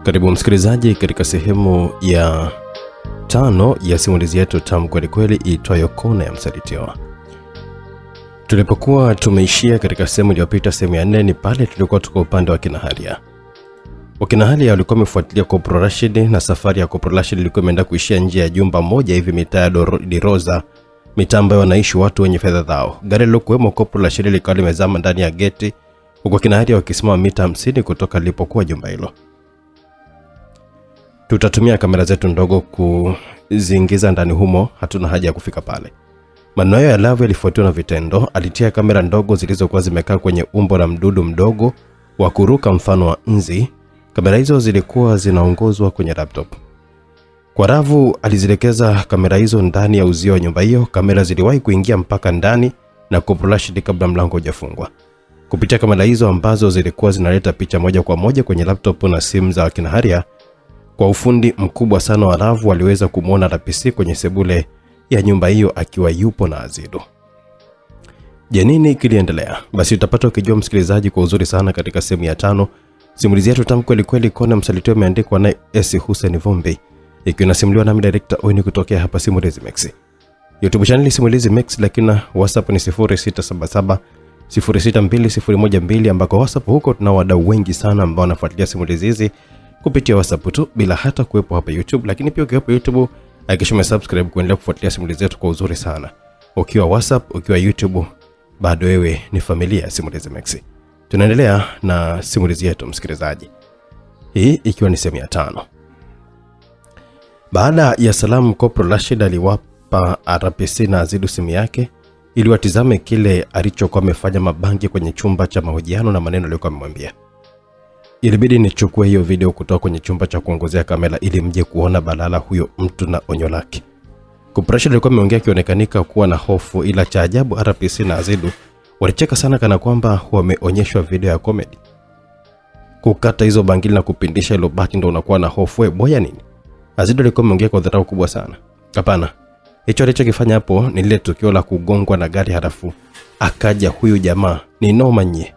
Karibu msikilizaji katika sehemu ya 5 ya simulizi yetu tamu kweli kweli iitwayo Kona ya Msalitiwa. Tulipokuwa tumeishia katika sehemu iliyopita, sehemu ya 4, ni pale tulikuwa tuko upande wa kina Halia. Wakina Halia walikuwa wamefuatilia Kopro Rashid, na safari ya Kopro Rashid ilikuwa imeenda kuishia nje ya jumba moja hivi mitaa ya Diroza, mitaa ambayo wanaishi watu wenye fedha zao. Gari lilokuwemo Kopro Rashid likawa limezama ndani ya geti, huko kina Halia wakisimama mita 50 kutoka lilipokuwa jumba hilo. Tutatumia kamera zetu ndogo kuziingiza ndani humo, hatuna haja ya kufika pale. Maneno ya Love yalifuatiwa na vitendo. Alitia kamera ndogo zilizokuwa zimekaa kwenye umbo la mdudu mdogo wa kuruka mfano wa nzi. Kamera hizo zilikuwa zinaongozwa kwenye laptop. Kwa Ravu alizielekeza kamera hizo ndani ya uzio wa nyumba hiyo. Kamera ziliwahi kuingia mpaka ndani na Kopro Rashid kabla mlango hujafungwa. Kupitia kamera hizo ambazo zilikuwa zinaleta picha moja kwa moja kwenye laptop na simu za wakina Halia, kwa ufundi mkubwa sana wa Ravu waliweza kumuona RPC kwenye sebule ya nyumba hiyo akiwa yupo na Azidu. Je, nini kiliendelea? Basi utapata ukijua msikilizaji kwa uzuri sana katika sehemu ya 5. Simulizi yetu tamu kweli kweli, Kona ya Msalitiwa, imeandikwa na S. Hussein Vumbi, ikiwa inasimuliwa na director Owen kutokea hapa Simulizi Max. YouTube channel Simulizi Max, lakini WhatsApp ni 0677 062012, ambako WhatsApp huko tuna wadau wengi sana ambao wanafuatilia simulizi hizi kupitia WhatsApp tu bila hata kuwepo hapa YouTube. Lakini pia ukiwa YouTube hakikisha subscribe kuendelea kufuatilia simulizi zetu kwa uzuri sana. Ukiwa WhatsApp, ukiwa YouTube, bado wewe ni familia ya Simulizi Max. Tunaendelea na simulizi yetu msikilizaji, hii ikiwa ni sehemu ya 5. Baada ya salamu, Kopro Rashid aliwapa RPC na Azidu simu yake ili watizame kile alichokuwa amefanya Mabangi kwenye chumba cha mahojiano na maneno aliyokuwa amemwambia. Ilibidi nichukue hiyo video kutoka kwenye chumba cha kuongozea kamera ili mje kuona balala huyo mtu na onyo lake. Kopro Rashid alikuwa ameongea kionekanika kuwa na hofu, ila cha ajabu RPC na Azidu walicheka sana kana kwamba wameonyeshwa video ya comedy. Kukata hizo bangili na kupindisha hilo bati ndio unakuwa na hofu, wewe boya nini? Azidu alikuwa ameongea kwa dharau kubwa sana. Hapana, hicho alichokifanya hapo ni lile tukio la kugongwa na gari halafu akaja huyu jamaa, ni noma nyie.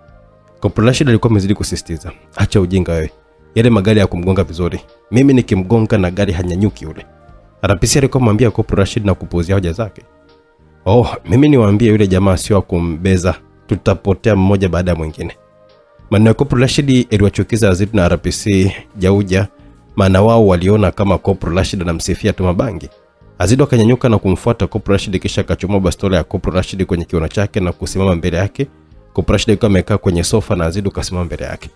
Kopro Rashid alikuwa amezidi kusisitiza, acha ujinga wewe, yale magari ya kumgonga vizuri, mimi nikimgonga na gari hanyanyuki yule. RPC alikuwa amwambia Kopro Rashid na kupuzia hoja zake. Mimi niwaambie yule jamaa sio kumbeza, tutapotea mmoja baada ya mwingine. Maneno ya Kopro Rashid iliwachukiza Azidu na RPC jauja, maana wao waliona kama Kopro Rashid anamsifia tu Mabangi. Azidu akanyanyuka na kumfuata Kopro Rashid, kisha akachomoa bastola ya Kopro Rashid kwenye kiuno chake na kusimama mbele yake. Kopro Rashid alikuwa amekaa kwenye sofa na Azidu kasimama mbele yake.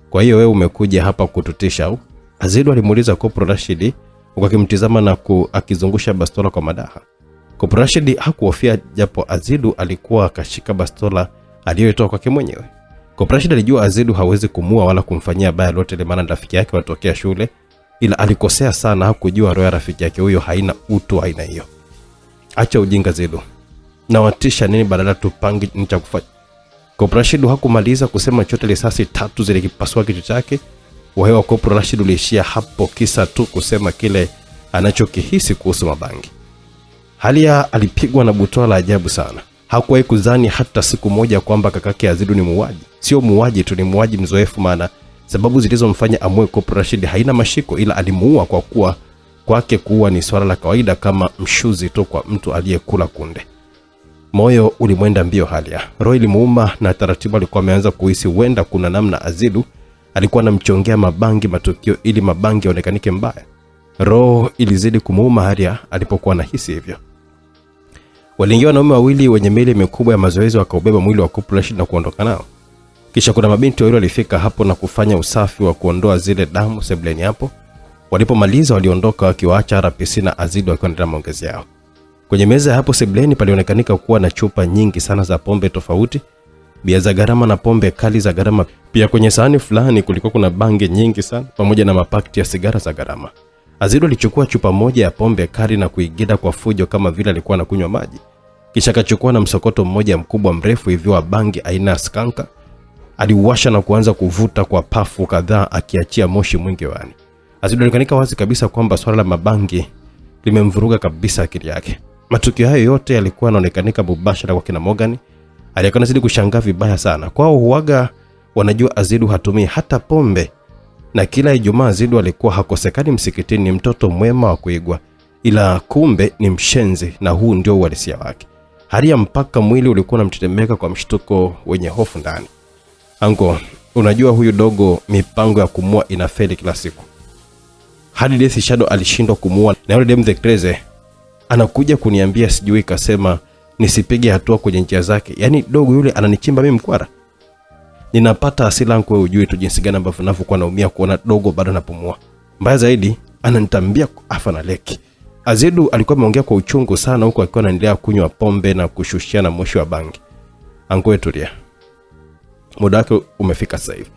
Kwa hiyo wewe umekuja hapa kututisha au? Azidu alimuuliza Kopro Rashid huku akimtizama na akizungusha bastola kwa madaha. Kopro Rashid hakuhofia, japo Azidu alikuwa akashika bastola aliyoitoa kwake mwenyewe. Kopro Rashid alijua Azidu hawezi kumua wala kumfanyia baya lote ile, maana rafiki yake watokea shule, ila alikosea sana, hakujua roho ya rafiki yake huyo haina utu aina hiyo. Acha ujinga Azidu, na watisha nini badala tupange nini cha kufanya. Kopro Rashid hakumaliza kusema chote, risasi 3 zilikipasua kichwa chake. Uhai wa Kopro Rashid uliishia hapo, kisa tu kusema kile anachokihisi kuhusu Mabangi. Halia alipigwa na butwaa la ajabu sana. Hakuwahi kudhani hata siku moja kwamba kakake Azidu ni muuaji. Sio muuaji tu, ni muuaji mzoefu, maana sababu zilizomfanya amue Kopro Rashid haina mashiko, ila alimuua kwa kuwa kwake kuua ni swala la kawaida kama mshuzi tu kwa mtu aliyekula kunde. Moyo ulimwenda mbio Halia. Roho ilimuuma na taratibu alikuwa ameanza kuhisi huenda kuna namna Azidu alikuwa anamchongea Mabangi matukio ili Mabangi aonekanike mbaya. Roho ilizidi kumuuma Halia alipokuwa anahisi hivyo. Waliingia wanaume wawili wenye miili mikubwa ya mazoezi, wakaubeba mwili wa Kopro Rashid na kuondoka nao. Kisha kuna mabinti wawili walifika hapo na kufanya usafi wa kuondoa zile damu sebuleni hapo. Walipomaliza waliondoka wakiwaacha RPC na Azidu wakiendelea na maongezi yao. Kwenye meza hapo sebuleni palionekanika kuwa na chupa nyingi sana za pombe tofauti, bia za gharama na pombe kali za gharama. Pia kwenye sahani fulani kulikuwa kuna bangi nyingi sana pamoja na mapakiti ya sigara za gharama. Azidu alichukua chupa moja ya pombe kali na kuigida kwa fujo kama vile alikuwa anakunywa maji. Kisha akachukua na msokoto mmoja mkubwa mrefu hivyo wa bangi aina ya skanka. Aliuwasha na kuanza kuvuta kwa pafu kadhaa, akiachia moshi mwingi hewani. Azidu alikanika wazi kabisa kwamba swala la Mabangi limemvuruga kabisa akili yake. Matukio hayo yote yalikuwa yanaonekanika mubashara kwa kina Morgan. Alikuwa anazidi kushangaa vibaya sana. Kwao huaga wanajua Azidu hatumii hata pombe na kila Ijumaa Zidu alikuwa hakosekani msikitini. Ni mtoto mwema wa kuigwa, ila kumbe ni mshenzi, na huu ndio uhalisia wake. Hali ya mpaka mwili ulikuwa unamtetemeka kwa mshtuko wenye hofu ndani. Anko, unajua huyu dogo mipango ya kumua inafeli kila siku. Hadi Death Shadow alishindwa kumua, na yule dem the crazy anakuja kuniambia sijui kasema nisipige hatua kwenye njia zake. Yaani dogo yule ananichimba mimi mkwara. Ninapata hasira yangu, wewe ujue tu jinsi gani ambavyo ninapokuwa naumia kuona dogo bado anapumua. Mbaya zaidi ananitambia afa na leki. Azidu alikuwa ameongea kwa uchungu sana huko akiwa anaendelea kunywa pombe na kushushiana moshi wa bangi. Anko, tulia. Muda wake umefika sasa hivi.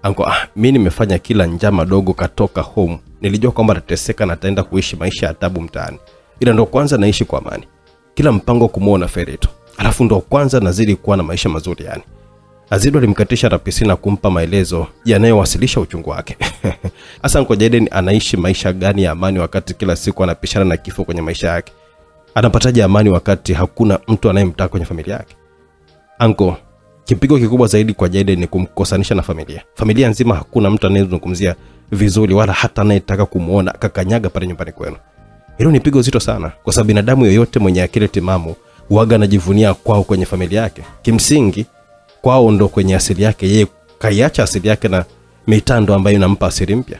Anko, mimi nimefanya kila njama, dogo katoka home. Nilijua kwamba atateseka na ataenda kuishi maisha ya taabu mtaani. Ila ndo kwanza naishi kwa amani. Kila mpango kumuona feri tu. Alafu ndo kwanza nazidi kuwa na maisha mazuri yani. Azidu alimkatisha RPC na kumpa maelezo yanayowasilisha uchungu wake. Hasa Anko Jaden anaishi maisha gani ya amani wakati kila siku anapishana na kifo kwenye maisha yake? Anapataje amani wakati hakuna mtu anayemtaka kwenye familia yake? Anko, kipigo kikubwa zaidi kwa Jaden ni kumkosanisha na familia. Familia nzima hakuna mtu anayezungumzia vizuri wala hata anayetaka kumuona akakanyaga pale nyumbani kwenu. Hilo ni pigo zito sana, kwa sababu binadamu yoyote mwenye akili timamu huaga anajivunia kwao kwenye familia yake. Kimsingi kwao ndo kwenye asili yake, yeye kaiacha asili yake na mitando ambayo inampa asili mpya.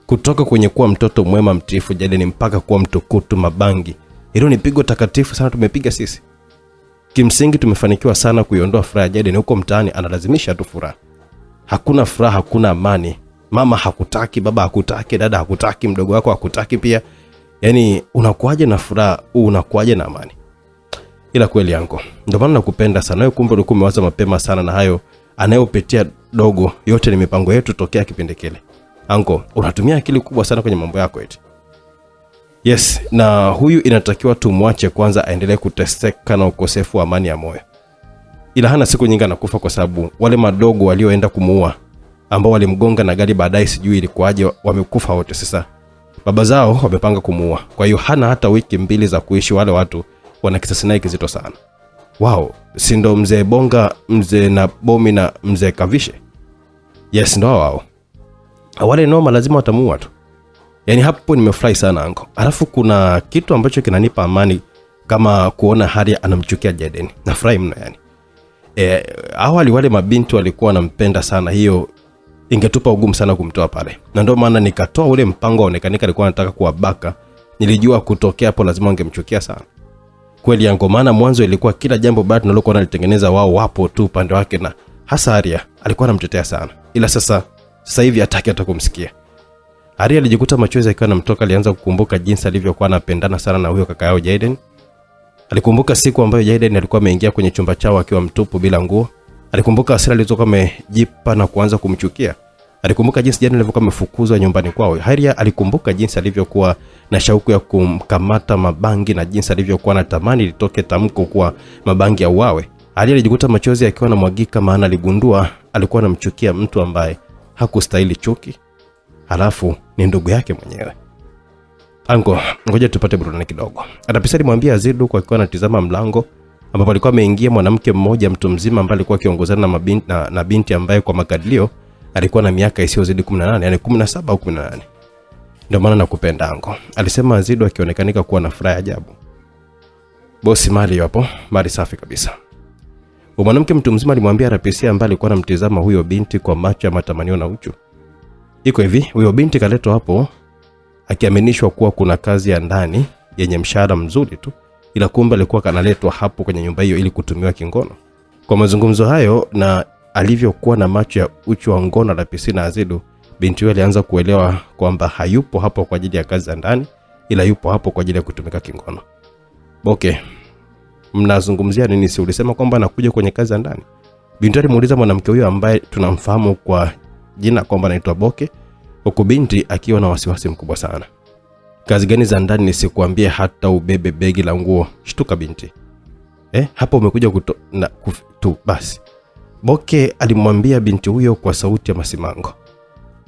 Kutoka kwenye kuwa mtoto mwema mtiifu Jaden mpaka kuwa mtukutu mabangi. Hilo ni pigo takatifu sana tumepiga sisi. Kimsingi tumefanikiwa sana kuiondoa furaha Jaden huko mtaani, analazimisha tu furaha. Hakuna furaha, hakuna amani. Mama hakutaki, baba hakutaki, dada hakutaki, mdogo wako hakutaki pia. Yaani unakuaje na furaha, unakuaje na amani? Ila kweli Anko, ndio maana nakupenda sana. Wewe kumbe ulikuwa umewaza mapema sana, na hayo anayopitia dogo yote ni mipango yetu tokea kipindi kile. Anko, unatumia akili kubwa sana kwenye mambo yako eti. Yes, na huyu inatakiwa tumwache kwanza aendelee kuteseka na ukosefu wa amani ya moyo. Ila hana siku nyingi anakufa, kwa sababu wale madogo walioenda kumuua ambao walimgonga na gari baadaye sijui ilikuwaje wamekufa wote sasa. Baba zao wamepanga kumuua. Kwa hiyo hana hata wiki 2 za kuishi. Wale watu wana kisasi naye kizito sana. Wow, si ndo mzee Bonga, mzee na Bomi na mzee Kavishe? Yes, ndo wao. Wale noma lazima watamuua tu. Yaani hapo nimefurahi sana Anko. Alafu kuna kitu ambacho kinanipa amani kama kuona Haria anamchukia Jaden. Nafurahi mno yani. Awali wale mabinti walikuwa wanampenda sana, hiyo ingetupa ugumu sana kumtoa pale. Na ndio maana nikatoa ule mpango aonekanika alikuwa anataka kuwabaka. Nilijua kutokea hapo lazima wangemchukia sana. Kweli Anko, maana mwanzo ilikuwa kila jambo bado nalokuwa analitengeneza wao wapo tu upande wake, na hasa Haria alikuwa anamtetea sana. Ila sasa hivi hataki hata kumsikia. Haria alijikuta machozi akiwa anamtoka. Alianza kukumbuka jinsi alivyokuwa anapendana sana na huyo kaka yao Jaden. Alikumbuka siku ambayo Jaden alikuwa ameingia kwenye chumba chao akiwa mtupu bila nguo. Alikumbuka hasira alizokuwa amejipa na kuanza kumchukia. Alikumbuka jinsi Jaden alivyokuwa amefukuzwa nyumbani kwao. Haria alikumbuka jinsi alivyokuwa na shauku ya kumkamata Mabangi na jinsi alivyokuwa anatamani litoke tamko kuwa Mabangi auawe. Haria alijikuta machozi akiwa anamwagika, maana aligundua alikuwa anamchukia mtu ambaye hakustahili chuki. Halafu ni ndugu yake mwenyewe. Anko, ngoja tupate burudani kidogo. RPC alimwambia Azidu kwa akiwa anatazama mlango ambapo alikuwa ameingia mwanamke mmoja mtu mzima ambaye alikuwa akiongozana na binti ambaye kwa makadirio alikuwa na miaka isiyozidi 18, yani 17 au 18. Ndio maana nakupenda Anko, alisema Azidu akionekanika kuwa na furaha ajabu. Bosi mali hapo, mali safi kabisa. Mwanamke mtu mzima alimwambia RPC ambaye alikuwa anamtazama huyo binti kwa macho ya matamanio na uchu. Iko hivi, huyo binti kaletwa hapo akiaminishwa kuwa kuna kazi ya ndani yenye mshahara mzuri tu, ila kumbe alikuwa kanaletwa hapo kwenye nyumba hiyo ili kutumiwa kingono. Kwa mazungumzo hayo na alivyokuwa na macho ya uchu wa ngono RPC na Azidu, binti yule alianza kuelewa kwamba hayupo hapo kwa ajili ya kazi za ndani, ila yupo hapo kwa ajili ya kutumika kingono. Okay, mnazungumzia nini? Si ulisema kwamba anakuja kwenye kazi za ndani? Binti alimuuliza mwanamke huyo ambaye tunamfahamu kwa jina kwamba anaitwa Boke, huku binti akiwa na wasiwasi mkubwa sana. Kazi gani za ndani? Nisikuambie hata ubebe begi la nguo. Shtuka binti. Hapo umekuja tu basi. Boke alimwambia binti huyo kwa sauti ya masimango.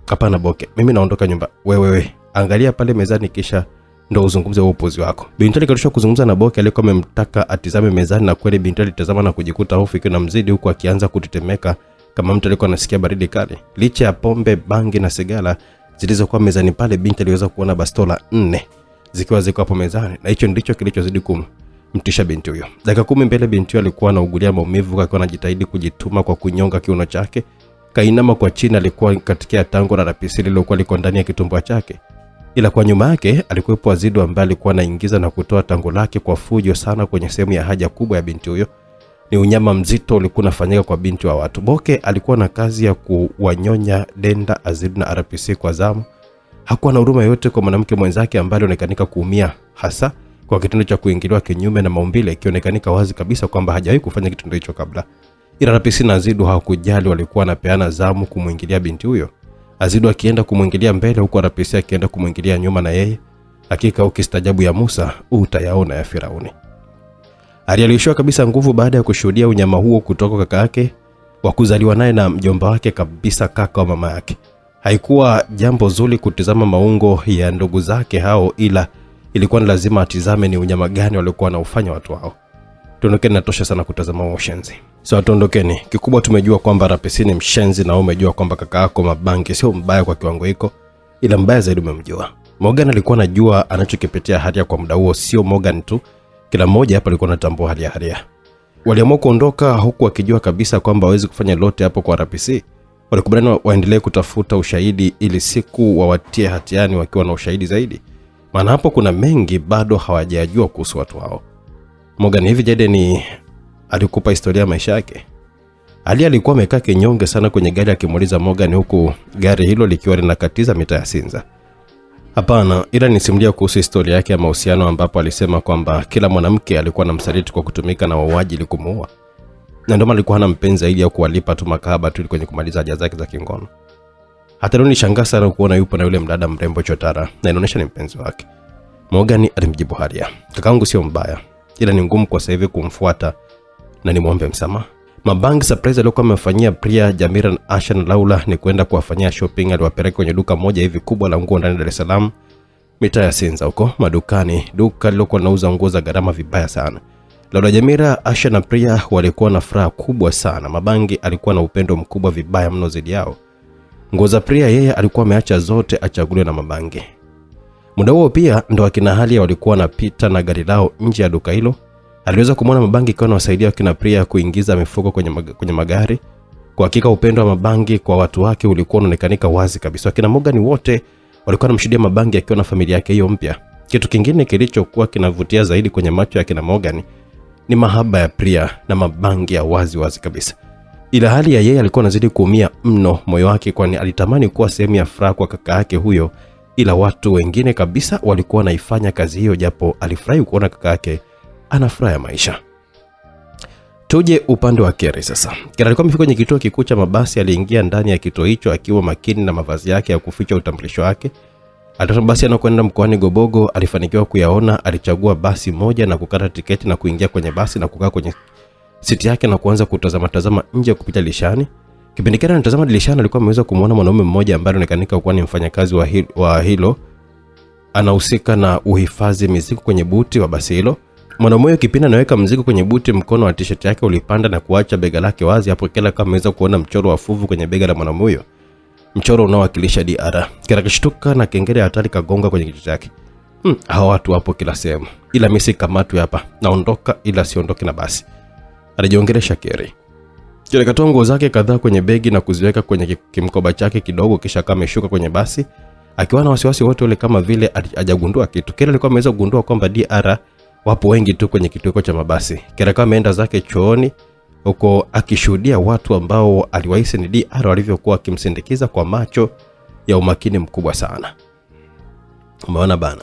Hapana Boke, mimi naondoka nyumba. Wewe angalia pale mezani kisha ndo uzungumze huo upuzi wako. Binti alikarushwa kuzungumza na Boke alikuwa amemtaka atizame mezani, na kweli binti alitazama na kujikuta hofu ikiwa inamzidi huku akianza kutetemeka kama mtu alikuwa anasikia baridi kali. Licha ya pombe, bangi na sigara zilizokuwa mezani pale, binti aliweza kuona bastola 4 zikiwa ziko hapo mezani, na hicho ndicho kilichozidi kumtisha binti huyo. Dakika 10 mbele, binti huyo alikuwa anaugulia maumivu, akiwa anajitahidi kujituma kwa kunyonga kiuno chake. Kainama kwa chini, alikuwa katika tango la RPC lililokuwa liko ndani ya kitumbua chake. Ila kwa nyuma yake alikuwepo Azidu ambaye alikuwa anaingiza na kutoa tango lake kwa fujo sana kwenye sehemu ya haja kubwa ya binti huyo. Ni unyama mzito ulikuwa unafanyika kwa binti wa watu. Boke alikuwa na kazi ya kuwanyonya Denda, Azidu na RPC kwa zamu. Hakuwa na huruma yote kwa mwanamke mwenzake ambaye alionekanika kuumia hasa kwa kitendo cha kuingiliwa kinyume na maumbile, ikionekanika wazi kabisa kwamba hajawahi kufanya kitendo hicho kabla. Ila RPC na Azidu hawakujali, walikuwa wanapeana zamu kumuingilia binti huyo. Azidu akienda kumuingilia mbele, huko RPC akienda kumuingilia nyuma na yeye. Hakika ukistajabu ya Musa utayaona ya Firauni. Aliishiwa kabisa nguvu baada ya kushuhudia unyama huo kutoka kaka yake wa kuzaliwa naye na mjomba wake kabisa, kaka wa mama yake. Haikuwa jambo zuri kutizama maungo ya ndugu zake hao, ila ilikuwa ni lazima atizame ni unyama gani walikuwa wanaufanya watu hao. Tuondokeni, natosha sana kutazama ushenzi. So tuondokeni. Kikubwa tumejua kwamba RPC ni mshenzi, na umejua kwamba kaka yako Mabangi sio mbaya kwa kiwango hiko, ila mbaya zaidi umemjua. Morgan alikuwa anajua anachokipitia Haria kwa muda huo. Sio Morgan tu, kila mmoja hapa alikuwa anatambua hali ya Haria. Waliamua kuondoka huku wakijua kabisa kwamba hawezi kufanya lote hapo kwa RPC. Walikubaliana waendelee kutafuta ushahidi ili siku wawatie hatiani wakiwa na ushahidi zaidi, maana hapo kuna mengi bado hawajajua kuhusu watu hao. Morgan, hivi Jaden alikupa historia ya maisha yake? Ali alikuwa amekaa kinyonge sana kwenye gari akimuuliza Morgan, huku gari hilo likiwa linakatiza mitaa ya Sinza. Hapana, ila nisimulia kuhusu historia yake ya mahusiano, ambapo alisema kwamba kila mwanamke alikuwa anamsaliti kwa kutumika na wauaji ili kumuua. Na ndio maana alikuwa hana mpenzi zaidi ya kuwalipa tu makahaba tu kwenye kumaliza haja zake za kingono. Hata leo nishangaa sana kuona yupo na yule mdada mrembo Chotara, na inaonyesha ni mpenzi wake. Morgan alimjibu Haria, kakaangu sio mbaya, ila ni ngumu kwa sasa hivi kumfuata na nimuombe msamaha. Mabangi surprise aliyokuwa amefanyia Priya, Jamira, Asha na Laula ni kwenda kuwafanyia shopping. Aliwapeleka kwenye duka moja hivi kubwa la nguo ndani Dar es Salaam, mitaa ya Sinza huko madukani, duka lilokuwa linauza nguo za gharama vibaya sana. Laula, Jamira, Asha na Priya walikuwa na furaha kubwa sana. Mabangi alikuwa na upendo mkubwa vibaya mno zidi yao. Nguo za Priya yeye alikuwa ameacha zote achaguliwe na Mabangi. Muda huo pia ndo akina Halia walikuwa wanapita na gari lao nje ya duka hilo. Aliweza kumwona Mabangi kwa anawasaidia akina Priya kuingiza mifuko kwenye magari. Kwa hakika upendo wa Mabangi kwa watu wake ulikuwa unaonekanika wazi kabisa. Akina Morgan wote walikuwa wanamshuhudia Mabangi akiwa na familia yake hiyo mpya. Kitu kingine kilichokuwa kinavutia zaidi kwenye macho ya akina Morgan ni mahaba ya Priya na Mabangi ya wazi kabisa. Ila hali ya yeye alikuwa anazidi kuumia mno moyo wake, kwani alitamani kuwa sehemu ya furaha kwa kaka yake huyo, ila watu wengine kabisa walikuwa wanaifanya kazi hiyo, japo alifurahi kuona kaka yake ana furaha ya maisha. Tuje upande wa Keri sasa. Keri alikuwa amefika kwenye kituo kikuu cha mabasi. Aliingia ndani ya kituo hicho akiwa makini na mavazi yake ya kuficha utambulisho wake. Alitoka basi anakwenda mkoani Gobogo, alifanikiwa kuyaona. Alichagua basi moja na kukata tiketi na kuingia kwenye basi na kukaa kwenye siti yake na kuanza kutazama nje kupita dirishani. Kipindi kile anatazama dirishani, alikuwa ameweza kumuona mwanaume mmoja ambaye anaonekana kuwa ni mfanyakazi wa hilo, anahusika na uhifadhi mizigo kwenye buti wa basi hilo. Mwanaume huyo kipindi anaweka mzigo kwenye buti, mkono wa t-shirt yake ulipanda na kuacha bega lake wazi. Hapo kila kama ameweza kuona mchoro wa fuvu kwenye bega la mwanaume huyo, mchoro unaowakilisha DR. Kila kishtuka na kengele hatari kagonga kwenye kichwa chake. Hawa watu wapo kila sehemu, ila mimi sikamatwi hapa. Naondoka ila siondoki na basi, alijiongelesha Keri. Kile katoa nguo zake kadhaa kwenye begi na kuziweka kwenye kimkoba chake kidogo, kisha kama ameshuka kwenye basi akiwa na wasiwasi wote ule, kama vile hajagundua kitu. Kile alikuwa ameweza kugundua kwamba DR wapo wengi tu kwenye kituo cha mabasi. Kile kama ameenda zake chooni huko akishuhudia watu ambao aliwahisi ni DR walivyokuwa kimsindikiza kwa macho ya umakini mkubwa sana. Umeona bana?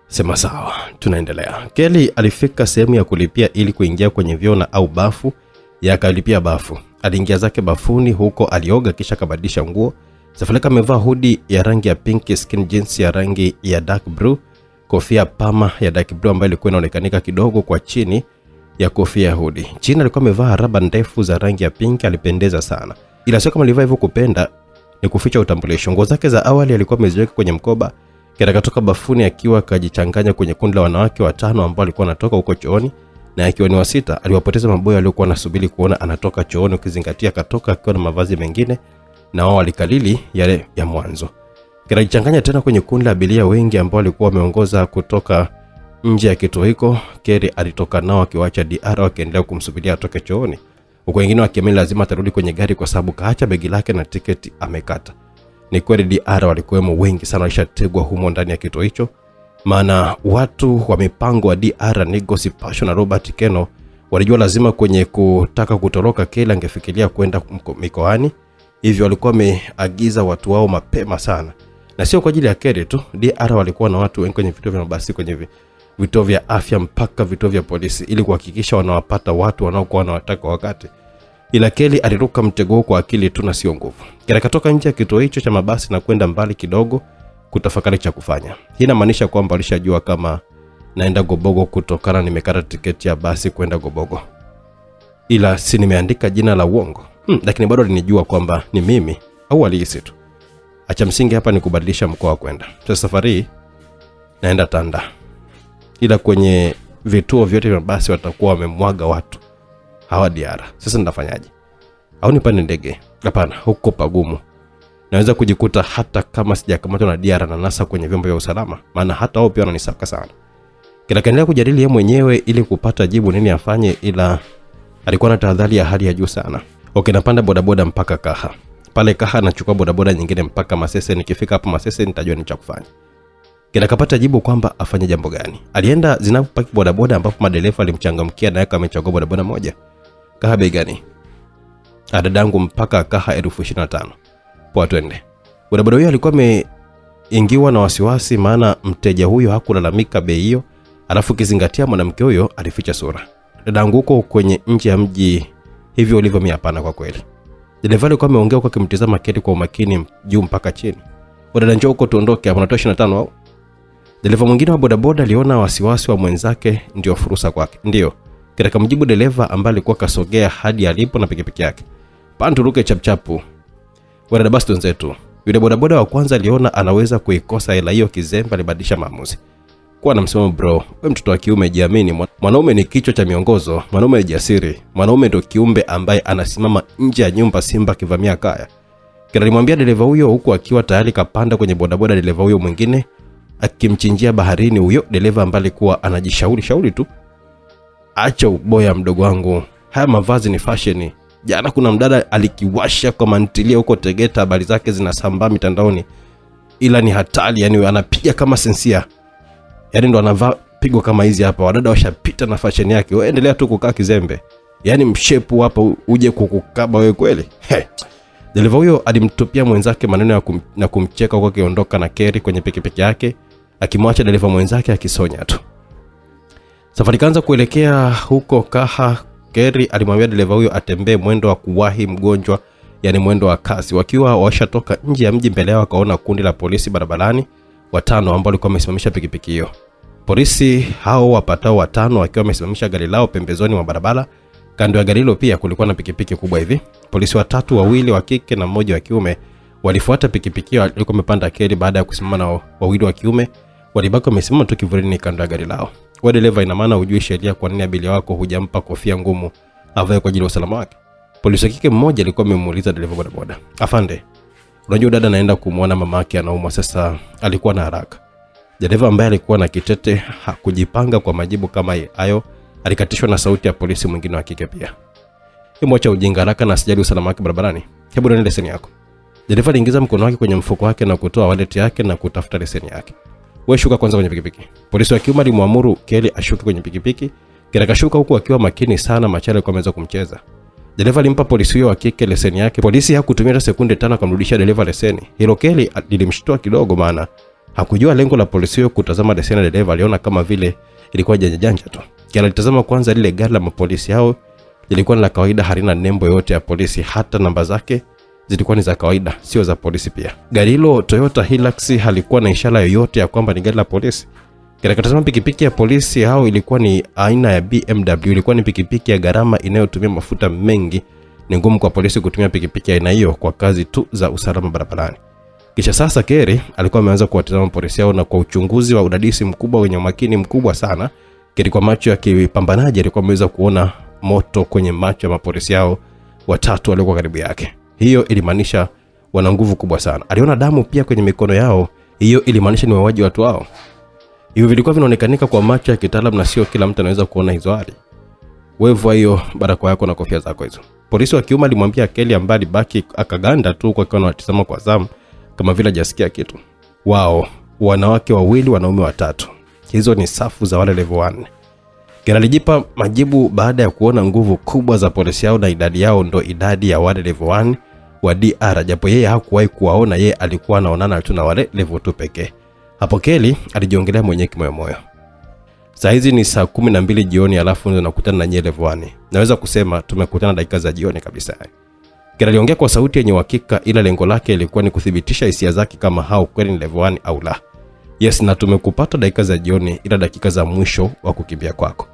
Sema sawa, tunaendelea. Kelly alifika sehemu ya kulipia ili kuingia kwenye vyoo au bafu. Yakalipia bafu. Aliingia zake bafuni, huko alioga kisha kabadilisha nguo. Safaleka amevaa hoodie ya rangi ya pink, skin jeans ya rangi ya dark blue, kofia pama ya dark blue ambayo ilikuwa inaonekanika kidogo kwa chini ya kofia ya hoodie. Chini alikuwa amevaa raba ndefu za rangi ya pink. Alipendeza sana, ila sio kama alivaa hivyo kupenda ni kuficha utambulisho. Nguo zake za awali alikuwa ameziweka kwenye mkoba. Kisha akatoka bafuni akiwa kajichanganya kwenye kundi la wanawake 5 ambao walikuwa wanatoka huko chooni. na akiwa ni wa sita aliwapoteza maboya waliokuwa wanasubiri kuona anatoka chooni, ukizingatia katoka akiwa na mavazi mengine na wao walikalili yale ya mwanzo. Kinajichanganya tena kwenye kundi la abiria wengi ambao walikuwa wameongoza kutoka nje ya kituo hiko. Kerry alitoka nao akiwaacha DR wakiendelea kumsubiria atoke chooni, huko wengine wakiamini lazima atarudi kwenye gari kwa sababu kaacha begi lake na tiketi amekata. Ni kweli DR walikuwemo wengi sana walishategwa humo ndani ya kituo hicho, maana watu wa mipango wa DR Nigosi Passion na Robert Keno walijua lazima kwenye kutaka kutoroka Kerry angefikiria kwenda mikoani, hivyo walikuwa wameagiza watu wao mapema sana. Na sio kwa ajili ya Kerry tu, DR walikuwa na watu wengi kwenye vituo vya mabasi, kwenye vituo vya afya, mpaka vituo vya polisi, ili kuhakikisha wanawapata watu wanaokuwa wanawataka wakati. Ila Kerry aliruka mtego kwa akili tu na sio nguvu. Kerry katoka nje ya kituo hicho cha mabasi na kwenda mbali kidogo kutafakari cha kufanya. Hii inamaanisha kwamba alishajua kama naenda Gobogo kutokana nimekata tiketi ya basi kwenda Gobogo, ila si nimeandika jina la uongo. Lakini bado alinijua kwamba ni mimi, au alihisi tu. Acha msingi hapa ni kubadilisha mkoa wa kwenda. Sasa safari naenda Tanda, ila kwenye vituo vyote vya basi watakuwa wamemwaga watu hawa DR. Sasa nitafanyaje? Au nipande ndege? Hapana, huko pagumu. Naweza kujikuta hata kama sijakamatwa na DR na nasa kwenye vyombo vya usalama, maana hata wao pia wananisaka sana. Kaendelea kujadili yeye mwenyewe ili kupata jibu nini afanye, ila alikuwa na tahadhari ya hali ya juu sana. Napanda bodaboda mpaka Kaha. Pale Kaha nachukua bodaboda nyingine mpaka Masese. Nikifika hapo Masese nitajua ni cha kufanya. Kapata jibu kwamba afanye jambo gani. Alienda Zinabu Park bodaboda ambapo madereva alimchangamkia na yaka amechagua bodaboda moja. Kaha bei gani? Dadangu mpaka Kaha 25,000. Poa, twende. Bodaboda huyo alikuwa ameingiwa na wasiwasi, maana mteja huyo hakulalamika bei hiyo, alafu kizingatia mwanamke huyo alificha sura. Dadangu huko kwenye nje ya mji hivyo ulivyo mimi hapana kwa kweli. Dereva alikuwa ameongea kwa kumtazama Kerry kwa umakini juu mpaka chini. Dada, njoo huko tuondoke, hapo natoa 25 au? Dereva mwingine wa bodaboda aliona wasiwasi wa mwenzake ndio fursa kwake. Ndio. Kerry akamjibu dereva ambaye alikuwa kasogea hadi alipo na pikipiki yake. Panturuke chapchapu. Dada, basi wenzetu. Yule bodaboda wa kwanza aliona anaweza kuikosa hela hiyo kizembe, alibadilisha maamuzi. Kwa na msimamo, bro, wewe mtoto wa kiume jiamini. Mwanaume ni kichwa cha miongozo, mwanaume ni jasiri, mwanaume ndio kiumbe ambaye anasimama nje ya nyumba simba kivamia kaya. Alimwambia dereva huyo huku akiwa tayari kapanda kwenye bodaboda. Dereva huyo mwingine akimchinjia baharini huyo dereva ambaye alikuwa anajishauri tu. Acha uboya mdogo wangu, haya mavazi ni fashion. Jana kuna mdada alikiwasha kwa mantilia huko Tegeta, habari zake zinasambaa mitandaoni, ila ni hatari, yani anapiga kama sensia. Yani ndo anavaa pigo kama hizi hapa, wadada washapita na fashion yake. Wewe endelea tu kukaa kizembe, yani mshepu hapa uje kukukaba wewe kweli. Dereva huyo alimtupia mwenzake maneno na kumcheka huko akiondoka na Kerry kwenye pikipiki yake, akimwacha dereva mwenzake akisonya tu. Safari kaanza kuelekea huko Kaha. Kerry alimwambia dereva huyo atembee mwendo wa kuwahi mgonjwa, yani mwendo wa kasi. Wakiwa washatoka nje ya mji, mbele yao akaona kundi la polisi barabarani, 5 ambao walikuwa wamesimamisha pikipiki hiyo. Polisi hao wapatao 5 wakiwa wamesimamisha gari lao pembezoni mwa barabara. Kando ya gari hilo pia kulikuwa na pikipiki kubwa hivi. Polisi 3, 2 wa kike na 1 wa kiume, walifuata pikipiki hiyo walikuwa wamepanda Kerry. Baada ya kusimama na 2 wa kiume, walibaki wamesimama tu kivulini kando ya gari lao. Wewe dereva, ina maana hujui sheria, kwa nini abiria wako hujampa kofia ngumu avae kwa ajili ya usalama wake? Polisi kike mmoja alikuwa amemuuliza dereva bodaboda. Afande, unajua dada anaenda kumuona mamake anaumwa, sasa alikuwa na haraka. Dereva ambaye alikuwa na kitete hakujipanga kwa majibu kama hayo, alikatishwa na sauti ya polisi mwingine wa kike pia. Mwacha ujinga, haraka na sijali usalama wake barabarani. Hebu nenda leseni yako. Dereva aliingiza mkono wake kwenye mfuko wake na kutoa wallet yake na kutafuta leseni yake. Wewe shuka kwanza kwenye pikipiki. Polisi wa kiume alimwamuru Kerry ashuke kwenye pikipiki. Kerry akashuka huku akiwa makini sana, machale kwa meza kumcheza. Dereva alimpa polisi huyo wa kike leseni yake. Polisi hakutumia sekunde 5 kumrudishia dereva leseni. Hilo Kerry lilimshtua kidogo, maana hakujua lengo la polisi huyo kutazama leseni ya dereva. Aliona kama vile ilikuwa janja tu. Kerry alitazama kwanza lile gari la mapolisi hao. Lilikuwa la kawaida, halina nembo yote ya polisi, hata namba zake zilikuwa ni za kawaida, sio za polisi pia. Gari hilo Toyota Hilux halikuwa na ishara yoyote ya kwamba ni gari la polisi. Akatazama pikipiki ya polisi hao, ilikuwa ni aina ya BMW. Ilikuwa ni pikipiki ya gharama inayotumia mafuta mengi. Ni ngumu kwa polisi kutumia pikipiki aina hiyo kwa kazi tu za usalama barabarani. Kisha sasa Kerry alikuwa ameanza kuwatazama polisi hao, na kwa uchunguzi wa udadisi mkubwa wenye umakini mkubwa sana, Kelly kwa macho ya kipambanaji alikuwa ameweza kuona moto kwenye macho ya mapolisi hao watatu waliokuwa karibu yake. Hiyo ilimaanisha wana nguvu kubwa sana. Aliona damu pia kwenye mikono yao. Hiyo ilimaanisha ni wauaji watu wao. Hivyo vilikuwa vinaonekanika kwa macho ya kitaalamu na sio kila mtu anaweza kuona hizo hali. Wewe hiyo barakoa yako na kofia zako hizo. Polisi wa kiume alimwambia Kelly ambaye alibaki akaganda tu kwa akiwa anatazama kwa zamu kama vile hajasikia kitu. Wao, wanawake wawili, wanaume watatu. Hizo ni safu za wale level 1. Kelly alijipa majibu baada ya kuona nguvu kubwa za polisi hao na idadi yao ndo idadi ya wale level 1 wa DR, japo yeye hakuwahi kuwaona. Yeye alikuwa anaonana tu na wale level 2 pekee. Hapo Kelly alijiongelea mwenyewe kimoyomoyo. Saa hizi ni saa 12 jioni alafu nakutana na nyie level 1. Naweza kusema tumekutana dakika za jioni kabisa. Kelly aliongea kwa sauti yenye uhakika, ila lengo lake ilikuwa ni kudhibitisha hisia zake kama hao kweli ni level 1 au la. Yes, na tumekupata dakika za jioni, ila dakika za mwisho wa kukimbia kwako.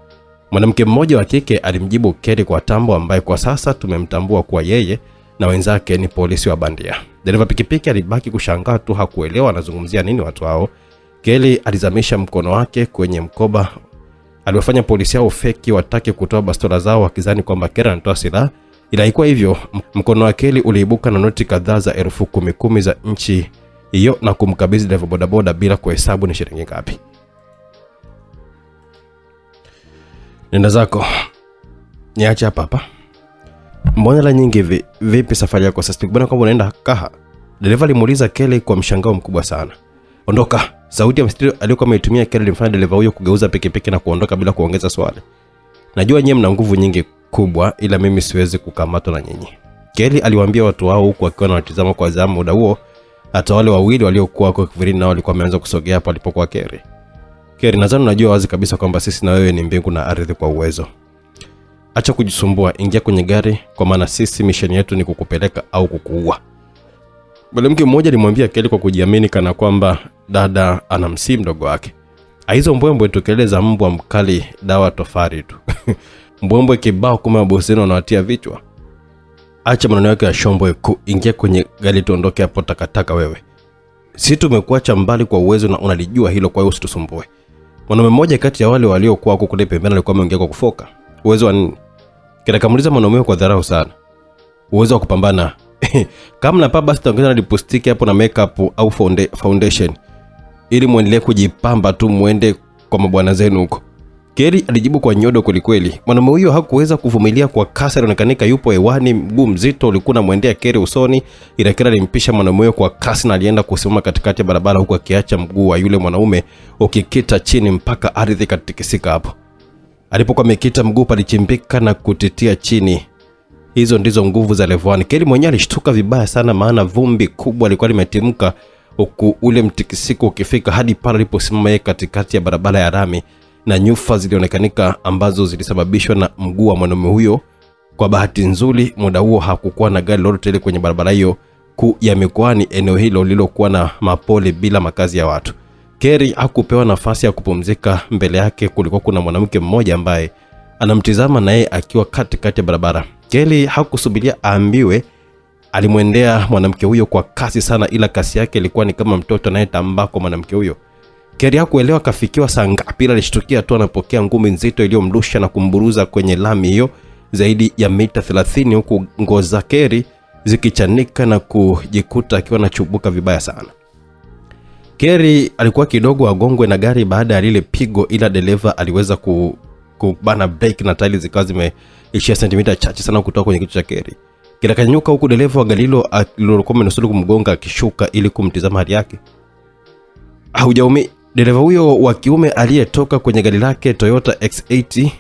Mwanamke mmoja wa kike alimjibu Kelly kwa tambo ambaye kwa sasa tumemtambua kuwa yeye na wenzake ni polisi wa bandia. Dereva pikipiki alibaki kushangaa tu, hakuelewa anazungumzia nini watu hao. Kelly alizamisha mkono wake kwenye mkoba. Aliwafanya polisi hao feki watake kutoa bastola zao wakizani kwamba Kelly anatoa silaha, ila haikuwa hivyo. Mkono wa Kelly uliibuka na noti kadhaa za 10,000 za nchi hiyo na kumkabidhi dereva bodaboda bila kuhesabu ni shilingi ngapi. Nenda zako. Niache hapa. Mbona la nyingi vipi safari yako sasa? Bwana kwamba unaenda Kaha? Dereva alimuuliza Kelly kwa mshangao mkubwa sana. Ondoka. Sauti ya msitiri aliyokuwa ameitumia Kelly ilimfanya dereva huyo kugeuza pikipiki na kuondoka bila kuongeza swali. Najua nyinyi mna nguvu nyingi kubwa, ila mimi siwezi kukamatwa na nyinyi. Kelly aliwaambia watu wao huku akiwa anawatazama kwa zamu. Muda huo hata wale wawili waliokuwa kwa kivirini nao walikuwa wameanza kusogea hapo alipokuwa Kelly. Kelly, nadhani unajua wazi kabisa kwamba sisi na wewe ni mbingu na ardhi kwa uwezo. Acha kujisumbua, ingia kwenye gari kwa maana sisi mission yetu ni kukupeleka au kukuua. Mwanamke mmoja alimwambia Kelly kwa kujiamini kana kwamba dada anamsii mdogo wake. Hizo mbwembwe tukeleza mbwa mkali dawa tofari tu. Mbwembwe kibao kama boseni wanawatia vichwa. Acha maneno yako ya shombo, ingia kwenye gari tuondoke hapo takataka wewe. Sisi tumekuacha mbali kwa uwezo na unalijua hilo, kwa hiyo usitusumbue. Mwanaume mmoja kati ya wale waliokuwa huko kule pembeni alikuwa ameongea kwa kufoka. Uwezo wa nini? Kila kamuliza mwanaume kwa dharau sana. Uwezo wa kupambana. Kama na papa basi taongeza na lipstick hapo na makeup au foundation ili muendelee kujipamba tu muende kwa mabwana zenu huko. Kelly alijibu kwa nyodo kweli. Mwanaume huyo hakuweza kuvumilia kwa kasi, alionekanika yupo hewani, mguu mzito ulikuwa unamwendea Kelly usoni. Ila Kelly alimpisha mwanaume huyo kwa kasi na alienda kusimama katikati ya barabara huko akiacha mguu wa yule mwanaume ukikita chini mpaka ardhi katikisika hapo. Alipokuwa amekita mguu palichimbika na kutitia chini. Hizo ndizo nguvu za level 1. Kelly mwenyewe alishtuka vibaya sana, maana vumbi kubwa lilikuwa limetimka huku ule mtikisiko ukifika hadi pale aliposimama yeye katikati ya barabara ya rami, na nyufa zilionekanika ambazo zilisababishwa na mguu wa mwanaume huyo. Kwa bahati nzuri muda huo hakukuwa na gari lolote ile kwenye barabara hiyo kuu ya mikoani, eneo hilo lililokuwa na mapole bila makazi ya watu. Kelly hakupewa nafasi ya kupumzika. Mbele yake kulikuwa kuna mwanamke mmoja ambaye anamtizama na yeye akiwa katikati ya barabara. Kelly hakusubiria aambiwe, alimwendea mwanamke huyo kwa kasi sana, ila kasi yake ilikuwa ni kama mtoto anayetambaa kwa mwanamke huyo. Kelly hakuelewa kafikiwa saa ngapi, ila alishtukia tu anapokea ngumi nzito iliyomrusha na kumburuza kwenye lami hiyo zaidi ya mita 30, huku ngozi za Kelly zikichanika na kujikuta akiwa anachubuka vibaya sana. Kelly alikuwa kidogo agongwe na gari baada ya lile pigo, ila dereva aliweza kubana brake na tairi zikawa zimeishia sentimita chache sana kutoka kwenye kichwa cha Kelly. Kila kanyuka huku dereva wa gari hilo alilokuwa amenusuru kumgonga akishuka ili kumtizama hali yake. Haujaumi. Dereva huyo wa kiume aliyetoka kwenye gari lake Toyota X80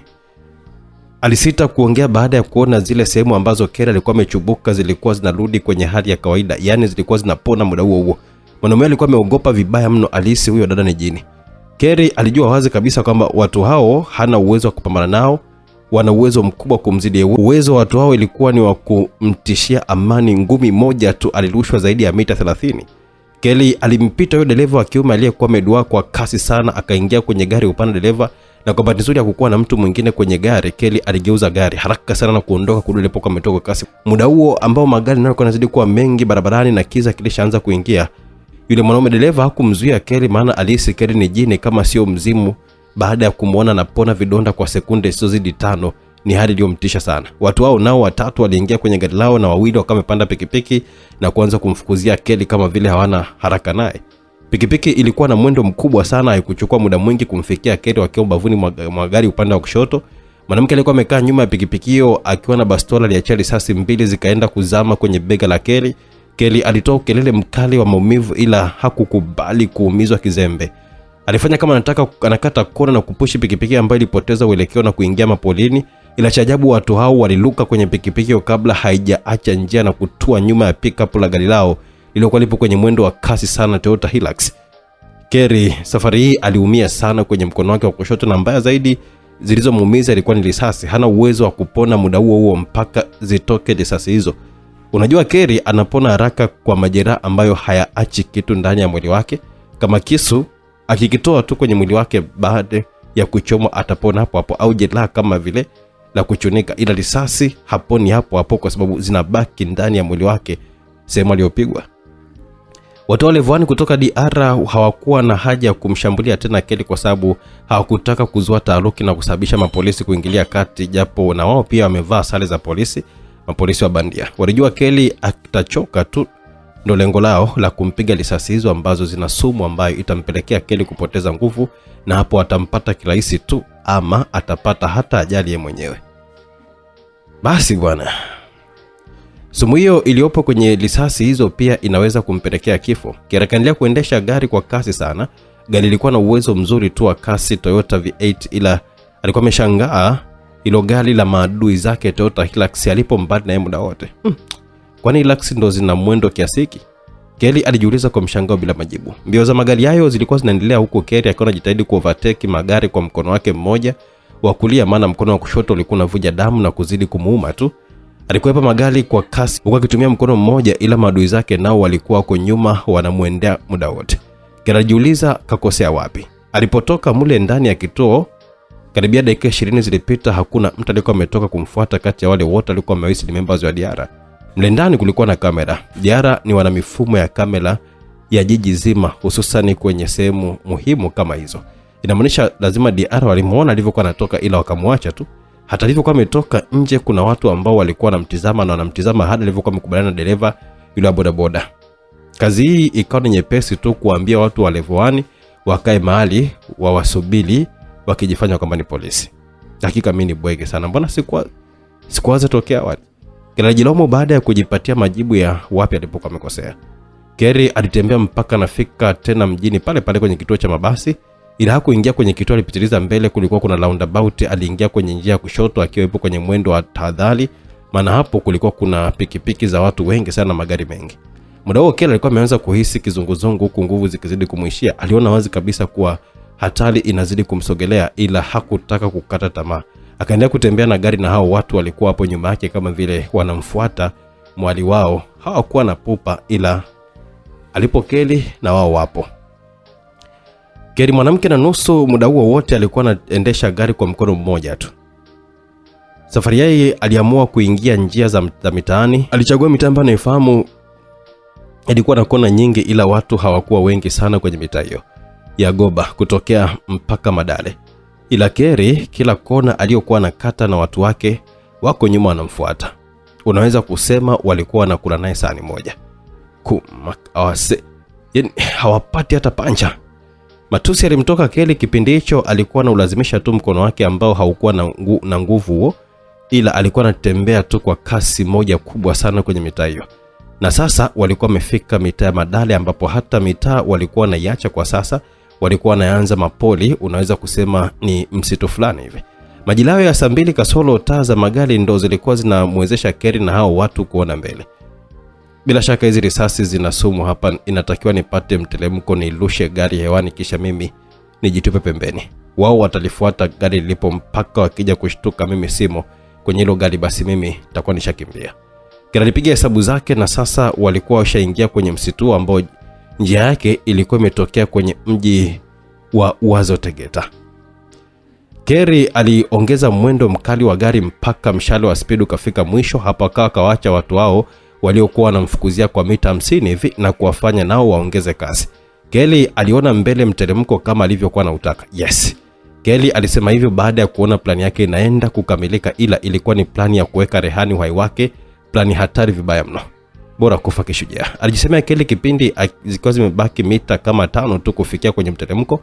alisita kuongea baada ya kuona zile sehemu ambazo Kelly alikuwa amechubuka zilikuwa zinarudi kwenye hali ya kawaida, yani zilikuwa zinapona muda huo. Mwanaume alikuwa ameogopa vibaya mno, alisi huyo dada ni jini. Kelly alijua wazi kabisa kwamba watu hao hana uwezo wa kupambana nao, wana uwezo mkubwa kumzidi. Uwezo wa watu hao ilikuwa ni wa kumtishia amani. Ngumi moja tu alirushwa zaidi ya mita 30. Kelly alimpita yule dereva wa kiume aliyekuwa amedua kwa kasi sana, akaingia kwenye gari upande dereva, na kwa bahati nzuri hakukuwa na mtu mwingine kwenye gari. Kelly aligeuza gari haraka sana na kuondoka kurudi alipokuwa ametoka kasi. Muda huo ambao magari nayo yanazidi kuwa mengi barabarani na kiza kilishaanza kuingia, yule mwanaume dereva hakumzuia Kelly, maana alihisi Kelly ni jini kama sio mzimu, baada ya kumuona anapona vidonda kwa sekunde isizidi 5 ni hali iliyomtisha sana. Watu hao nao watatu waliingia kwenye gari lao na wawili wakawa wamepanda pikipiki na kuanza kumfukuzia Kelly kama vile hawana haraka naye. Pikipiki ilikuwa na mwendo mkubwa sana, haikuchukua muda mwingi kumfikia Kelly wakiwa bavuni mwa gari upande wa kushoto. Mwanamke alikuwa amekaa nyuma ya pikipiki hiyo akiwa na bastola, aliachia risasi 2 zikaenda kuzama kwenye bega la Kelly. Kelly alitoa kelele mkali wa maumivu ila hakukubali kuumizwa kizembe. Alifanya kama anakata kona na kupushi pikipiki ambayo ilipoteza uelekeo na kuingia mapolini, ila cha ajabu watu hao waliluka kwenye pikipiki kabla haijaacha njia na kutua nyuma ya pickup la gari lao lililokuwa lipo kwenye mwendo wa kasi sana, Toyota Hilux. Kelly safari hii aliumia sana kwenye mkono wake wa kushoto, na mbaya zaidi zilizomuumiza ilikuwa ni risasi. Hana uwezo wa kupona muda huo mpaka zitoke risasi hizo. Unajua Kelly anapona haraka kwa majeraha ambayo hayaachi kitu ndani ya mwili wake. Kama kisu akikitoa tu kwenye mwili wake baada ya kuchomwa atapona hapo hapo, au jeraha kama vile la kuchunika, ila risasi haponi hapo hapo kwa sababu zinabaki ndani ya mwili wake sehemu aliyopigwa. Watu wale vwani kutoka DR hawakuwa na haja ya kumshambulia tena Kelly kwa sababu hawakutaka kuzua taharuki na kusababisha mapolisi kuingilia kati, japo na wao pia wamevaa sare za polisi, mapolisi wa bandia. Walijua Kelly atachoka tu, ndo lengo lao la kumpiga risasi hizo ambazo zina sumu ambayo itampelekea Kelly kupoteza nguvu, na hapo atampata kirahisi tu ama atapata hata ajali yeye mwenyewe. Basi bwana, sumu hiyo iliyopo kwenye risasi hizo pia inaweza kumpelekea kifo. Kelly akaendelea kuendesha gari kwa kasi sana. Gari lilikuwa na uwezo mzuri tu wa kasi, Toyota V8, ila alikuwa ameshangaa ilo gari la maadui zake Toyota Hilux alipo mbali na muda wote. Kwani Hilux ndo zina mwendo kiasi hiki? Kelly alijiuliza kwa mshangao bila majibu. Mbio za magari hayo zilikuwa zinaendelea huko Kelly akiwa anajitahidi kuovertake magari kwa mkono wake mmoja wa kulia, maana mkono wa kushoto ulikuwa unavuja damu na kuzidi kumuuma tu. Alikuepa magari kwa kasi huku akitumia mkono mmoja, ila maadui zake nao walikuwa wako nyuma wanamuendea muda wote. Kelly alijiuliza kakosea wapi. Alipotoka mule ndani ya kituo karibia dakika 20 zilipita, hakuna mtu alikuwa ametoka kumfuata kati ya wale wote walikuwa wamewasili members wa DR. Mle ndani kulikuwa na kamera. DR ni wana mifumo ya kamera ya jiji zima, hususan kwenye sehemu muhimu kama hizo. Inamaanisha lazima DR walimuona alivyokuwa anatoka, ila wakamwacha tu. Hata alivyokuwa ametoka nje kuna watu ambao walikuwa wanamtizama na wanamtizama hadi alivyokuwa amekubaliana na dereva yule wa bodaboda. Kazi hii ikawa ni nyepesi tu kuambia watu wa level 1 wakae mahali wawasubiri wakijifanya kwamba ni polisi. Hakika mimi ni bwege sana. Mbona sikuwaza tokea awali? Kelly baada ya kujipatia majibu ya wapi alipokuwa amekosea. Kelly alitembea mpaka nafika tena mjini pale pale kwenye kituo cha mabasi, ila hakuingia kwenye kituo, alipitiliza mbele. Kulikuwa kuna roundabout, aliingia kwenye njia ya kushoto akiwa yupo kwenye mwendo wa tahadhari, maana hapo kulikuwa kuna pikipiki za watu wengi sana, magari mengi. Muda huo Kelly alikuwa ameanza kuhisi kizunguzungu huku nguvu zikizidi kumuishia. Aliona wazi kabisa kuwa hatari inazidi kumsogelea, ila hakutaka kukata tamaa. Akaendelea kutembea na gari na hao watu walikuwa hapo nyuma yake kama vile wanamfuata mwali wao. Hawakuwa na pupa, ila alipo Kelly na wao wapo. Kelly mwanamke na nusu muda huo wote alikuwa anaendesha gari kwa mkono mmoja tu. Safari yake aliamua kuingia njia za mitaani. Alichagua mitaa ambayo anayofahamu ilikuwa na kona nyingi, ila watu hawakuwa wengi sana kwenye mitaa hiyo ya Goba kutokea mpaka Madale. Ila Kelly kila kona aliyokuwa anakata na watu wake wako nyuma wanamfuata. Unaweza kusema walikuwa wanakula naye sahani moja. Hawapati hata pancha. Matusi alimtoka Kelly kipindi hicho. Alikuwa anaulazimisha tu mkono wake ambao haukuwa na nguvu huo, ila alikuwa anatembea tu kwa kasi moja kubwa sana kwenye mitaa hiyo. Na sasa walikuwa wamefika mitaa ya Madale, ambapo hata mitaa walikuwa wanaiacha kwa sasa. Walikuwa wanaanza mapoli, unaweza kusema ni msitu fulani hivi. Majilao ya saa 2 kasoro taa za magari ndo zilikuwa zinamwezesha Kelly na hao watu kuona mbele. Bila shaka hizi risasi zina sumu hapa, inatakiwa nipate mtelemko nilushe gari hewani kisha mimi nijitupe pembeni. Wao watalifuata gari lilipo mpaka wakija kushtuka mimi simo kwenye hilo gari, basi mimi nitakuwa nishakimbia. Kelly alipiga hesabu zake na sasa walikuwa washaingia kwenye msitu ambao njia yake ilikuwa imetokea kwenye mji wa Uazo Tegeta. Kelly aliongeza mwendo mkali wa gari mpaka mshale wa speed ukafika mwisho. Hapa akawaacha watu wao waliokuwa wanamfukuzia kwa mita 50 hivi na kuwafanya nao waongeze kasi. Kelly aliona mbele mteremko kama alivyokuwa anautaka. Yes. Kelly alisema hivyo baada ya kuona plani yake inaenda kukamilika, ila ilikuwa ni plani ya kuweka rehani uhai wake, plani hatari vibaya mno. Bora kufa kishujaa, alijisemea Kelly kipindi zikiwa zimebaki mita kama 5 tu kufikia kwenye mteremko.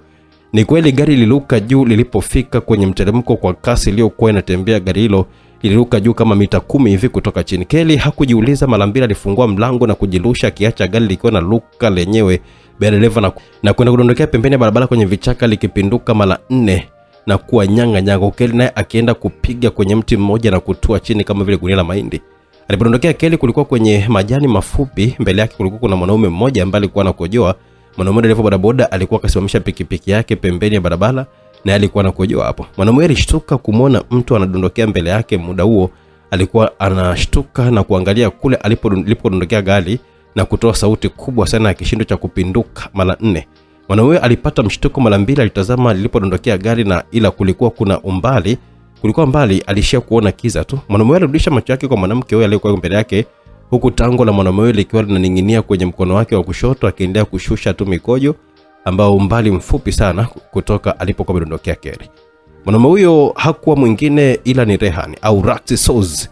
Ni kweli gari liliruka juu lilipofika kwenye mteremko kwa kasi iliyokuwa inatembea. Gari hilo liliruka juu kama mita 10 hivi kutoka chini. Kelly hakujiuliza mara mbili, alifungua mlango na kujirusha, akiacha gari likiwa na luka lenyewe dereva na kwenda kudondokea pembeni ya barabara kwenye vichaka, likipinduka mara 4 na kuwa nyanga. Kelly naye akienda kupiga kwenye mti mmoja na kutua chini kama vile gunia la mahindi. Alipodondokea Kelly kulikuwa kwenye majani mafupi. Mbele yake kulikuwa kuna mwanaume mmoja ambaye alikuwa anakojoa. Mwanaume dereva bodaboda alikuwa akasimamisha pikipiki yake pembeni ya barabara na alikuwa anakojoa hapo. Mwanaume alishtuka kumwona mtu anadondokea mbele yake. Muda huo alikuwa anashtuka na kuangalia kule alipodondokea gari na kutoa sauti kubwa sana ya kishindo cha kupinduka mara 4. Mwanaume alipata mshtuko mara 2, alitazama lilipodondokea gari na ila kulikuwa mbali alishia kuona kiza tu. Mwanaume alirudisha macho yake kwa mwanamke huyo aliyekuwa mbele yake, huku tango la mwanaume huyo likiwa linaning'inia kwenye mkono wake wa kushoto, akiendelea kushusha tu mikojo ambao umbali mfupi sana kutoka alipokuwa amedondokea Kelly. Mwanaume huyo hakuwa mwingine ila ni Rehani au Raxi Soz.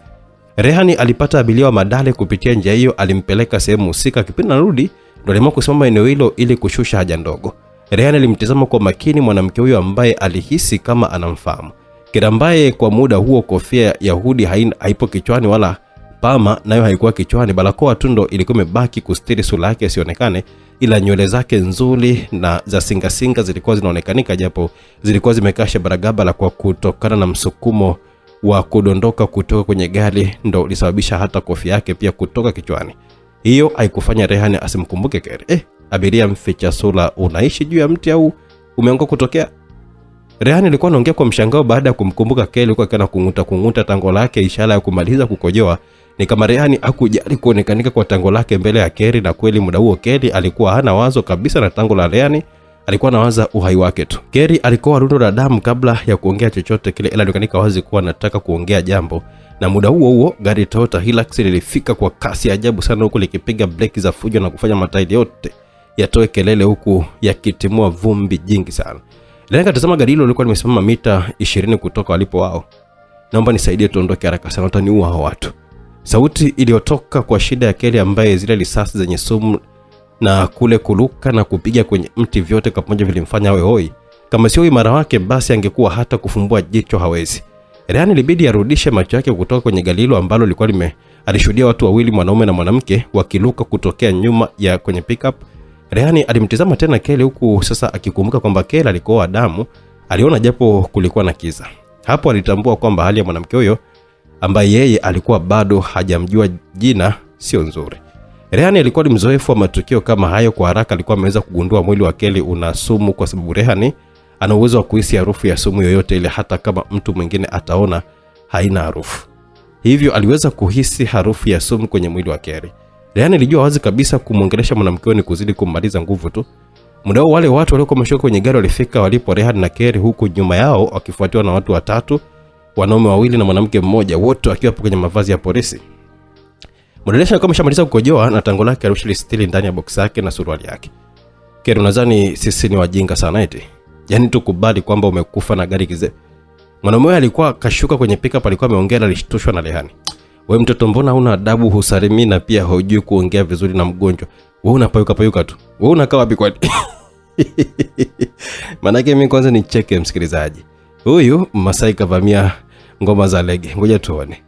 Rehani alipata abilia wa madale kupitia njia hiyo, alimpeleka sehemu husika. Kipindi narudi ndo aliamua kusimama eneo hilo ili kushusha haja ndogo. Rehani alimtazama kwa makini mwanamke huyo ambaye alihisi kama anamfahamu. Kila ambaye kwa muda huo kofia ya hudi haipo kichwani wala pama nayo haikuwa kichwani. Barakoa tu ndo ilikuwa imebaki kustiri sura yake isionekane, ila nywele zake nzuri na za singa zilikuwa zinaonekanika, japo zilikuwa zimekasha baragaba kwa kutokana na msukumo wa kudondoka kutoka kwenye gari ndo lisababisha hata kofia yake pia kutoka kichwani. Hiyo haikufanya Rehani asimkumbuke Kelly. Abiria mficha sura, unaishi juu ya mti au umeanguka kutokea? Rehani alikuwa anaongea kwa mshangao baada ya kumkumbuka Kelly, kwa kana kunguta tango lake, ishara ya kumaliza kukojoa. Ni kama Rehani hakujali kuonekanika kwa tango lake mbele ya Kelly, na kweli muda huo Kelly alikuwa hana wazo kabisa na tango la Rehani, alikuwa anawaza uhai wake tu. Kelly alikuwa rundo la damu kabla ya kuongea chochote kile, ila alionekana wazi kuwa anataka kuongea jambo. Na muda huo gari Toyota Hilux lilifika kwa kasi ya ajabu sana, huku likipiga breki za fujo na kufanya matairi yote yatoe kelele, huku yakitimua vumbi jingi sana. Lenga tazama gari hilo lilikuwa limesimama mita 20 kutoka walipo wao. Naomba nisaidie tuondoke haraka sana, wataniua hao watu. Sauti iliyotoka kwa shida ya Kelly, ambaye zile risasi zenye sumu na kule kuluka na kupiga kwenye mti vyote kwa pamoja vilimfanya awe hoi. Kama sio imara wake basi angekuwa hata kufumbua jicho hawezi. Rehani ilibidi arudishe macho yake kutoka kwenye gari hilo ambalo lilikuwa alishuhudia watu wawili, mwanaume na mwanamke, wakiluka kutokea nyuma ya kwenye pickup. Rehani alimtazama tena Kelly, huku sasa akikumbuka kwamba Kelly alikoa damu. Aliona japo kulikuwa na kiza. Hapo alitambua kwamba hali ya mwanamke huyo ambaye yeye alikuwa bado hajamjua jina sio nzuri. Rehani alikuwa ni mzoefu wa matukio kama hayo. Kwa haraka alikuwa ameweza kugundua mwili wa Kelly una sumu, kwa sababu Rehani ana uwezo wa kuhisi harufu ya sumu yoyote ile, hata kama mtu mwingine ataona haina harufu. Hivyo aliweza kuhisi harufu ya sumu kwenye mwili wa Kelly. Rehani alijua wazi kabisa kumwongelesha mwanamke ni kuzidi kummaliza nguvu tu. Muda wale watu waliokuwa wameshuka kwenye gari walifika walipo Rehani na Kelly, huku nyuma yao wakifuatiwa na watu 3, wanaume 2 na mwanamke mmoja, wote wakiwa kwenye mavazi ya polisi. Mwanadada alikuwa ameshamaliza kukojoa na tango lake alishilistili ndani ya box yake na suruali yake. Kelly, unadhani sisi ni wajinga sana eti? Yaani tukubali kwamba umekufa na gari kizee? Mwanaume alikuwa kashuka kwenye pickup, alikuwa ameongea, alishtushwa na Rehani. Wewe mtoto, mbona huna adabu, husalimi na pia hujui kuongea vizuri na mgonjwa? Wewe unapayuka tu. Wewe unakaa wapi kwani? Manake mimi kwanza nicheke msikilizaji. Huyu Masai kavamia ngoma za lege. Ngoja tuone.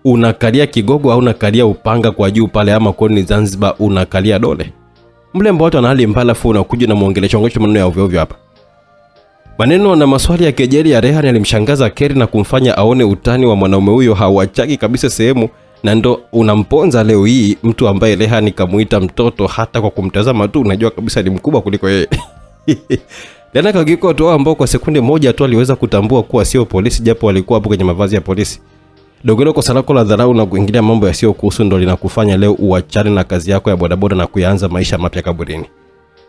Unakalia kigogo au unakalia upanga kwa juu pale, ama koni Zanzibar unakalia dole? Mlembo watu ana hali mbaya, fu unakuja na muongelesha maneno ya ovyo ovyo hapa. Maneno na maswali ya kejeli ya Rehani yalimshangaza Kelly na kumfanya aone utani wa mwanaume huyo hauachaki kabisa sehemu, na ndo unamponza leo hii mtu ambaye Rehani kamuita mtoto. Hata kwa kumtazama tu unajua kabisa ni mkubwa kuliko yeye. Tena kagiko watu ambao kwa sekunde moja tu aliweza kutambua kuwa sio polisi, japo walikuwa hapo kwenye mavazi ya polisi. Dogelo kwa salako la dharau na kuingilia mambo yasiyo kuhusu ndo linakufanya leo uachane na kazi yako ya bodaboda na kuanza maisha mapya kaburini.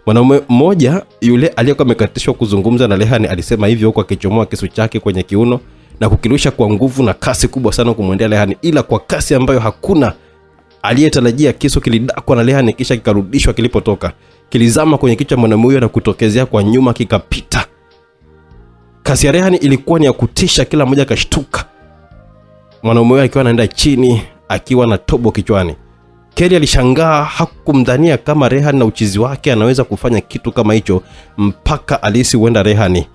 Mwanaume mmoja yule aliyekuwa amekatishwa kuzungumza na Rehani alisema hivyo huko akichomoa kisu chake kwenye kiuno na kukirusha kwa nguvu na kasi kubwa sana kumwendea Rehani, ila kwa kasi ambayo hakuna aliyetarajia. Kisu kilidakwa na Rehani kisha kikarudishwa kilipotoka. Kilizama kwenye kichwa mwanaume huyo na kutokezea kwa nyuma kikapita Kasi ya Rehani ilikuwa ni ya kutisha, kila mmoja akashtuka. Mwanaume huyo akiwa anaenda chini akiwa na tobo kichwani. Kelly alishangaa, hakumdhania kama Rehani na uchizi wake anaweza kufanya kitu kama hicho, mpaka alihisi huenda Rehani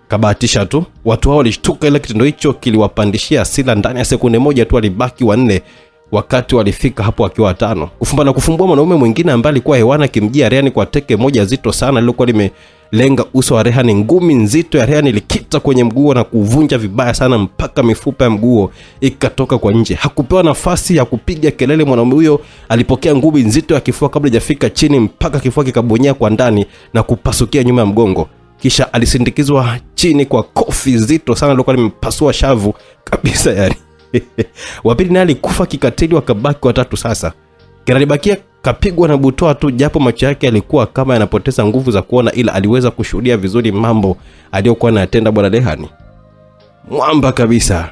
kabahatisha tu. Watu hao walishtuka, ile kitendo hicho kiliwapandishia hasira. Ndani ya sekunde moja tu walibaki wanne, wakati walifika hapo akiwa watano. Kufumba na kufumbua, mwanaume mwingine ambaye alikuwa hewani akimjia Rehani kwa teke moja zito sana lilikuwa limelenga uso wa Rehani. Ngumi nzito ya Rehani ilikita kwenye mguu na kuvunja vibaya sana mpaka mifupa ya mguu ikatoka kwa nje. Hakupewa nafasi ya kupiga kelele, mwanaume huyo alipokea ngumi nzito ya kifua kabla hajafika chini, mpaka kifua kikabonyea kwa ndani na kupasukia nyuma ya mgongo. Kisha alisindikizwa chini kwa kofi zito sana lilikuwa limepasua shavu kabisa yani. Wapili naye alikufa kikatili, wakabaki watatu sasa. Kinalibakia kapigwa na butoa tu, japo macho yake yalikuwa kama yanapoteza nguvu za kuona, ila aliweza kushuhudia vizuri mambo aliyokuwa anatenda bwana Rehani. Mwamba kabisa.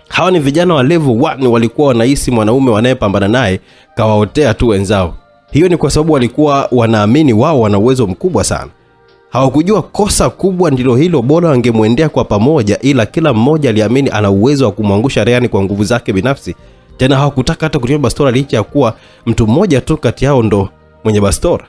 Hawa ni vijana wa level 1, walikuwa wanahisi mwanaume wanayepambana naye kawaotea tu wenzao. Hiyo ni kwa sababu walikuwa wanaamini wao wana uwezo mkubwa sana. Hawakujua kosa kubwa ndilo hilo, bora wangemwendea kwa pamoja, ila kila mmoja aliamini ana uwezo wa kumwangusha Rehani kwa nguvu zake binafsi. Tena hawakutaka hata kutumia bastola, licha ya kuwa mtu mmoja tu kati yao ndo mwenye bastola.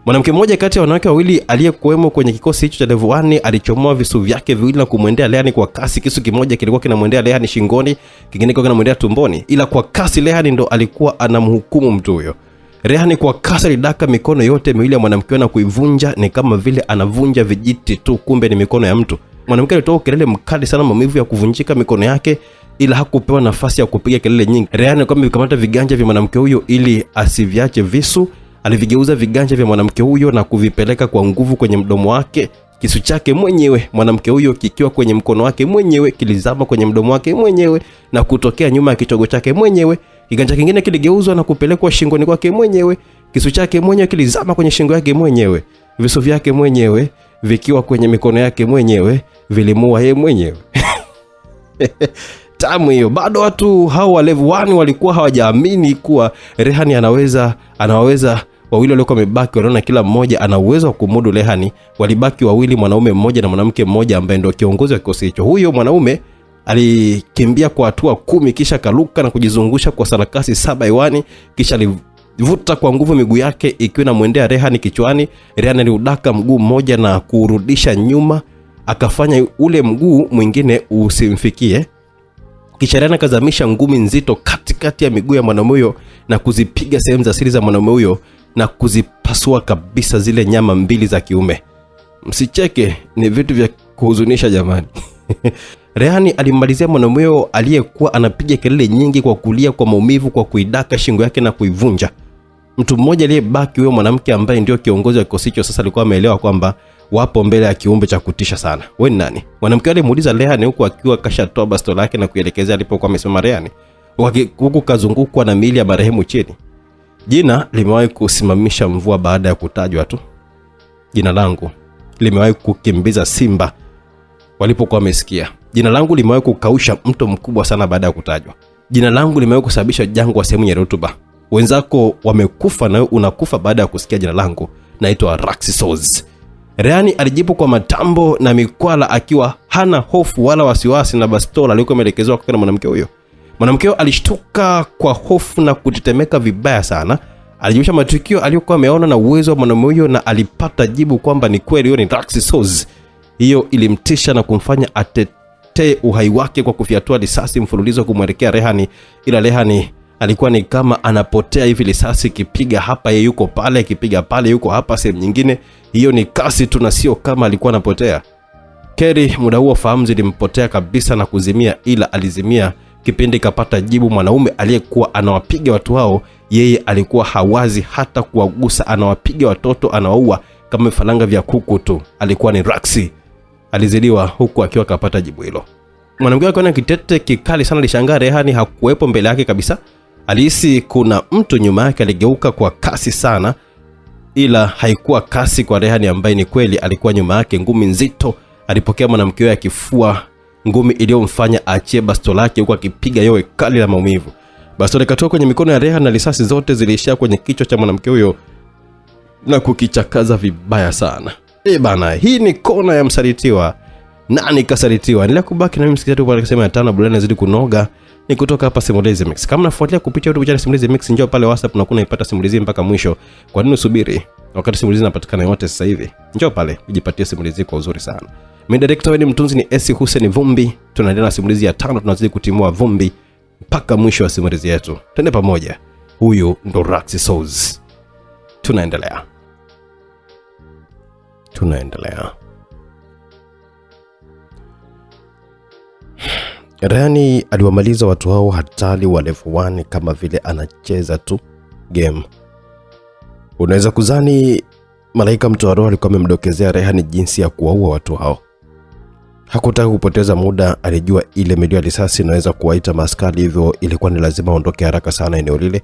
Mwanamke mmoja kati ya wanawake wawili aliyekuwemo kwenye kikosi hicho cha level 1 alichomoa visu vyake viwili na kumwendea Rehani kwa kasi. Kisu kimoja kilikuwa kinamwendea Rehani shingoni, kingine kilikuwa kinamwendea tumboni, ila kwa kasi Rehani ndo alikuwa anamhukumu mtu huyo. Rehani kwa kasi alidaka mikono yote miwili ya mwanamke na kuivunja, ni kama vile anavunja vijiti tu, kumbe ni mikono ya mtu. Mwanamke alitoa kelele mkali sana, maumivu ya kuvunjika mikono yake, ila hakupewa nafasi ya kupiga kelele nyingi. Rehani alikuwa amekamata viganja vya mwanamke huyo ili asiviache visu. Alivigeuza viganja vya mwanamke huyo na kuvipeleka kwa nguvu kwenye mdomo wake. Kisu chake mwenyewe mwanamke huyo kikiwa kwenye mkono wake mwenyewe kilizama kwenye mdomo wake mwenyewe na kutokea nyuma ya kichogo chake mwenyewe. Kiganja kingine kiligeuzwa na kupelekwa shingoni kwake mwenyewe. Kisu chake mwenyewe kilizama kwenye shingo yake mwenyewe. Visu vyake mwenyewe vikiwa kwenye mikono yake mwenyewe vilimua yeye mwenyewe. Tamu hiyo. Bado watu hao wa level 1 walikuwa hawajaamini kuwa Rehani anaweza wawili waliokuwa wamebaki wanaona kila mmoja ana uwezo wa kumudu Rehani. Walibaki wawili, mwanaume mmoja na mwanamke mmoja ambaye ndio kiongozi wa kikosi hicho. Huyo mwanaume alikimbia kwa hatua 10, kisha kaluka na kujizungusha kwa sarakasi 7 hewani, kisha alivuta kwa nguvu miguu yake ikiwa inamwendea Rehani kichwani. Rehani aliudaka mguu mmoja na kurudisha nyuma, akafanya ule mguu mwingine usimfikie. Kisha Rehani kazamisha ngumi nzito katikati ya miguu ya mwanaume huyo na kuzipiga sehemu za siri za mwanaume huyo na kuzipasua kabisa zile nyama mbili za kiume. Msicheke, ni vitu vya kuhuzunisha jamani. Rehani alimalizia mwanaume huyo aliyekuwa anapiga kelele nyingi kwa kulia kwa maumivu kwa kuidaka shingo yake na kuivunja. Mtu mmoja aliyebaki, huyo mwanamke ambaye ndio kiongozi wa kikosi hicho, sasa alikuwa ameelewa kwamba wapo mbele ya kiumbe cha kutisha sana. Wewe ni nani? Mwanamke alimuuliza Rehani huku akiwa kashatoa bastola yake na kuelekeza alipokuwa amesimama Rehani, huku kazungukwa na miili ya marehemu chini. Jina limewahi kusimamisha mvua baada ya kutajwa tu. Jina langu limewahi kukimbiza simba walipokuwa wamesikia. Jina langu limewahi kukausha mto mkubwa sana baada ya kutajwa. Jina langu limewahi kusababisha jangwa sehemu ya rutuba. Wenzako wamekufa na unakufa baada ya kusikia jina langu. Naitwa Raxisos. Rehani alijibu kwa matambo na mikwala akiwa hana hofu wala wasiwasi na bastola alikuwa ameelekezwa kwa mwanamke huyo. Mwanamke huyo alishtuka kwa hofu na kutetemeka vibaya sana. Alijusha matukio aliyokuwa ameona na uwezo wa mwanamke huyo na alipata jibu kwamba ni kweli ni Raxisos. Hiyo ilimtisha na kumfanya atetee uhai wake kwa kufiatua risasi mfululizo kumwelekea Rehani, ila Rehani alikuwa ni kama anapotea hivi, risasi kipiga hapa yeye yuko pale, kipiga pale yuko hapa sehemu nyingine. Hiyo ni kasi tu na sio kama alikuwa anapotea. Kelly muda huo fahamu zilimpotea kabisa na kuzimia, ila alizimia kipindi kapata jibu mwanaume aliyekuwa anawapiga watu hao. Yeye alikuwa hawazi hata kuwagusa, anawapiga watoto, anawaua kama vifaranga vya kuku tu. Alikuwa ni Raxi. Alizidiwa huku akiwa kapata jibu hilo. Mwanamke akaona kitete kikali sana, alishangaa Rehani hakuwepo mbele yake kabisa. Alihisi kuna mtu nyuma yake. Aligeuka kwa kasi sana, ila haikuwa kasi kwa Rehani ambaye ni kweli alikuwa nyuma yake. Ngumi nzito alipokea mwanamke huyo akifua, ngumi iliyomfanya aachie bastola yake huku akipiga yowe kali la maumivu. Bastola ikatoka kwenye mikono ya Rehani na risasi zote ziliishia kwenye kichwa cha mwanamke huyo na kukichakaza vibaya sana. Bana, hii ni kona ya msalitiwa. Nani kasalitiwa? Endelea kubaki na mimi msikizaji pale kusema ya tano burudani inazidi kunoga. Ni kutoka hapa Simulizi Mix. Kama unafuatilia kupitia YouTube channel Simulizi Mix, njoo pale WhatsApp na kuna ipata simulizi mpaka mwisho. Kwa nini usubiri? Wakati simulizi inapatikana yote sasa hivi. Njoo pale ujipatie simulizi kwa uzuri sana. Mimi director wewe ni mtunzi ni Esi Hussein Vumbi. Tunaendelea na simulizi ya tano, tunazidi kutimua vumbi mpaka mwisho wa simulizi yetu. Twende pamoja. Huyu ndo Raxi Souls. Tunaendelea. Rehani aliwamaliza watu hao hatari wa level 1 kama vile anacheza tu game. Unaweza kuzani malaika mtoa roho alikuwa amemdokezea Rehani jinsi ya kuwaua watu hao. Hakutaka kupoteza muda, alijua ile milio ya risasi inaweza kuwaita maaskari, hivyo ilikuwa ni lazima aondoke haraka sana eneo lile.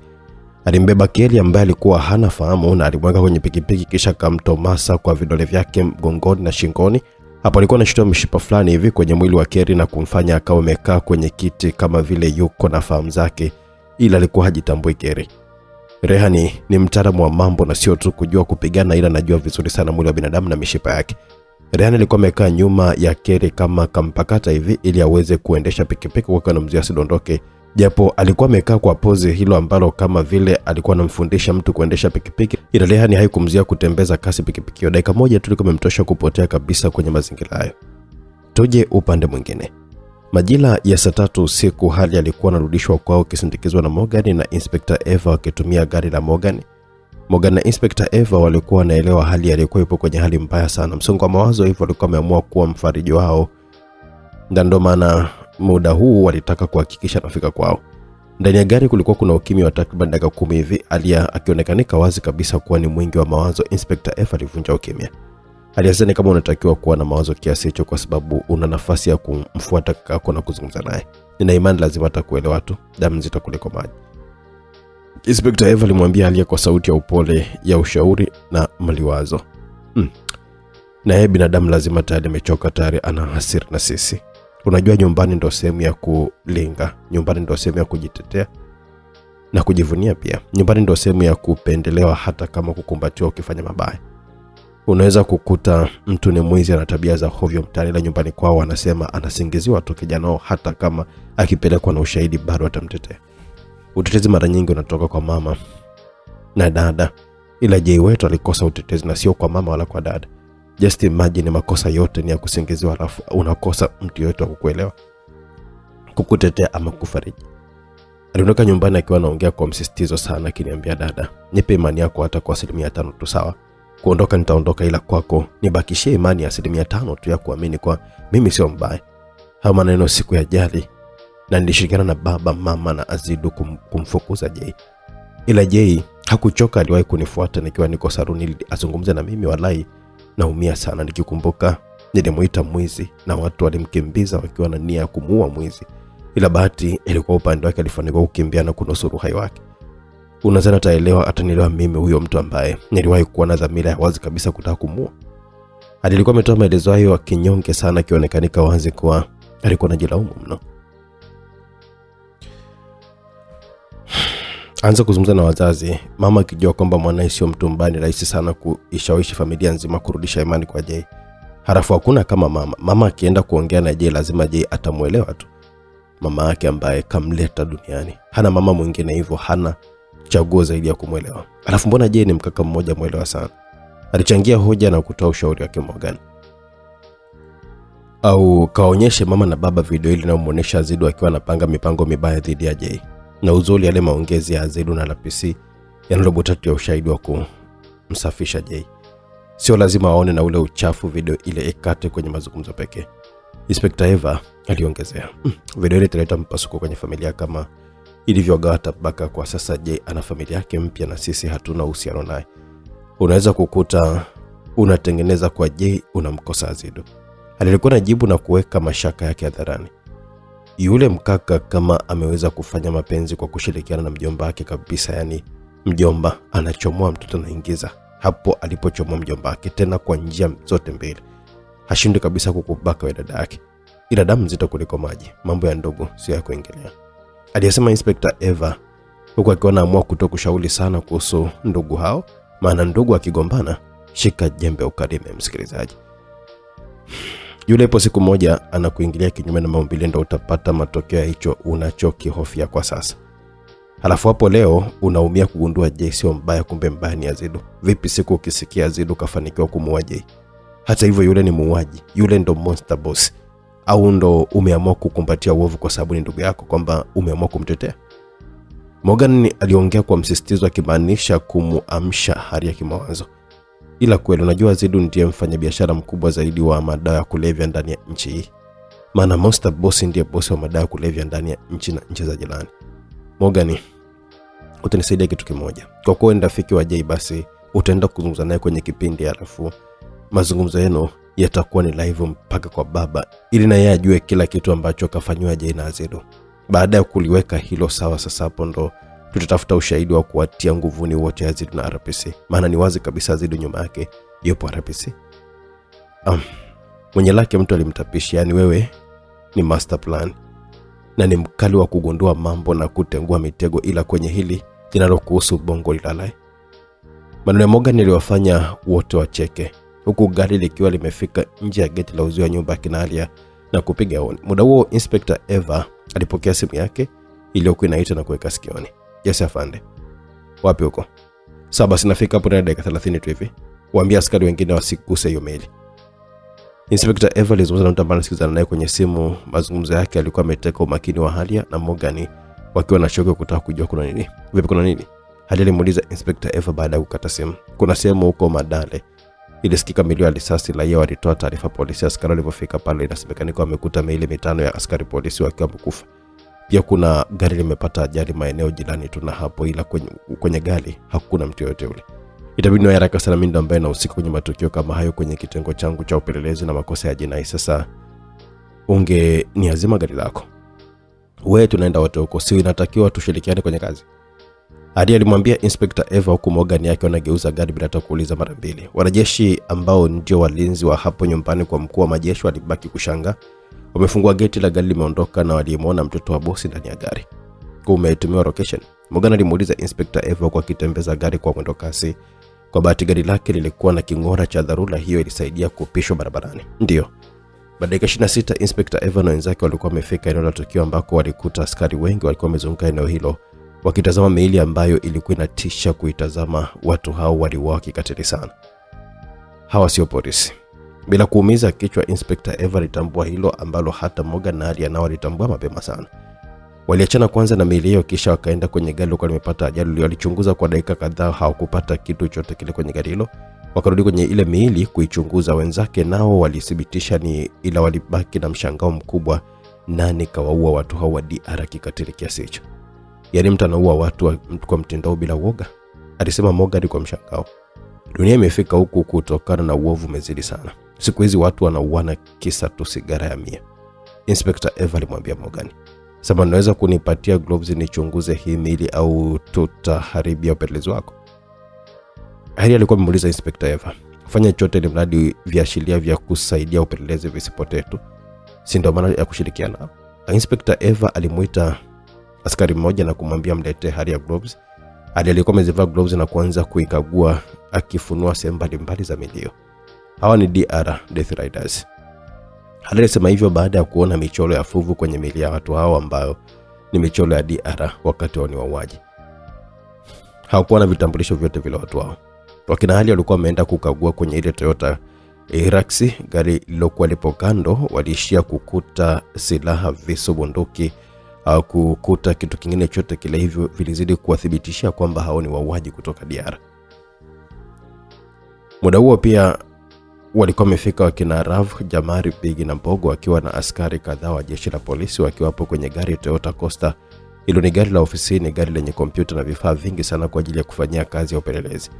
Alimbeba Keli ambaye alikuwa hana fahamu na alimweka kwenye pikipiki kisha kamtomasa kwa vidole vyake mgongoni na shingoni. Hapo alikuwa anashtua mshipa fulani hivi kwenye mwili wa Keri na kumfanya akawa amekaa kwenye kiti kama vile yuko na fahamu zake, ila alikuwa hajitambui Keri. Rehani ni mtaalamu wa mambo na sio tu kujua kupigana, ila anajua vizuri sana mwili wa binadamu na mishipa yake. Rehani alikuwa amekaa nyuma ya Keri kama kampakata hivi ili aweze kuendesha pikipiki kwa kumzuia asidondoke. Japo alikuwa amekaa kwa pose hilo ambalo kama vile alikuwa anamfundisha mtu kuendesha pikipiki, ila Rehani haikumzuia kutembeza kasi pikipiki hiyo. Dakika moja tu ilikuwa imemtosha kupotea kabisa kwenye mazingira hayo. Tuje upande mwingine. Majira ya saa 3 usiku hali alikuwa anarudishwa kwao kisindikizwa na Morgan na Inspector Eva wakitumia gari la Morgan. Morgan na Inspector Eva walikuwa wanaelewa hali alikuwa ipo kwenye hali mbaya sana. Msongo wa mawazo, hivyo walikuwa wameamua kuwa mfariji wao. Ndio maana muda huu walitaka kuhakikisha nafika kwao. Ndani ya gari kulikuwa kuna ukimya wa takriban dakika 10 hivi. Alia akionekanika wazi kabisa kuwa ni mwingi wa mawazo. Inspector Eva alivunja ukimya. Alisema kama unatakiwa kuwa na mawazo kiasi hicho kwa sababu una nafasi ya kumfuata kakako na kuzungumza naye. Nina imani lazima atakuelewa tu. Damu nzito kuliko maji. Inspector Eva alimwambia Alia kwa sauti ya upole ya ushauri na maliwazo. Na yeye binadamu lazima tayari amechoka, tayari ana hasira na sisi. Unajua nyumbani ndio sehemu ya kulinga, nyumbani ndio sehemu ya kujitetea na kujivunia pia. Nyumbani ndio sehemu ya kupendelewa hata kama kukumbatiwa ukifanya mabaya. Unaweza kukuta mtu ni mwizi na tabia za hovyo mtaani, la nyumbani kwao anasema anasingiziwa tu kijana, hata kama akipelekwa na ushahidi bado atamtetea. Utetezi mara nyingi unatoka kwa mama na dada, ila Jay wetu alikosa utetezi na sio kwa mama wala kwa dada. Just imagine makosa yote ni ya kusingiziwa, alafu unakosa mtu yote wa kukuelewa, kukutetea ama kufariji. Aliondoka nyumbani akiwa anaongea kwa msisitizo sana, akiniambia dada, nipe imani yako hata kwa 5% tu sawa. Kuondoka nitaondoka, ila kwako nibakishie imani ya 5% tu ya kuamini kwa mimi sio mbaya. Hayo maneno siku ya jali na nilishirikiana na baba, mama na Azidu kumfukuza Jay. Ila Jay hakuchoka, aliwahi kunifuata nikiwa niko saruni ili azungumze na mimi. Walai naumia sana nikikumbuka nilimuita mwizi na watu walimkimbiza wakiwa na nia ya kumuua mwizi, ila bahati ilikuwa upande wake, alifanikiwa kukimbia na kunusuru uhai wake. Unazana taelewa atanielewa mimi huyo mtu ambaye niliwahi kuwa na dhamira ya wazi kabisa kutaka kumuua. Alikuwa ametoa maelezo hayo kinyonge sana, kionekanika wazi kwa alikuwa anajilaumu mno. Anza kuzungumza na wazazi. Mama akijua kwamba mwanae sio mtu mbaya, ni rahisi sana kuishawishi familia nzima kurudisha imani kwa Jay. Halafu hakuna kama mama. Mama akienda kuongea na Jay lazima Jay atamuelewa tu. Mama yake ambaye kamleta duniani. Hana mama mwingine, hivyo hana chaguo zaidi ya kumuelewa. Halafu mbona Jay ni mkaka mmoja muelewa sana. Alichangia hoja na kutoa ushauri wake Morgan. Au kaonyeshe mama na baba video ile inayomuonesha Azidu akiwa anapanga mipango mibaya dhidi ya Jay. Na uzuri yale maongezi ya Azidu na Lapisi yana robo tatu ya ushahidi wa kumsafisha Jay. Sio lazima waone na ule uchafu video ile ikate kwenye mazungumzo pekee. Inspector Eva aliongezea. Video ile italeta mpasuko kwenye familia kama ilivyogawa tabaka. Kwa sasa Jay ana familia yake mpya na sisi hatuna uhusiano naye. Unaweza kukuta unatengeneza kwa Jay unamkosa Azidu. Alikuwa anajibu na kuweka mashaka yake hadharani. Yule mkaka kama ameweza kufanya mapenzi kwa kushirikiana na mjomba wake kabisa, yani mjomba anachomoa mtoto na ingiza hapo alipochomoa mjomba wake, tena kwa njia zote mbili. Hashindi kabisa kukubaka wewe dada yake. Ila damu nzito kuliko maji. Mambo ya ndugu sio ya kuingilia. Aliyesema Inspector Eva, huku akiwa anaamua kutokushauri sana kuhusu ndugu hao, maana ndugu akigombana shika jembe ukalime, msikilizaji. Yule ipo siku moja anakuingilia kinyume na maumbile, ndio utapata matokeo ya hicho unachokihofia kwa sasa. Halafu hapo leo unaumia kugundua Jay sio mbaya, kumbe mbaya ni Azidu. Vipi siku ukisikia Azidu kafanikiwa kumuua Jay? Hata hivyo yule ni muuaji, yule ndo monster boss. Au ndo umeamua kukumbatia uovu kwa sababu ni ndugu yako, kwamba umeamua kumtetea? Morgan aliongea kwa msisitizo, akimaanisha kumuamsha Haria kimawazo. Ila kweli unajua Azidu ndiye mfanyabiashara mkubwa zaidi wa madawa ya kulevya ndani ya nchi hii. Maana monster boss ndiye boss wa madawa ya kulevya ndani ya nchi na nchi za jirani. Morgan, utanisaidia kitu kimoja. Kwa kuwa ni rafiki wa Jay, basi utaenda kuzungumza naye kwenye kipindi, alafu mazungumzo yenu yatakuwa ni live mpaka kwa baba, ili na yeye ajue kila kitu ambacho kafanywa Jay na Azidu. Baada ya kuliweka hilo sawa, sasa hapo ndo tutatafuta ushahidi wa kuwatia nguvuni wote Azidu na RPC. Maana ni wazi kabisa Azidu nyuma yake yupo RPC. Mwenye lake mtu alimtapisha, yani wewe ni master plan na ni mkali wa kugundua mambo na kutengua mitego, ila kwenye hili linalokuhusu bongo lilalai. Maneno ya Morgan yaliwafanya wote wacheke, huku gari likiwa limefika nje ya geti la uzio wa nyumba kinalia na kupiga honi. Muda huo Inspector Eva alipokea simu yake iliyokuwa inaita na kuweka sikioni. Yes afande. Wapi huko? Saba sinafika hapo na dakika 30 tu hivi. Waambie askari wengine wasiguse hiyo meli. Inspector Eva alizungumza na mtu ambaye anasikizana naye kwenye simu. Mazungumzo yake alikuwa ameteka umakini wa Haria na Morgan wakiwa na shauku kutaka kujua kuna nini. Vipi, kuna nini? Haria alimuuliza Inspector Eva baada ya kukata simu. Kuna sehemu huko Madale ilisikika milio ya risasi, raia walitoa taarifa polisi. Askari walipofika pale inasemekana kwa wamekuta miili 5 ya askari polisi wakiwa wamekufa. Pia kuna gari limepata ajali maeneo jirani tu na hapo, ila kwenye gari hakuna mtu yote yule. Itabidi niwe haraka sana, mimi ndo ambaye nahusika kwenye matukio kama hayo kwenye kitengo changu cha upelelezi na makosa ya jinai. Sasa niazima gari lako. Wewe tunaenda wote huko, si inatakiwa tushirikiane kwenye kazi? Haria alimwambia Inspector Eva, huku Morgan yake anageuza gari bila hata kuuliza mara mbili. Wanajeshi ambao ndio walinzi wa hapo nyumbani kwa mkuu wa majeshi walibaki kushanga. Wamefungua geti la gari limeondoka na walimuona mtoto wa bosi ndani ya gari. Umetumiwa location? Morgan alimuuliza Inspector Eva kwa kitembeza gari kwa mwendo kasi. Kwa bahati gari lake lilikuwa na king'ora cha dharura, hiyo ilisaidia kupishwa barabarani. Ndio. Baada ya 26 Inspector Eva na wenzake walikuwa wamefika eneo la tukio ambako walikuta askari wengi walikuwa wamezunguka eneo hilo wakitazama miili ambayo ilikuwa inatisha kuitazama. Watu hao waliuawa kikatili sana. Hawa sio polisi. Bila kuumiza kichwa, Inspector Eva alitambua hilo ambalo hata Morgan na Haria nao walitambua mapema sana. Waliachana kwanza na miili hiyo, kisha wakaenda kwenye gari lilikuwa limepata ajali. Walichunguza kwa dakika kadhaa, hawakupata kitu chochote kile kwenye gari hilo. Wakarudi kwenye ile miili kuichunguza. Wenzake nao walithibitisha ni, ila walibaki na mshangao mkubwa. Nani kawaua watu hao wa DR kikatili kiasi hicho? Yaani mtu anaua watu kwa mtindo bila uoga? Alisema Morgan kwa mshangao. Dunia imefika huku kutokana na uovu umezidi sana. Siku hizi watu wanauana kisa tu sigara ya 100. Inspector Eva alimwambia Morgan, "Sasa unaweza kunipatia gloves nichunguze hii miili au tutaharibia upelelezi wako?" Haria alikuwa amemuuliza Inspector Eva, "Fanya chochote ili mradi viashiria vya kusaidia upelelezi visipotee tu. Si ndio maana ya kushirikiana?" Inspector Eva alimuita askari mmoja na kumwambia mletee Haria gloves. Haria alikuwa amezivaa gloves na kuanza kuikagua, akifunua sehemu mbalimbali za milio. Hawa ni DR Death Riders. Haria alisema hivyo baada ya kuona michoro ya fuvu kwenye miili ya watu hao ambao ni michoro ya DR wakati wao ni wauaji. Hawakuwa na vitambulisho vyote vile watu hao. Wakina Haria walikuwa wameenda kukagua kwenye ile Toyota Hilux, gari lilokuwa lipo kando. Waliishia kukuta silaha, visu, bunduki au kukuta kitu kingine chote kile, hivyo vilizidi kuwathibitishia kwamba hao ni wauaji kutoka DR. Muda huo pia walikuwa wamefika wakina Rav, Jamari, Bigi na Mbogo wakiwa na askari kadhaa wa jeshi la polisi wakiwa hapo kwenye gari Toyota Coaster. Hilo ni gari la ofisini, gari lenye kompyuta na vifaa vingi sana kwa ajili ya kufanyia kazi ya upelelezi.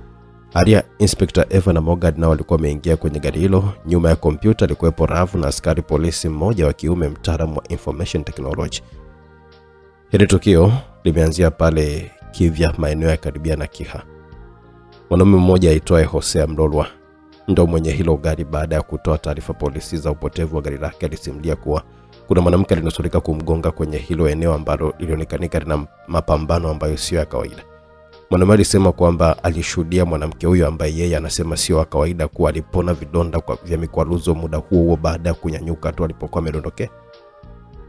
Haria, Inspector Eva na Morgan nao walikuwa wameingia kwenye gari hilo. Nyuma ya kompyuta alikuwepo Rav na askari polisi mmoja wa kiume, mtaalamu wa information technology. Hili tukio limeanzia pale Kivya, maeneo ya karibia na Kiha. Mwanaume mmoja aitwaye Hosea Mlolwa ndio mwenye hilo gari. Baada ya kutoa taarifa polisi za upotevu wa gari lake, alisimulia kuwa kuna mwanamke alinusurika kumgonga kwenye hilo eneo ambalo lilionekana na mapambano ambayo sio ya kawaida. Mwanaume alisema kwamba alishuhudia mwanamke huyo ambaye yeye anasema sio wa kawaida kuwa alipona vidonda vya mikwaruzo muda huo baada ya kunyanyuka tu alipokuwa amedondokea.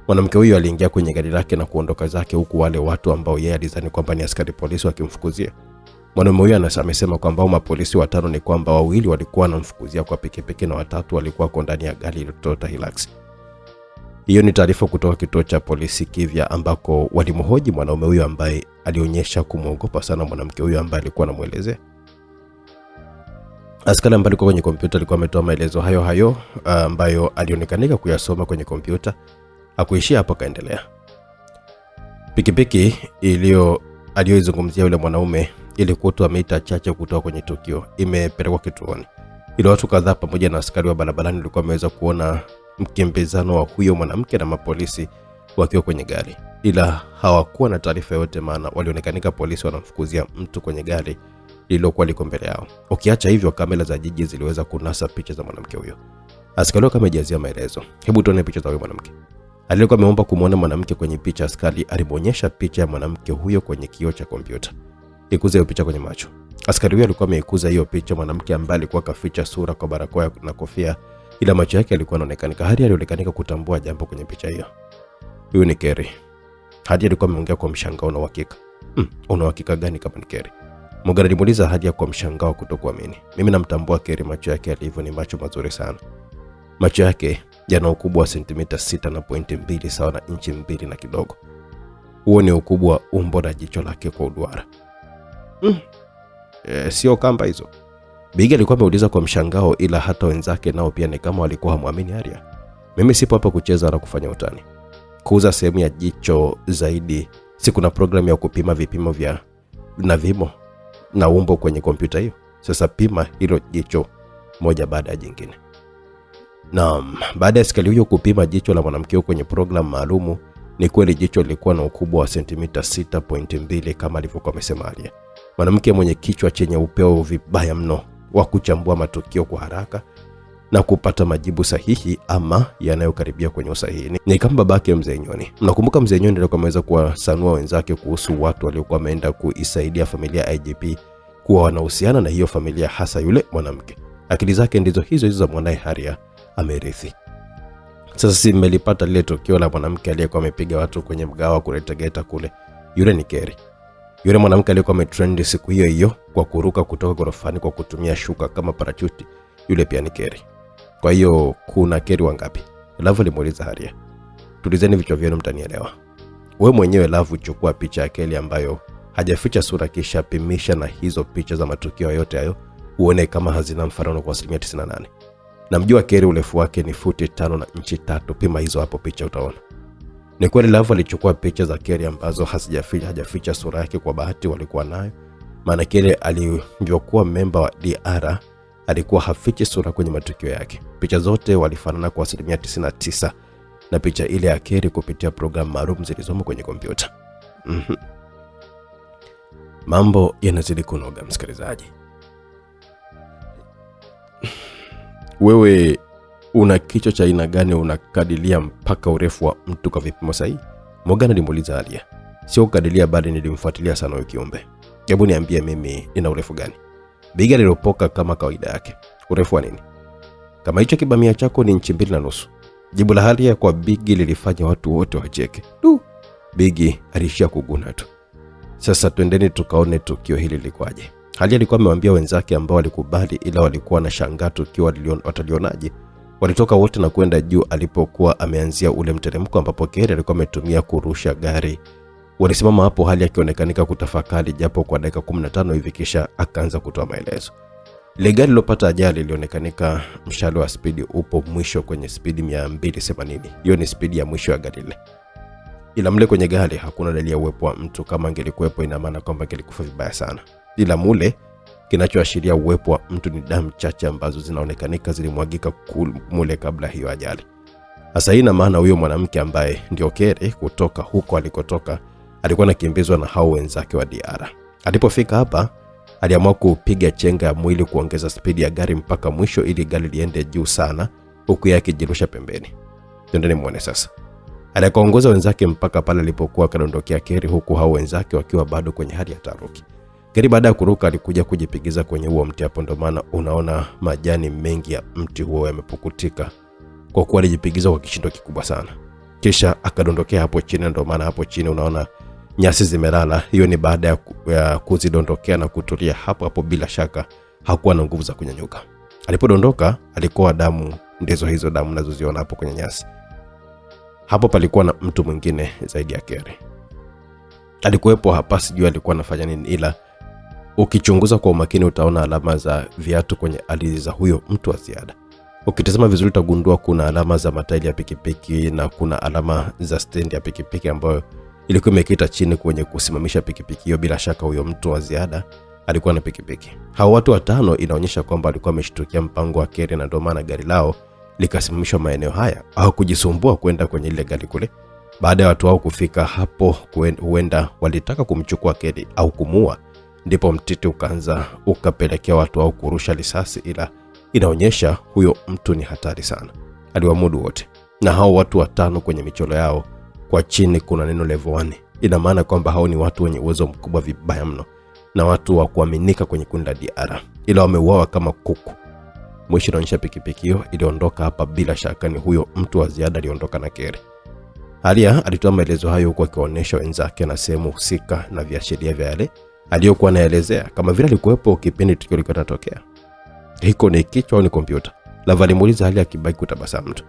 Mwanamke huyo aliingia kwenye gari lake na kuondoka zake, huku wale watu ambao yeye alidhani kwamba ni askari polisi wakimfukuzia. Mwanaume huyo amesema kwamba mapolisi 5 ni kwamba 2 walikuwa wanamfukuzia kwa pikipiki na 3 walikuwa ndani ya gari la Toyota Hilux. Hiyo ni taarifa kutoka kituo cha polisi Kivya, ambako walimhoji mwanaume huyo ambaye alionyesha kumwogopa sana mwanamke huyo ambaye alikuwa anamuelezea. Askari ambaye alikuwa kwenye kompyuta alikuwa ametoa maelezo hayo ambayo alionekanika kuyasoma kwenye kompyuta. Hakuishia hapo, kaendelea. Pikipiki aliyoizungumzia yule mwanaume ilikuwa mita chache kutoka kwenye tukio imepelekwa kituoni. Ile watu kadhaa pamoja na askari wa barabarani walikuwa wameweza kuona mkimbizano wa huyo mwanamke na mapolisi wakiwa kwenye gari, ila hawakuwa na taarifa yote, maana walionekanika polisi wanamfukuzia mtu kwenye gari lililokuwa liko mbele yao. Ukiacha hivyo, kamera za jiji ziliweza kunasa picha za mwanamke huyo. Askari kama amejazia maelezo. Hebu tuone picha za huyo mwanamke. Alikuwa ameomba kumuona mwanamke kwenye picha. Askari alimuonyesha picha ya mwanamke huyo kwenye kioo cha kompyuta. Ikuza hiyo picha kwenye macho. Askari huyo alikuwa ameikuza hiyo picha mwanamke ambaye alikuwa kaficha sura kwa barakoa na kofia, ila macho yake yalikuwa yanaonekana. Hadi alionekana kutambua jambo kwenye picha hiyo. Huyu ni Kerry. Hadi alikuwa ameongea kwa mshangao na uhakika. Una uhakika gani kama ni Kerry? Morgan alimuuliza Hadi kwa mshangao kutokuamini. Mimi namtambua Kerry, macho yake yalivyo ni macho mazuri sana. Macho yake yana ukubwa wa sentimita 6.2 sawa na inchi 2 na kidogo. Huo ni ukubwa wa umbo la jicho lake kwa uduara. Sio kamba hizo. Bigi alikuwa ameuliza kwa mshangao, ila hata wenzake nao pia ni kama walikuwa hamuamini Arya. Mimi sipo hapa kucheza na kufanya utani. Kuuza sehemu ya jicho zaidi, si kuna programu ya kupima vipimo vya na vimo na umbo kwenye kompyuta hiyo. Sasa pima hilo jicho moja baada ya jingine. Naam, baada ya askari huyo kupima jicho la mwanamke kwenye programu maalumu, ni kweli jicho lilikuwa na ukubwa wa sentimita 6.2 kama alivyokuwa amesema Arya. Mwanamke mwenye kichwa chenye upeo vibaya mno wa kuchambua matukio kwa haraka na kupata majibu sahihi ama yanayokaribia kwenye usahihi. Ni kama babake Mzee Nyoni. Mnakumbuka Mzee Nyoni alikuwa ameweza kuwasanua wenzake kuhusu watu waliokuwa wameenda kuisaidia familia ya IGP kuwa wanahusiana na hiyo familia, hasa yule mwanamke. Akili zake ndizo hizo za mwanae Arya amerithi. Sasa si mmelipata lile tukio la mwanamke aliyekuwa amepiga watu kwenye mgawa kule Tegeta kule. Yule ni Kerry. Yule mwanamke aliyekuwa ametrend siku hiyo kwa kuruka kutoka gorofani kwa kutumia shuka kama parachuti, yule pia ni Kerry. Kwa hiyo kuna Kerry wangapi? Love alimuuliza Arya. Tulizeni vichwa vyenu mtanielewa. Wewe mwenyewe Love, chukua picha ya Kerry ambayo hajaficha sura, kisha pimisha na hizo picha za matukio yote hayo uone kama hazina mfanano kwa 98%. Namjua Kerry, urefu wake ni futi 5 na inchi 3. Pima hizo hapo picha utaona. Ni kweli Love alichukua picha za Kerry ambazo hajaficha sura yake, kwa bahati walikuwa nayo. Maana Kerry alivyokuwa memba wa DR alikuwa hafichi sura kwenye matukio yake. Picha zote walifanana kwa 99% na picha ile ya Kerry kupitia programu maalum zilizomo kwenye kompyuta. Mambo yanazidi kunoga, msikilizaji. Wewe una kichwa cha aina gani unakadilia mpaka urefu wa mtu kwa vipimo sahihi? Morgan alimuuliza Arya. Sio kukadilia, bali nilimfuatilia sana huyo kiumbe. Hebu niambie mimi nina urefu gani? Bigi aliropoka kama kawaida yake. Urefu wa nini? Kama hicho kibamia chako ni inchi 2.5. Jibu la Arya kwa Bigi lilifanya watu wote wacheke. Bigi alishia kuguna tu. Sasa twendeni tukaone tukio hili likwaje. Arya alikuwa amewaambia wenzake ambao walikubali, ila walikuwa na shangaa tukio watalionaje. Walitoka wote na kwenda juu alipokuwa ameanzia ule mteremko ambapo Kerry alikuwa ametumia kurusha gari. Walisimama hapo, hali akionekanika kutafakari japo kwa dakika 15 hivi, kisha akaanza kutoa maelezo. Ile gari lilopata ajali ilionekanika mshale wa spidi upo mwisho kwenye spidi 280. Hiyo ni spidi ya mwisho ya gari ile. Ila mle kwenye gari hakuna dalili ya uwepo wa mtu. Kama angelikuwepo ina maana kwamba kilikufa vibaya sana. Ila mule kinachoashiria uwepo wa mtu ni damu chache ambazo zinaonekanika zilimwagika mule kabla hiyo ajali. Sasa ina maana huyo mwanamke ambaye ndio Kerry kutoka huko alikotoka alikuwa anakimbizwa na hao wenzake wa DR. Alipofika hapa aliamua kupiga chenga ya mwili kuongeza spidi ya gari mpaka mwisho ili gari liende juu sana, huku yake jirusha pembeni. Twendeni muone sasa. Alikaongoza wenzake mpaka pale alipokuwa kadondokea Kerry, huku hao wenzake wakiwa bado kwenye hali ya taharuki. Keri baada ya kuruka alikuja kujipigiza kwenye huo mti hapo, ndio maana unaona majani mengi ya mti huo yamepukutika kwa kuwa alijipigiza kwa kishindo kikubwa sana. Kisha akadondokea hapo chini, ndio maana hapo chini unaona nyasi zimelala. Hiyo ni baada ya kuzidondokea na kutulia hapo hapo. Bila shaka hakuwa na nguvu za kunyanyuka. Alipodondoka alikuwa damu, ndizo hizo damu unazoziona hapo kwenye nyasi. Hapo palikuwa na mtu mwingine zaidi ya Keri. Alikuwepo hapa, sijui alikuwa anafanya nini, ila ukichunguza kwa umakini utaona alama za viatu kwenye ardhi za huyo mtu wa ziada. Ukitazama vizuri utagundua kuna alama za matairi ya pikipiki na kuna alama za stendi ya pikipiki ambayo ilikuwa imekita chini kwenye kusimamisha pikipiki hiyo. Bila shaka huyo mtu wa ziada alikuwa na pikipiki. Hao watu watano inaonyesha kwamba alikuwa ameshtukia mpango wa Keri, na ndio maana gari lao likasimamishwa maeneo haya. Au kujisumbua kwenda kwenye ile gari kule. Baada ya watu wao kufika hapo, huenda walitaka kumchukua Keri au kumuua. Ndipo mtiti ukaanza ukapelekea watu wao kurusha risasi, ila inaonyesha huyo mtu ni hatari sana. Aliwamudu wote. Na hao watu watano kwenye michoro yao kwa chini kuna neno level 1. Ina maana kwamba hao ni watu wenye uwezo mkubwa vibaya mno na watu wa kuaminika kwenye kundi la DR. Ila wameuawa kama kuku. Mwisho inaonyesha pikipiki hiyo iliondoka hapa. Bila shaka ni huyo mtu wa ziada aliondoka na Keri. Alia alitoa maelezo hayo huko akionyesha wenzake na sehemu husika na viashiria vya yale aliyokuwa anaelezea, kama vile alikuwepo kipindi tukio liko linatokea. Hiko ni kichwa au ni kompyuta? Lava alimuuliza hali akibaki kutabasamu tu.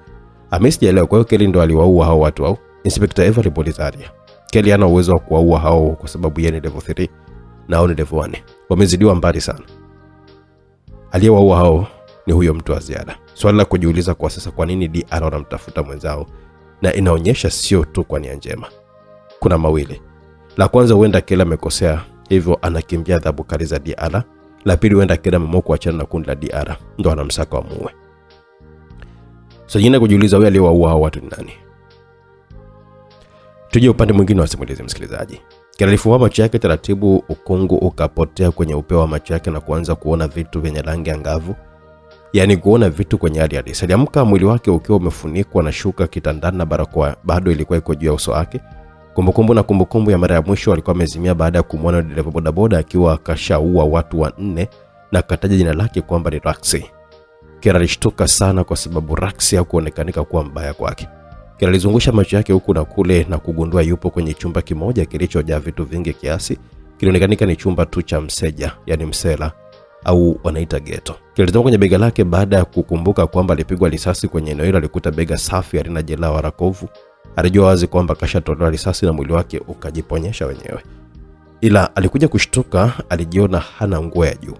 Amesijaelewa. Kwa hiyo Keri ndo aliwaua hao watu au? Inspector Eva alimuuliza Alia. Keri hana uwezo wa kuwaua hao kwa sababu yeye ni level 3 na hao ni level 1. Wamezidiwa mbali sana. Aliyewaua hao ni huyo mtu wa ziada. Swali la kujiuliza kwa sasa, kwa nini DR wanamtafuta mwenzao? Na inaonyesha sio tu kwa nia njema. Kuna mawili. La kwanza, huenda Keri amekosea, hivyo anakimbia adhabu kali za DR. La pili, huenda Keri ameamua kuachana na kundi la DR, ndo anamsaka wamuue. So jingine kujiuliza, huyo aliyewaua hao watu ni nani? Tuje upande mwingine wa simulizi, msikilizaji. Keri alifungua macho yake taratibu, ukungu ukapotea kwenye upeo wa macho yake na kuanza kuona vitu vyenye rangi angavu. Yaani kuona vitu kwenye hali halisi. Aliamka mwili wake ukiwa umefunikwa na shuka kitandani na barakoa bado ilikuwa iko juu ya uso wake. Kumbukumbu ya mara ya mwisho alikuwa amezimia baada ya kumwona dereva bodaboda akiwa akashaua watu 4 na kataja jina lake kwamba ni Raxi. Keri alishtuka sana kwa sababu Raxi hakuonekanika kuwa mbaya kwake. Keri alizungusha macho yake huku na kule na kugundua yupo kwenye chumba kimoja kilichojaa vitu vingi kiasi. Kilionekanika ni chumba tu cha mseja, yani msela au wanaita ghetto. Keri alizama kwenye bega lake baada ya kukumbuka kwamba alipigwa risasi kwenye eneo hilo. Alikuta bega safi, halina jeraha wala kovu. Alijua wazi kwamba kashatolewa risasi na mwili wake ukajiponyesha wenyewe. Ila alikuja kushtuka, alijiona hana nguo ya juu.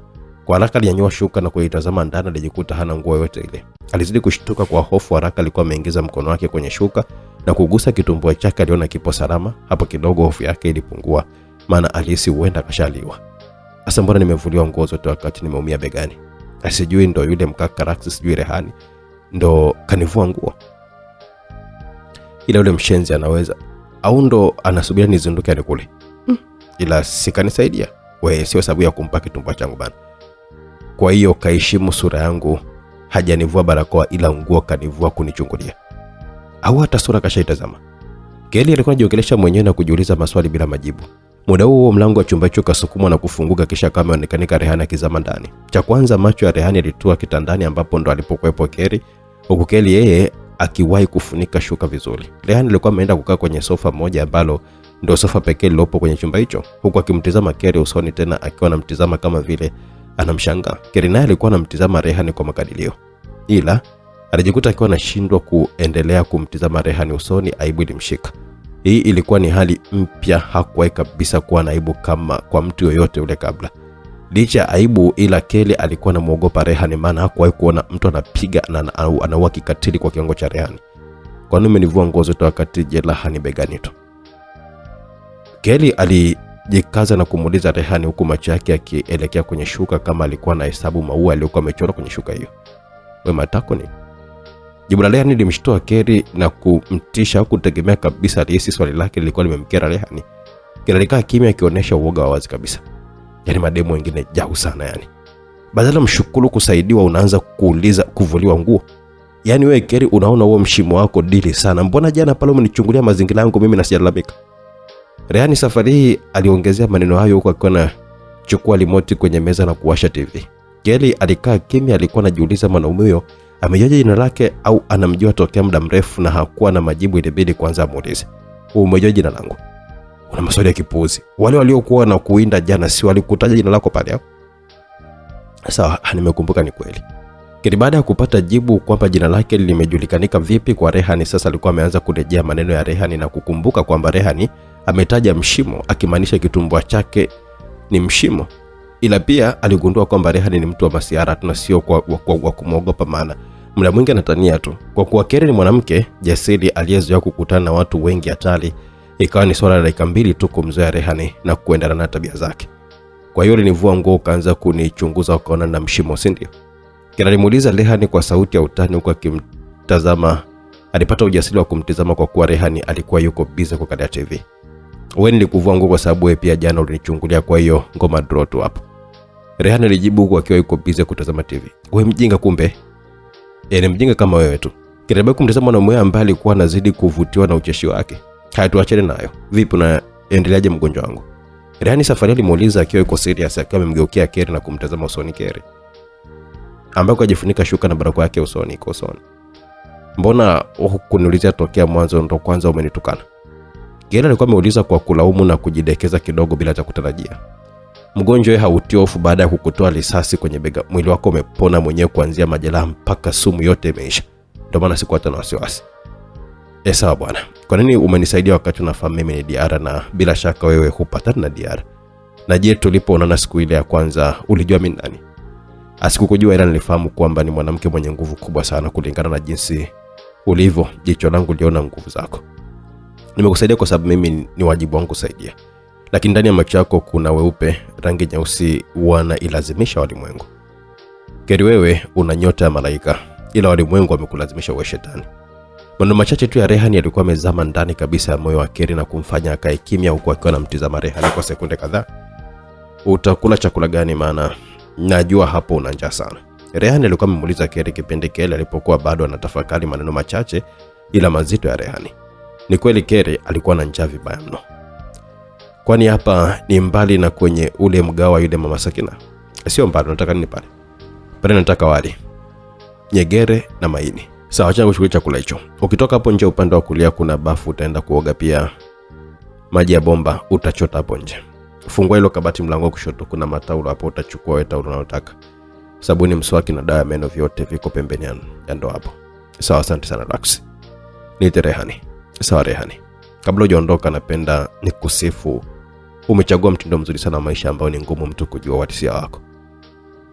Kwa haraka alinyanyua shuka na kuitazama ndani, alijikuta hana nguo yote ile. Alizidi kushtuka kwa hofu. Haraka alikuwa ameingiza mkono wake kwenye shuka na kugusa kitumbua chake, aliona kipo salama. Hapo kidogo hofu yake ilipungua, maana alihisi huenda kashaliwa. Asa mbona nimevuliwa nguo zote wakati nimeumia begani? Asijui ndo yule mkaka Raxi, sijui Rehani ndo kanivua nguo. Ila yule mshenzi anaweza au ndo anasubiri nizinduke alikule. Ila sikanisaidia. Wewe sio sababu ya kumpa kitumbua changu bana. Kwa hiyo kaheshimu sura yangu, hajanivua barakoa ila nguo kanivua kunichungulia. Au hata sura kashaitazama. Keri alikuwa anajiongelesha mwenyewe na kujiuliza maswali bila majibu. Muda huo mlango wa chumba hicho kasukumwa na kufunguka, kisha kama onekanika Rehani akizama ndani. Cha kwanza macho ya Rehani yalitua kitandani ambapo ndo alipokuwepo Keri. Huku Keri yeye akiwahi kufunika shuka vizuri. Rehani alikuwa ameenda kukaa kwenye sofa moja ambalo ndo sofa pekee lilopo kwenye chumba hicho, huku akimtazama Keri usoni, tena akiwa anamtazama kama vile anamshangaa. Keri naye alikuwa anamtazama Rehani kwa makadilio. Ila alijikuta akiwa anashindwa kuendelea kumtazama Rehani usoni, aibu ilimshika. Hii ilikuwa ni hali mpya, hakuwahi kabisa kuwa na aibu kama kwa mtu yoyote ule kabla. Licha aibu, ila Keri alikuwa anamuogopa Rehani, maana hakuwahi kuona mtu anapiga na anaua kikatili kwa kiwango cha Rehani. Kwa nini umenivua nguo zote wakati jeraha ni begani tu? Keri alijikaza na kumuuliza Rehani huku macho yake yakielekea kwenye shuka kama alikuwa na hesabu maua aliyokuwa amechora kwenye shuka hiyo. Wewe matako ni? Jibu la Rehani limshtoa Keri na kumtisha, kutegemea kabisa alihisi swali lake lilikuwa limemkera Rehani. Keri alikaa kimya akionyesha uoga wa wazi kabisa. Yaani mademu wengine jau sana yani. Badala mshukuru kusaidiwa unaanza kuuliza kuvuliwa nguo. Yaani wewe Keri unaona huo mshimo wako dili sana. Mbona jana pale umenichungulia mazingira yangu mimi na sijalamika? Rehani safari hii aliongezea maneno hayo huko akiwa na chukua remote kwenye meza na kuwasha TV. Kelly alikaa kimya, alikuwa anajiuliza mwanaume huyo amejaje jina lake au anamjua tokea muda mrefu, na hakuwa na majibu. Ilibidi kwanza amuulize, "Umejua jina langu?" "Una maswali ya kipuuzi. Wale waliokuwa na kuinda jana si walikutaja jina lako pale hapo?" "Sawa, nimekumbuka, ni kweli." Kelly baada ya kupata jibu kwamba jina lake limejulikanika vipi kwa Rehani, sasa alikuwa ameanza kurejea maneno ya Rehani na kukumbuka kwamba Rehani ametaja mshimo akimaanisha kitumbua chake ni mshimo. Ila pia aligundua kwamba Rehani ni mtu wa masiara na sio kwa kumwogopa, maana muda mwingi anatania tu. Kwa kuwa Kelly ni mwanamke jasiri aliyezoea kukutana na watu wengi hatari, ikawa ni swala la dakika 2 tu kumzoea Rehani na kuendana na tabia zake. "Kwa hiyo alinivua nguo kaanza kunichunguza ukaona na mshimo, si ndio?" Kelly alimuuliza Rehani kwa sauti ya utani huku akimtazama. Alipata ujasiri wa kumtazama kwa kuwa Rehani alikuwa yuko busy kuangalia TV. "Wewe nilikuvua nguo kwa sababu wewe pia jana ulinichungulia, kwa hiyo ngoma draw tu hapo." Rehani alijibu huku akiwa yuko busy kutazama TV. "Wewe mjinga kumbe?" "Ni mjinga kama wewe tu." Kelly alibaki kumtazama mwanaume ambaye alikuwa anazidi kuvutiwa na ucheshi wake. "Haya, tuachane nayo. Vipi na endeleaje mgonjwa wangu?" Rehani safari alimuuliza akiwa yuko serious, akiwa amemgeukia Kelly na kumtazama usoni Kelly, ambako ajifunika shuka na barakoa yake usoni. "Mbona hukuniulizia tokea mwanzo, ndo kwanza umenitukana?" Kelly alikuwa ameuliza kwa kulaumu na kujidekeza kidogo bila hata kutarajia. "Mgonjwa wewe hautii hofu baada ya kukutoa risasi kwenye bega? Mwili wako umepona mwenyewe kuanzia majeraha mpaka sumu yote imeisha. Ndio maana sikuwa hata na wasiwasi." "Sawa bwana. Kwa nini umenisaidia wakati unafahamu mimi ni DR na bila shaka wewe hupatana na DR? Na je, tulipoonana siku ile ya kwanza ulijua mimi nani?" "Asikukujua, ila nilifahamu kwamba ni mwanamke mwenye nguvu kubwa sana kulingana na jinsi ulivyo. Jicho langu liona nguvu zako. Nimekusaidia kwa sababu mimi ni wajibu wangu kusaidia. Lakini ndani ya macho yako kuna weupe, rangi nyeusi, wanailazimisha walimwengu. Kelly, wewe una nyota ya malaika, ila walimwengu wamekulazimisha uwe shetani." Maneno machache tu ya Rehani yalikuwa yamezama ndani kabisa ya moyo wa Kelly na kumfanya akae kimya huku akiwa anamtazama Rehani kwa sekunde kadhaa. "Utakula chakula gani, maana najua hapo una njaa sana?" Rehani alikuwa amemuuliza Kelly kipindi Kelly alipokuwa bado anatafakari maneno machache ila mazito ya Rehani. Ni kweli Kelly alikuwa na njaa vibaya mno. "Kwani hapa ni mbali na kwenye ule mgawa yule mama Sakina?" "Sio mbali, nataka nini pale?" "Pale nataka wali, nyegere na maini." "Sawa, acha kuchukua chakula hicho. Ukitoka hapo nje upande wa kulia kuna bafu, utaenda kuoga, pia maji ya bomba utachota hapo nje. Fungua hilo kabati mlango wa kushoto, kuna mataulo hapo, utachukua wewe taulo unalotaka. Sabuni, mswaki na dawa ya meno vyote viko pembeni ya ndo hapo." "Sawa, asante sana Lux." "Niite Rehani." "Sawa Rehani. Kabla hujaondoka napenda nikusifu. Umechagua mtindo mzuri sana wa maisha ambao ni ngumu mtu kujua uhalisia wako."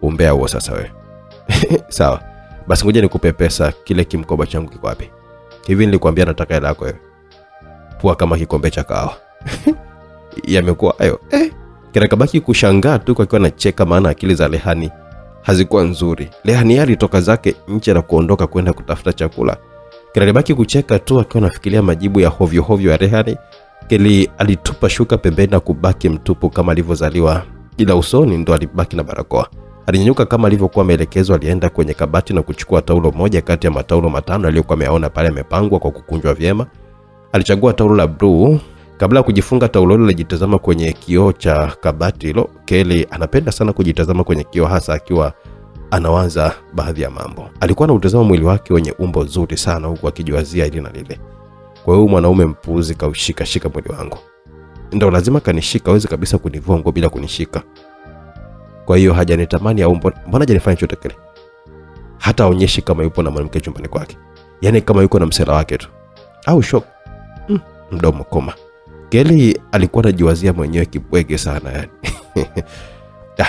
"Umbea huo sasa wewe." "Sawa. Basi ngoja nikupe pesa, kile kimkoba changu kiko wapi?" "Hivi nilikwambia nataka hela yako wewe. Pua kama kikombe cha kahawa." Yamekuwa hayo. Kelly kabaki kushangaa tu akiwa anacheka, maana akili za Rehani hazikuwa nzuri. Rehani alitoka zake nje na kuondoka kwenda kutafuta chakula. Kelly alibaki kucheka tu akiwa anafikiria majibu ya hovyo ya Rehani. Kelly alitupa shuka pembeni na kubaki mtupu kama alivyozaliwa, ila usoni ndo alibaki na barakoa. Alinyanyuka kama alivyokuwa ameelekezwa, alienda kwenye kabati na kuchukua taulo moja kati ya mataulo 5 aliyokuwa ameona pale yamepangwa kwa kukunjwa vyema. Alichagua taulo la blue. Kabla ya kujifunga taulo hilo, alijitazama kwenye kioo cha kabati hilo. Kelly anapenda sana kujitazama kwenye kioo, hasa akiwa anawaza baadhi ya mambo. Alikuwa anautazama mwili wake wenye umbo zuri sana huku akijiwazia hili na lile. "Kwa hiyo mwanaume mpuuzi kaushika mwili wangu. Ndio lazima kanishika, hawezi kabisa kunivua nguo bila kunishika. Kwa hiyo hajanitamani au mbona hajanifanya chochote kile? Hata aonyeshi kama yupo na mwanamke chumbani kwake. Yaani kama yuko na msela wake tu. Au shock." Mdomo koma. Kelly alikuwa anajiwazia mwenyewe kibwege sana yani.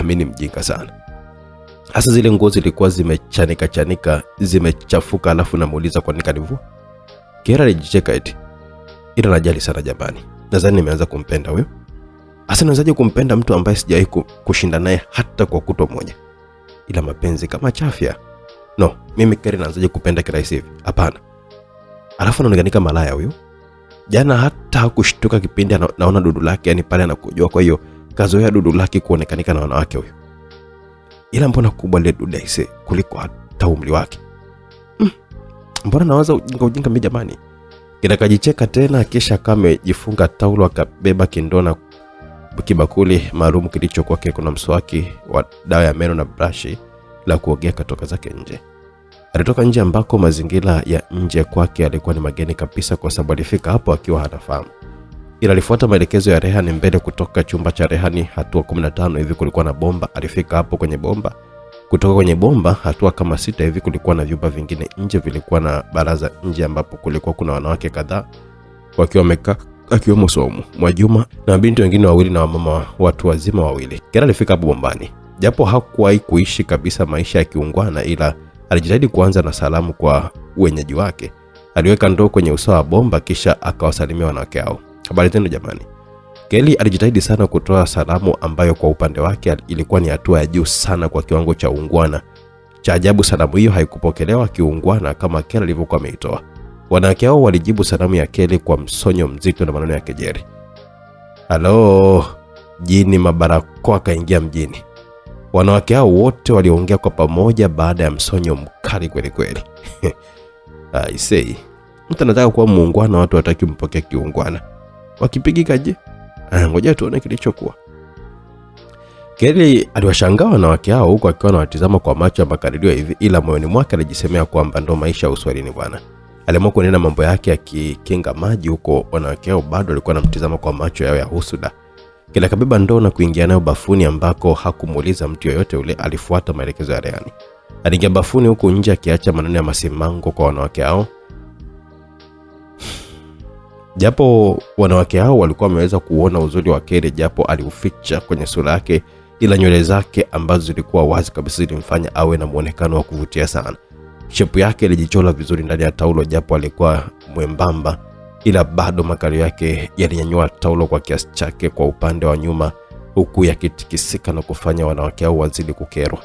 Mimi ni mjinga sana. Hasa zile nguo zilikuwa zimechanika, zimechafuka, alafu namuuliza kwa nini kanivua. Kelly alijicheka eti, "Ila najali sana jamani. Nadhani nimeanza kumpenda huyo." "Asa nawezaje kumpenda mtu ambaye sijawahi kushinda naye hata kwa kutwa moja? Ila mapenzi kama chafya. No, mimi Kelly naanzaje kupenda kirahisi hivi? Hapana. Alafu anaonekana malaya huyo. Jana hata hakushtuka kipindi naona dudu lake, yani pale anakujua, kwa hiyo kazoea dudu lake kuonekanika na wanawake huyo. Ila mbona kubwa ile dudu aise kuliko hata umri wake. Mbona nawaza ujinga mimi jamani." Kila kajicheka tena, kisha kama jifunga taulo akabeba kindona kibakuli maalum kilichokuwa kuna mswaki wa dawa ya meno na brushi la kuogea kutoka zake nje. Alitoka nje ambako mazingira ya nje kwake yalikuwa ni mageni kabisa kwa sababu alifika hapo akiwa hanafahamu. Ila alifuata maelekezo ya Rehani mbele kutoka chumba cha Rehani hatua 15 hivi kulikuwa na bomba. Alifika hapo kwenye bomba. Kutoka kwenye bomba hatua kama 6 hivi kulikuwa na vyumba vingine nje, vilikuwa na baraza nje ambapo kulikuwa kuna wanawake kadhaa wakiwa wamekaa, akiwemo Saumu, Mwajuma na binti wengine wawili na wamama watu wazima wawili. Kera alifika hapo bombani. Japo hakuwahi kuishi kabisa maisha ya kiungwana, ila alijitahidi kuanza na salamu kwa wenyeji wake. Aliweka ndoo kwenye uso wa bomba kisha akawasalimia wanawake hao. Habari tena jamani. Kelly alijitahidi sana kutoa salamu ambayo kwa upande wake ilikuwa ni hatua ya juu sana kwa kiwango cha ungwana. Cha ajabu salamu hiyo haikupokelewa kiungwana kama Kelly alivyokuwa ameitoa. Wanawake hao walijibu salamu ya Kelly kwa msonyo mzito na maneno ya kejeli. Halo, jini mabarakoa kaingia mjini. Wanawake hao wote waliongea kwa pamoja baada ya msonyo mkali kweli kweli. I say, mtu anataka kuwa muungwana, watu wataki mpokea kiungwana. Wakipigika je? Ngoja tuone kilichokuwa. Kelly aliwashangaa wanawake hao huko akiwa anawatazama kwa macho ya makadirio hivi, ila moyoni mwake alijisemea kwamba ndo maisha ya uswahilini bwana. Aliamua kuendelea mambo yake akikinga maji huko. Wanawake hao bado walikuwa wanamtazama kwa macho yao ya husuda. Kila kabeba ndoo na kuingia nayo bafuni ambako hakumuuliza mtu yoyote ule. Alifuata maelekezo ya Rehani. Aliingia bafuni huko nje akiacha maneno ya masimango kwa wanawake hao. Japo wanawake hao walikuwa wameweza kuona uzuri wa Kelly japo aliuficha kwenye sura yake, ila nywele zake ambazo zilikuwa wazi kabisa zilimfanya awe na muonekano wa kuvutia sana. Shepu yake ilijichora vizuri ndani ya taulo japo alikuwa mwembamba, ila bado makalio yake yalinyanyua taulo kwa kiasi chake kwa upande wa nyuma huku yakitikisika na kufanya wanawake hao wazidi kukerwa.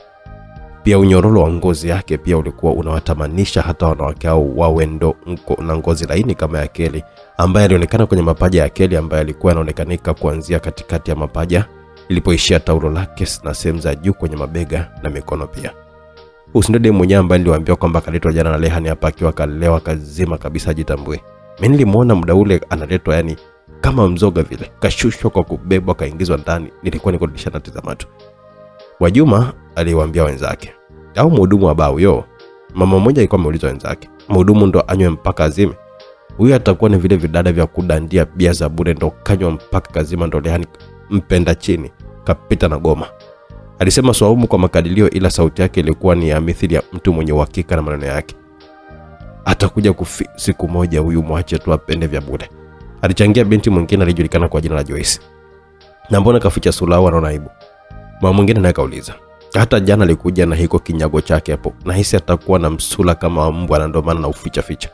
Pia unyororo wa ngozi yake pia ulikuwa unawatamanisha hata wanawake hao wawe ndo na ngozi laini kama ya Kelly, ambaye alionekana kwenye mapaja ya Kelly ambaye alikuwa anaonekanika kuanzia katikati ya mapaja ilipoishia taulo lake na sehemu za juu kwenye mabega na mikono pia. Usindede mwenyewe ambaye niliwaambia kwamba kaletwa jana na Rehani hapa akiwa kalewa kazima kabisa jitambue. Mimi nilimuona muda ule analetwa yani kama mzoga vile, kashushwa kwa kubebwa kaingizwa ndani. Nilikuwa niko dirishani natazama tu. Mwajuma aliwaambia wenzake, au mhudumu wa baa huyo. Mama mmoja alikuwa ameuliza wenzake, mhudumu ndo anywe mpaka azime? Huyu atakuwa ni vile vidada vya kudandia bia za bure ndo kanywa mpaka kazima ndo Rehani mpenda chini kapita na goma. Alisema Saumu kwa makadirio, ila sauti yake ilikuwa ni ya mithili ya mtu mwenye uhakika na maneno yake. Atakuja siku moja huyu, mwache tu apende vya bure. Alichangia binti mwingine alijulikana kwa jina la Joyce. Na mbona kaficha sura au anaona aibu? Mama mwingine naye kauliza, hata jana alikuja na hiko kinyago chake hapo. Nahisi atakuwa na msula kama mbwa na ndo maana na uficha ficha.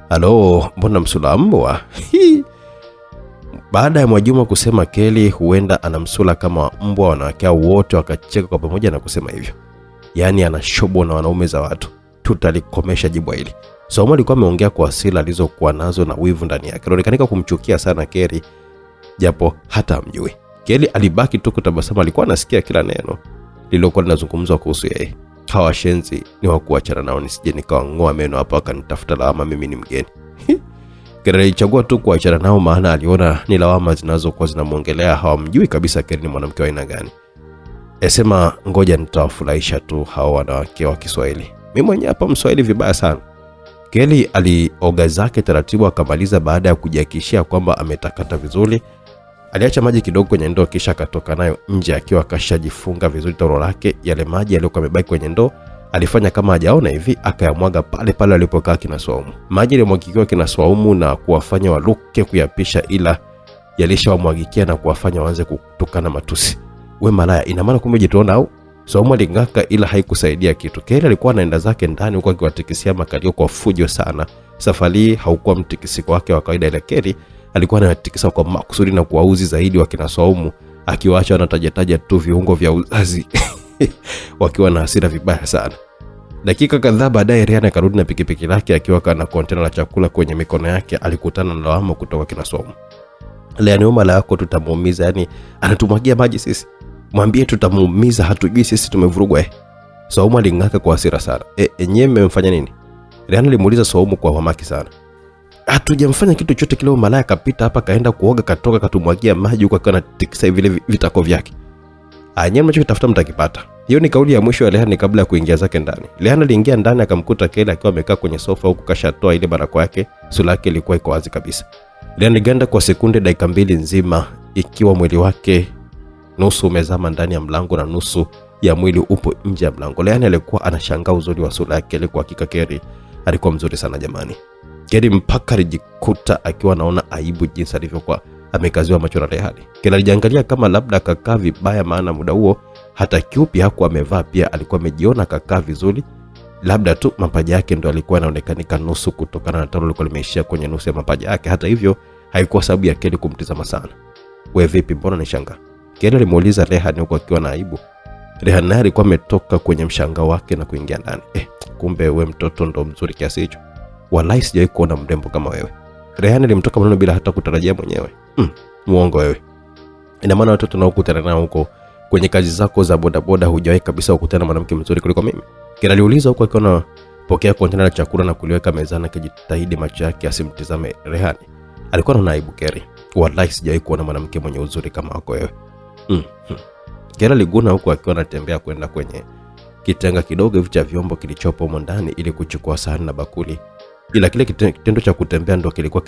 Halo, mbona msula mbwa? Baada ya Mwajuma kusema Kelly huenda ana msula kama mbwa, wanawake wote wakacheka kwa pamoja na kusema hivyo. Yaani ana shobo na wanaume za watu. Tutalikomesha jibu hili. Saumu alikuwa ameongea kwa hasira alizokuwa nazo na wivu ndani yake. Alionekana kumchukia sana Kelly japo hata amjui. Kelly alibaki tu kutabasamu, alikuwa anasikia kila neno lililokuwa linazungumzwa kuhusu yeye. Hawa shenzi ni wa kuachana nao, nisije nikawangoa meno hapa akanitafuta lawama mimi ni mgeni. Kelly alichagua tu kuachana nao maana aliona ni lawama zinazokuwa zinamuongelea. Hawamjui kabisa Kelly ni mwanamke wa aina gani. Esema ngoja nitawafurahisha tu hao wanawake wa Kiswahili. Mimi mwenyewe hapa Mswahili vibaya sana. Kelly alioga zake taratibu akamaliza baada ya kujihakikishia kwamba ametakata vizuri. Aliacha maji kidogo kwenye ndoo kisha akatoka nayo nje akiwa kashajifunga vizuri taulo lake. Yale maji yaliyokuwa yamebaki kwenye ndoo alifanya kama hajaona hivi akayamwaga pale pale alipokaa kina Saumu. Maji yalimwagikiwa kina Saumu na kuwafanya waruke kuyapisha, ila yalishawamwagikia na kuwafanya waanze kutukana matusi. We malaya, ina maana kumbe jituona au? Saumu alingaka ila haikusaidia kitu. Kelly alikuwa anaenda zake ndani huko akiwatikisia makalio kwa fujo sana. Safari haukuwa mtikisiko wake wa kawaida, ila Kelly alikuwa anatikisa kwa makusudi na kuwauzi zaidi wakina Saumu, akiwaacha wanatajataja tu viungo vya uzazi wakiwa na hasira vibaya sana. Dakika kadhaa baadaye Rehani akarudi na pikipiki lake akiwa kana kontena la chakula kwenye mikono yake. Alikutana na lawama kutoka kina Saumu. Rehani, mama yako tutamuumiza, yani anatumwagia maji sisi. Mwambie tutamuumiza, hatujui sisi tumevurugwa. Saumu alingaka kwa hasira sana. Enyewe mmemfanya nini? Rehani alimuuliza Saumu kwa hamaki sana. hatujamfanya kitu chochote kile. Malaya kapita hapa kaenda kuoga katoka katumwagia maji huko akiwa anatikisa vile vitako vyake. Nyinyi mnachotafuta mtakipata. Hiyo ni kauli ya mwisho ya Rehani kabla ya kuingia zake ndani. Rehani aliingia ndani akamkuta Kelly akiwa amekaa kwenye sofa huku kashatoa ile barakoa yake, sura yake ilikuwa iko wazi kabisa. Rehani ganda kwa sekunde dakika 2 nzima ikiwa mwili wake nusu umezama ndani ya mlango na nusu ya mwili upo nje ya mlango. Rehani alikuwa anashangaa uzuri wa sura yake. Kwa hakika Kelly alikuwa mzuri sana jamani. Kelly mpaka alijikuta akiwa anaona aibu jinsi alivyokuwa amekaziwa macho na Rehani. Kelly alijiangalia kama labda akakaa vibaya, maana muda huo hata kiupi hakuwa amevaa, pia alikuwa amejiona akakaa vizuri. Labda tu mapaja yake ndo alikuwa anaonekanika nusu kutokana na taulo lilikuwa limeishia kwenye nusu ya mapaja yake. Hata hivyo haikuwa sababu ya Kelly kumtizama sana. Wewe vipi, mbona unashangaa? Kelly alimuuliza Rehani huko akiwa na aibu. Rehani naye alikuwa ametoka kwenye mshangao wake na kuingia ndani. Kumbe wewe mtoto ndo mzuri kiasi hicho. Wallahi sijawahi kuona mrembo kama wewe. Rehani alimtoka maneno bila hata kutarajia mwenyewe. Muongo wewe. Ina maana watoto tunaokutana nao huko kwenye kazi zako za bodaboda hujawahi kabisa kukutana na mwanamke mzuri kuliko mimi? Kelly aliuliza huko akiwa anapokea kontena la chakula na kuliweka mezani, akijitahidi macho yake asimtizame Rehani. Alikuwa na aibu Kelly. Wallahi sijawahi kuona mwanamke mwenye uzuri kama wako wewe. Kelly aliguna huko akiwa anatembea kwenda kwenye kitenga kidogo hivi cha vyombo kilichopo humo ndani ili kuchukua sahani na bakuli. Ila kile kitendo cha kutembea ndo kilikuwa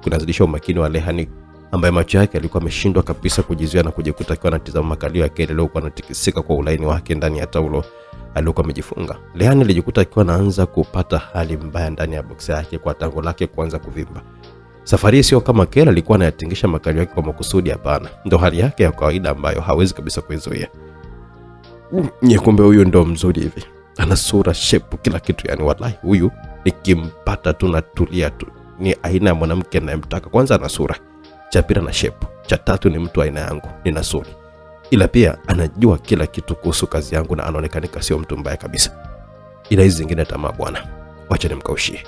kinazidisha umakini wa Rehani, ambaye macho yake alikuwa ameshindwa kabisa kujizuia na kujikuta akiwa anatazama makalio ya Kelly leo anatikisika kwa ulaini wake ndani ya taulo alikuwa amejifunga. Rehani alijikuta akiwa anaanza kupata hali mbaya ndani ya boksi yake kwa tango lake kuanza kuvimba. Safari sio kama Kelly alikuwa anayatingisha makalio yake kwa makusudi, hapana. Ndo hali yake ya kawaida ambayo hawezi kabisa kuizuia. Kumbe huyu ndo mzuri hivi. Ana sura, shape, kila kitu yani. Wallahi huyu nikimpata tu natulia tu. Ni aina ya mwanamke ninayemtaka. Kwanza ana sura, cha pili na shape, cha tatu ni mtu aina yangu, nina sura. Ila pia anajua kila kitu kuhusu kazi yangu na anaonekana sio mtu mbaya kabisa. Ila hizi zingine tamaa bwana, wacha nimkaushie.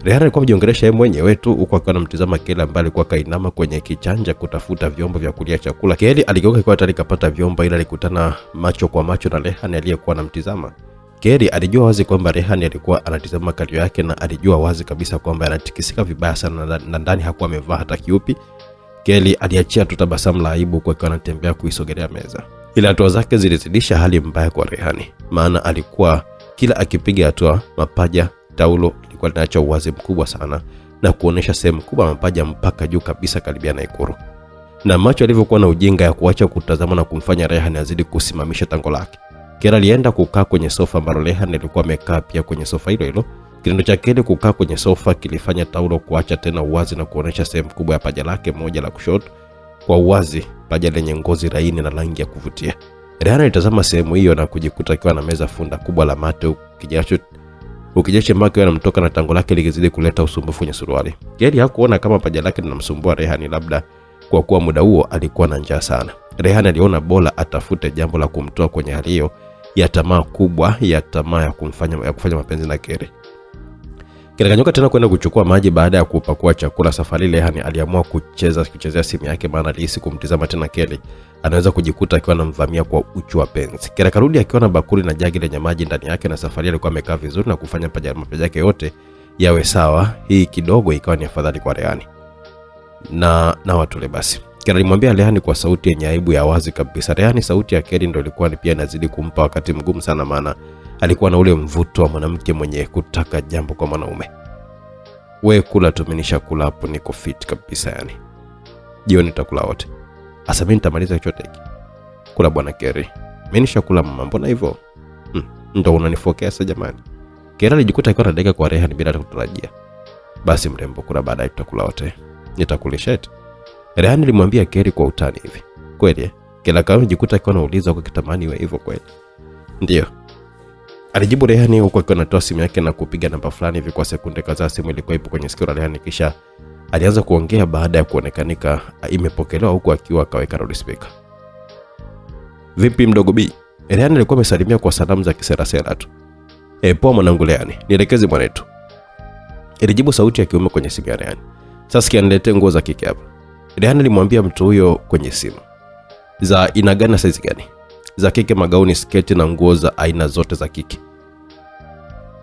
Rehani alikuwa amejiongelesha yeye mwenyewe tu huko akiwa anamtazama Kelly ambaye alikuwa kainama kwenye kichanja kutafuta vyombo vya kulia chakula. Kelly aligeuka kwa tayari kapata vyombo, ila alikutana macho kwa macho na Rehani aliyekuwa anamtazama. Kelly alijua wazi kwamba Rehani alikuwa anatazama kalio yake na alijua wazi kabisa kwamba anatikisika vibaya sana na ndani hakuwa amevaa hata kiupi. Kelly aliachia tu tabasamu la aibu kwa akiwa anatembea kuisogelea meza. Ila hatua zake zilizidisha hali mbaya kwa Rehani, maana alikuwa kila akipiga hatua mapaja taulo ilikuwa linaacha uwazi mkubwa sana na kuonesha sehemu kubwa mapaja mpaka juu kabisa karibia na ikuru. Na macho alivyokuwa na ujinga ya kuacha kutazama na kumfanya Rehani azidi kusimamisha tango lake. Kelly alienda kukaa kwenye sofa ambalo Rehani alikuwa amekaa pia kwenye sofa hilo hilo. Kitendo cha Kelly kukaa kwenye sofa kilifanya taulo kuacha tena uwazi na kuonesha sehemu kubwa ya paja lake moja la kushoto kwa uwazi, paja lenye ngozi laini na rangi ya kuvutia. Rehani alitazama sehemu hiyo na kujikuta akiwa na meza funda kubwa la mate, ukijasho mbaki anamtoka na tango lake likizidi kuleta usumbufu kwenye suruali. Kelly hakuona kama paja lake linamsumbua Rehani, labda kwa kuwa muda huo alikuwa na njaa sana. Rehani aliona bora atafute jambo la kumtoa kwenye hali hiyo ya tamaa kubwa, ya tamaa ya kufanya mapenzi na Kelly. Kinaganyuka tena kwenda kuchukua maji baada ya kupakua chakula. Safari Rehani aliamua kuchezea simu yake, maana alihisi kumtizama tena Kelly anaweza kujikuta akiwa anamvamia kwa uchu wa penzi. Kelly karudi akiwa na bakuli na jagi lenye maji ndani yake, na Safari alikuwa amekaa vizuri na kufanya mapaja yake yote yawe sawa. Hii kidogo ikawa ni afadhali kwa Rehani. Na watu le basi. Kelly alimwambia Rehani kwa sauti yenye aibu ya wazi kabisa. Rehani, sauti ya Kelly ndio ilikuwa pia inazidi kumpa wakati mgumu sana, maana alikuwa na ule mvuto wa mwanamke mwenye kutaka jambo kwa mwanaume. Wewe kula tu, mimi nishakula hapo, niko fit kabisa yani. Jioni nitakula wote. Asa mimi nitamaliza chochote hiki. Kula bwana Kelly. Mimi nishakula mama, mbona hivyo? Ndio unanifokea sasa jamani. Kelly alijikuta akiwa anadeka kwa Rehani bila kutarajia. Basi mrembo, kula baadaye tutakula wote. Nitakulisha eti. Rehani alimwambia Kelly kwa utani hivi. Kweli? Kelly alijikuta akiwa anauliza kwa kitamani iwe hivyo kweli. Ndio. Alijibu Rehani huko akiwa anatoa simu yake na kupiga namba fulani hivi. Kwa sekunde kadhaa simu ilikuwa ipo kwenye sikio la Rehani, kisha alianza kuongea baada ya kuonekanika imepokelewa huko akiwa akaweka loudspeaker. Vipi mdogo B? Rehani alikuwa amesalimia kwa salamu za kisera tu. Poa mwanangu Rehani, nielekeze mwanetu. Alijibu sauti ya kiume kwenye simu ya Rehani. Sasa kianiletee nguo za kike hapa. Rehani alimwambia mtu huyo kwenye simu. Za ina gani na size gani? Za kike, magauni, sketi na nguo za aina zote za kike.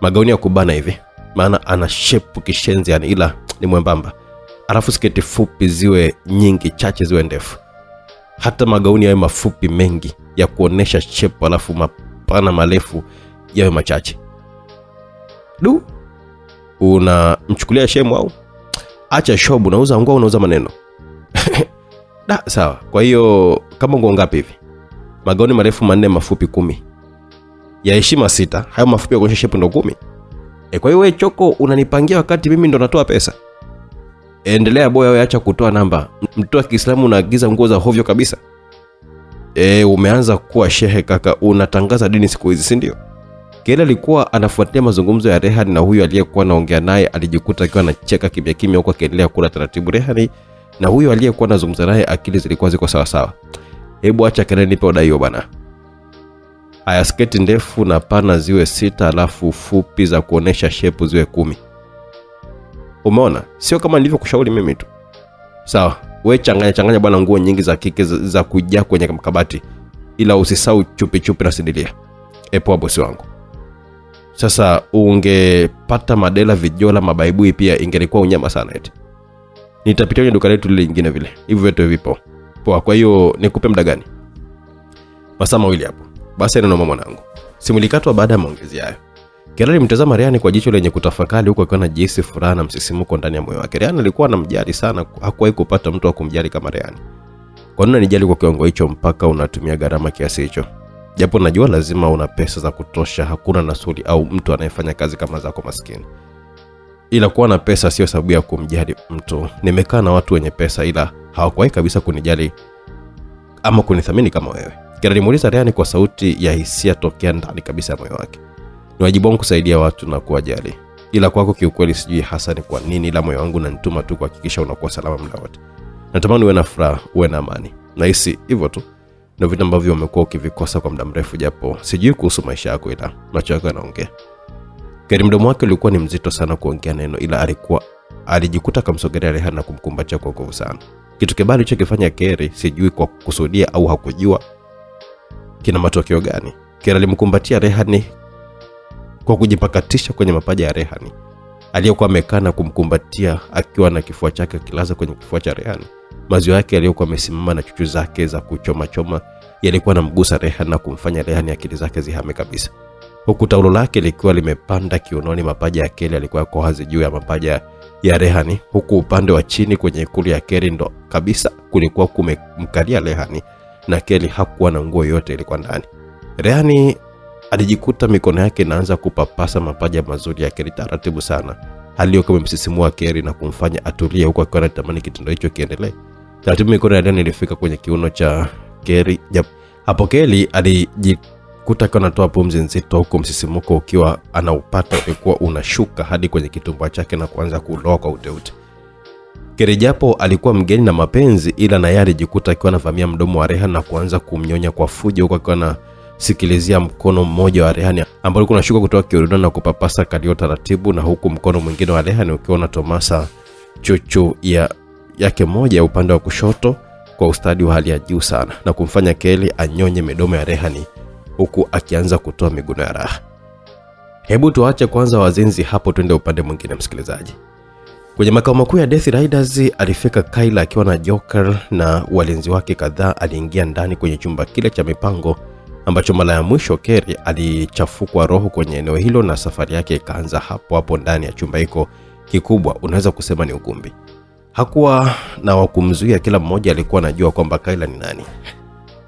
Magauni ya kubana hivi, maana ana shape kishenzi yani, ila ni mwembamba, alafu sketi fupi ziwe nyingi, chache ziwe ndefu. Hata magauni yawe mafupi mengi ya kuonesha shape, alafu mapana marefu yawe machache. Unamchukulia shemu au? Acha shobu, unauza nguo, unauza maneno. Sawa. Kwa hiyo kama nguo ngapi hivi? Magauni marefu 4, mafupi 10. Ya heshima 6, hayo mafupi ya kuonyesha shape ndo 10. Kwa hiyo wewe Choko unanipangia wakati mimi ndo natoa pesa. Endelea boya, wewe acha kutoa namba. Mtu wa Kiislamu unaagiza nguo za hovyo kabisa. Umeanza kuwa shehe kaka, unatangaza dini siku hizi, si ndio? Kile alikuwa anafuatia mazungumzo ya Rehani na huyu aliyekuwa anaongea naye, alijikuta akiwa anacheka kimya kimya huko akiendelea kula taratibu. Rehani na huyu aliyekuwa anazungumza naye akili zilikuwa ziko sawa sawa. Hebu acha kelele, nipe oda hiyo bana. Haya, sketi ndefu na pana ziwe 6, alafu fupi za kuonesha shape ziwe 10. Umeona? Sio kama nilivyokushauri mimi tu. Sawa, wewe changanya bwana nguo nyingi za kike za kujaa kwenye kabati. Ila usisahau chupi na sidilia. Poa bosi wangu. Sasa ungepata madela, vijola, mabaibui pia ingelikuwa unyama sana eti. Nitapitia kwenye duka letu lingine vile. Hivyo vyote vipo. Poa, kwa hiyo nikupe muda gani? Masaa 2 hapo. Basi neno mwanangu. Simulikatwa baada ya maongezi hayo. Kerali mtazama Rehani kwa jicho lenye kutafakari huko akiwa na jinsi furaha na msisimuko ndani ya moyo wake. Rehani alikuwa anamjali sana, hakuwahi kupata mtu wa kumjali kama Rehani. Kwa nini anijali kwa kiwango hicho mpaka unatumia gharama kiasi hicho? Japo najua lazima una pesa za kutosha, hakuna nasuli au mtu anayefanya kazi kama zako maskini. Ila kuwa na pesa sio sababu ya kumjali mtu. Nimekaa na watu wenye pesa ila hawakuwahi kabisa kunijali ama kunithamini kama wewe. Kerali muuliza Rehani kwa sauti ya hisia tokea ndani kabisa ya moyo wake. Ni wajibu wangu kusaidia watu na kuwajali. Ila kwako kiukweli sijui hasa ni kwa nini, ila moyo wangu unanituma tu kuhakikisha unakuwa salama muda wote. Natamani uwe na furaha, uwe na amani. Nahisi hivyo tu ndio vitu ambavyo umekuwa ukivikosa kwa muda mrefu, japo sijui kuhusu maisha yako, ila macho yako yanaongea. Kerali mdomo wake ulikuwa ni mzito sana kuongea neno, ila alijikuta kumsogelea Rehani na kumkumbatia kwa nguvu sana. Kitu kibali alichokifanya Kerali, sijui kwa kusudia au hakujua, kina matokeo gani. Kerali alimkumbatia Rehani kwa kujipakatisha kwenye mapaja ya Rehani aliyokuwa amekaa na kumkumbatia akiwa na kifua chake kilaza kwenye kifua cha Rehani. Maziwa yake yaliyokuwa yamesimama na chuchu zake za kuchoma yalikuwa yanamgusa Rehani na kumfanya Rehani akili zake zihame kabisa. Huku taulo lake likiwa limepanda kiunoni, mapaja ya Kerali yalikuwa yako wazi juu ya mapaja ya Rehani, huku upande wa chini kwenye ikulu ya Kerali ndo kabisa kulikuwa kumemkalia Rehani na Kerali hakuwa na nguo yote ilikuwa ndani. Rehani alijikuta mikono yake inaanza kupapasa mapaja mazuri ya Kerali taratibu sana, aliyokuwa imemsisimua Kerali na kumfanya atulie huko akiwa anatamani kitendo hicho kiendelee. Taratibu mikono ya Rehani ilifika kwenye kiuno cha Kerali. Hapo Kerali alijikuta akiwa anatoa pumzi nzito, huko msisimuko ukiwa anaupata ulikuwa unashuka hadi kwenye kitumbo chake na kuanza kuloa kwa uteute. Kerali japo alikuwa mgeni na mapenzi, ila naye alijikuta akiwa anavamia mdomo wa Rehani na kuanza kumnyonya kwa fujo, huko akiwa na sikilizia mkono mmoja wa Rehani ambao ulikuwa unashuka kutoka kiunoni na kupapasa kalio taratibu, na huku mkono mwingine wa Rehani ukiwa unatomasa chuchu yake moja ya upande wa kushoto kwa ustadi wa hali ya juu sana, na kumfanya Kerali anyonye midomo ya Rehani huku akianza kutoa miguno ya raha. Hebu tuache kwanza wazinzi hapo, twende upande mwingine msikilizaji. Kwenye makao makuu ya Death Riders alifika Kayla akiwa na Joker na walinzi wake kadhaa. Aliingia ndani kwenye chumba kile cha mipango ambacho mara ya mwisho Kerali alichafukwa roho kwenye eneo hilo, na safari yake ikaanza hapo ndani ya chumba hiko kikubwa, unaweza kusema ni ukumbi. Hakuwa na wakumzuia, kila mmoja alikuwa anajua kwamba Kayla ni nani.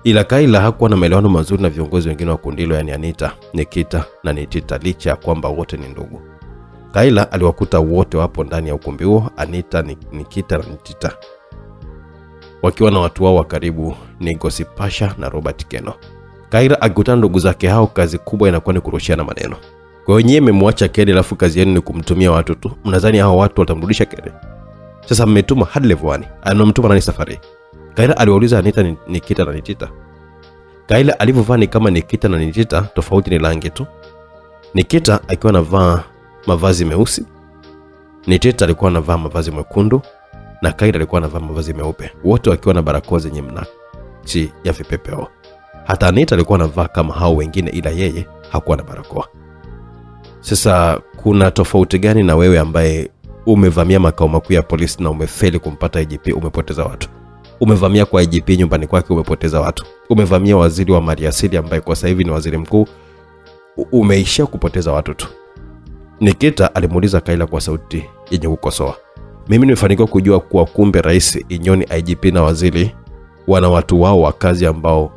Ila Kayla hakuwa na maelewano mazuri na viongozi wengine wa kundi hilo, yani Anita, Nikita na Nitita, licha kwamba wote ni ndugu. Kayla aliwakuta wote wapo ndani ya ukumbi huo, Anita, Nikita na Nitita, wakiwa na watu wao wa karibu, Ngozi Pasha na Robert Keno. Kayla akikutana ndugu zake hao, kazi kubwa inakuwa ni kurushiana maneno. Kwa hiyo nyinyi mmemwacha Kerali alafu kazi yenu ni kumtumia watu tu. Mnadhani hao watu watamrudisha Kerali? Sasa mmetuma hadi level 1. Anamtuma nani safari? Kayla aliwauliza Anita, Nikita na Nitita. Kayla alivyovaa ni kama Nikita na Nitita, tofauti ni rangi tu. Nikita akiwa anavaa mavazi meusi, Nitita alikuwa anavaa mavazi mekundu, na Kayla alikuwa anavaa mavazi meupe, wote wakiwa na barakoa zenye mnachi ya vipepeo. Hata Anita alikuwa anavaa kama hao wengine, ila yeye hakuwa na barakoa. Sasa kuna tofauti gani na wewe ambaye umevamia makao makuu ya polisi na umefeli kumpata IGP, umepoteza watu. Umevamia kwa IGP nyumbani kwake, umepoteza watu. Umevamia waziri wa maliasili ambaye kwa sasa hivi ni waziri mkuu, umeishia kupoteza watu tu. Nikita alimuuliza Kayla kwa sauti yenye kukosoa. Mimi nimefanikiwa kujua kuwa kumbe Rais Inyoni, IGP na waziri wana watu wao wa kazi ambao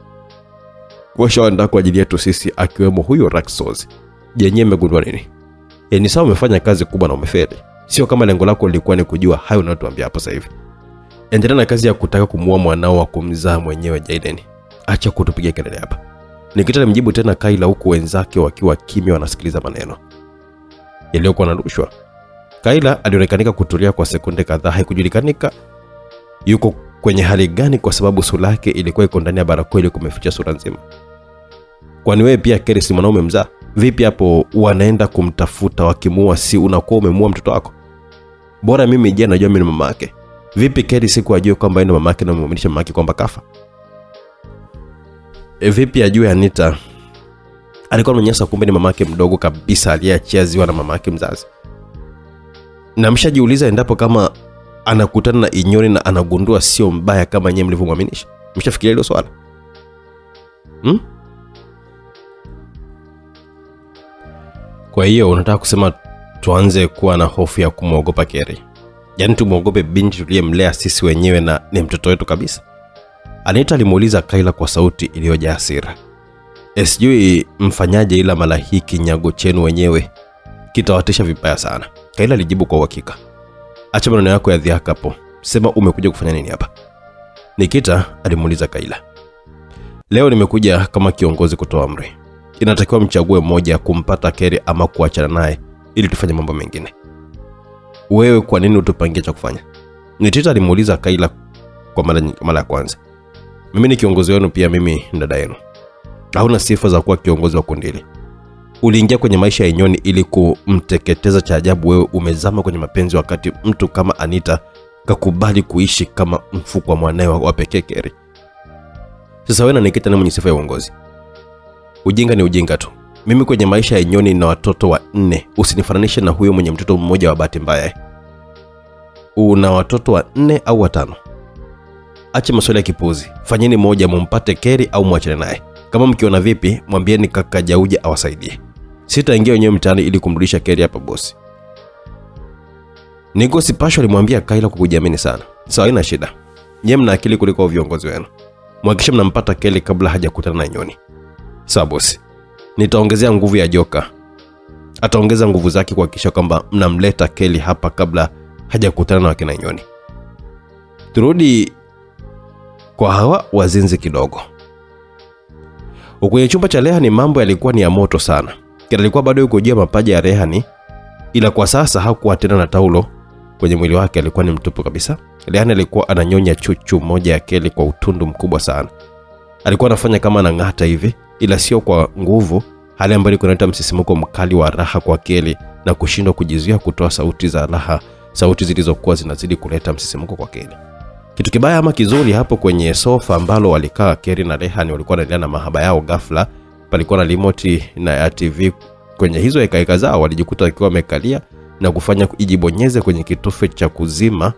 washaandaa kwa ajili yetu sisi, akiwemo huyo Raxos. Je, nyinyi mmegundua nini? Ni sawa umefanya kazi kubwa na umefeli. Sio kama lengo lako lilikuwa ni kujua hayo unayotuambia hapo sasa hivi. Endelea na kazi ya kutaka kumuua mwanao wa kumzaa mwenyewe Jaden. Acha kutupigia kelele hapa. Nikita alimjibu tena Kayla huku wenzake wakiwa kimya wanasikiliza maneno yaliyokuwa yanarushwa. Kayla alionekanika kutulia kwa sekunde kadhaa. Haikujulikana yuko kwenye hali gani kwa sababu sura yake ilikuwa iko ndani ya barakoa ili kumeficha sura nzima. Kwani wewe pia Kerry si mwanaume mzaa? Vipi hapo wanaenda kumtafuta wakimuua, si unakuwa umemuua mtoto wako? Bora mimi je najua mimi ni mama yake. Vipi Kerry siku ajue kwamba yeye ni mama yake na muamrisha mama yake kwamba kafa? Vipi ajue Anita alikuwa mnyanyasa kumbe ni mama yake mdogo kabisa aliyeachia ziwa na mama yake mzazi? Na mshajiuliza endapo kama anakutana na Inyoni na anagundua sio mbaya kama nyewe mlivyomwaminisha? Mshafikiria hilo swala? Kwa hiyo unataka kusema tuanze kuwa na hofu ya kumwogopa Kerry? Yaani tumuogope binti tuliyemlea sisi wenyewe na ni mtoto wetu kabisa? Anita alimuuliza Kayla kwa sauti iliyojaa hasira. Sijui mfanyaje, ila mara hii kinyago chenu wenyewe kitawatisha vibaya sana. Kayla alijibu kwa uhakika. Acha maneno yako ya dhihaka hapo. Sema umekuja kufanya nini hapa? Nikita alimuuliza Kayla. Leo nimekuja kama kiongozi kutoa amri. Inatakiwa mchague mmoja, kumpata Kerry ama kuachana naye ili tufanye mambo mengine. Wewe kwa nini utupangie cha kufanya? Nikita alimuuliza Kayla kwa mara ya kwanza. Mimi ni kiongozi wenu pia, mimi ni dada yenu. Hauna sifa za kuwa kiongozi wa kundi. Uliingia kwenye maisha ya Inyoni ili kumteketeza. Cha ajabu wewe umezama kwenye mapenzi wakati mtu kama Anita kakubali kuishi kama mfuko wa mwanae wa pekee Kerry. Sasa wewe na Nikita ni mwenye sifa ya uongozi. Ujinga ni ujinga tu. Mimi kwenye maisha ya Inyoni na watoto 4. Usinifananishe na huyo mwenye mtoto mmoja wa bahati mbaya. Una watoto 4 au 5? Acha maswali ya kipuzi. Fanyeni moja, mumpate Kerry au muachane naye. Kama mkiona vipi, mwambieni kaka Jauja awasaidie. Sitaingia wenyewe mtaani ili kumrudisha Kerry hapa bosi. Nigosi Pasho alimwambia Kayla kwa kujiamini sana. Sawa, haina shida. Nyie mna akili kuliko viongozi wenu. Mhakikishe mnampata Kerry kabla hajakutana na Inyoni. Sawa bosi. Nitaongezea nguvu ya joka. Ataongeza nguvu zake kuhakikisha kwamba mnamleta Kerry hapa kabla hajakutana na wakina Inyoni. Turudi kwa hawa wazinzi kidogo. Kwenye chumba cha Rehani mambo yalikuwa ni ya moto sana. Kerry alikuwa bado yuko juu ya mapaja ya Rehani, ila kwa sasa hakuwa tena na taulo kwenye mwili wake, alikuwa ni mtupu kabisa. Rehani alikuwa ananyonya chuchu moja ya Kerry kwa utundu mkubwa sana. Alikuwa anafanya kama anang'ata hivi, ila sio kwa nguvu, hali ambayo ilikuwa msisimuko mkali wa raha kwa Kerry na kushindwa kujizuia kutoa sauti za raha, sauti zilizokuwa zinazidi kuleta msisimuko kwa Kerry. Kitu kibaya ama kizuri, hapo kwenye sofa ambalo walikaa Kerry na Rehani walikuwa wanaendelea na mahaba yao, ghafla palikuwa na remote na TV. Kwenye hizo ekaeka zao walijikuta wakiwa wamekalia na kufanya ijibonyeze kwenye kitufe cha kuzima.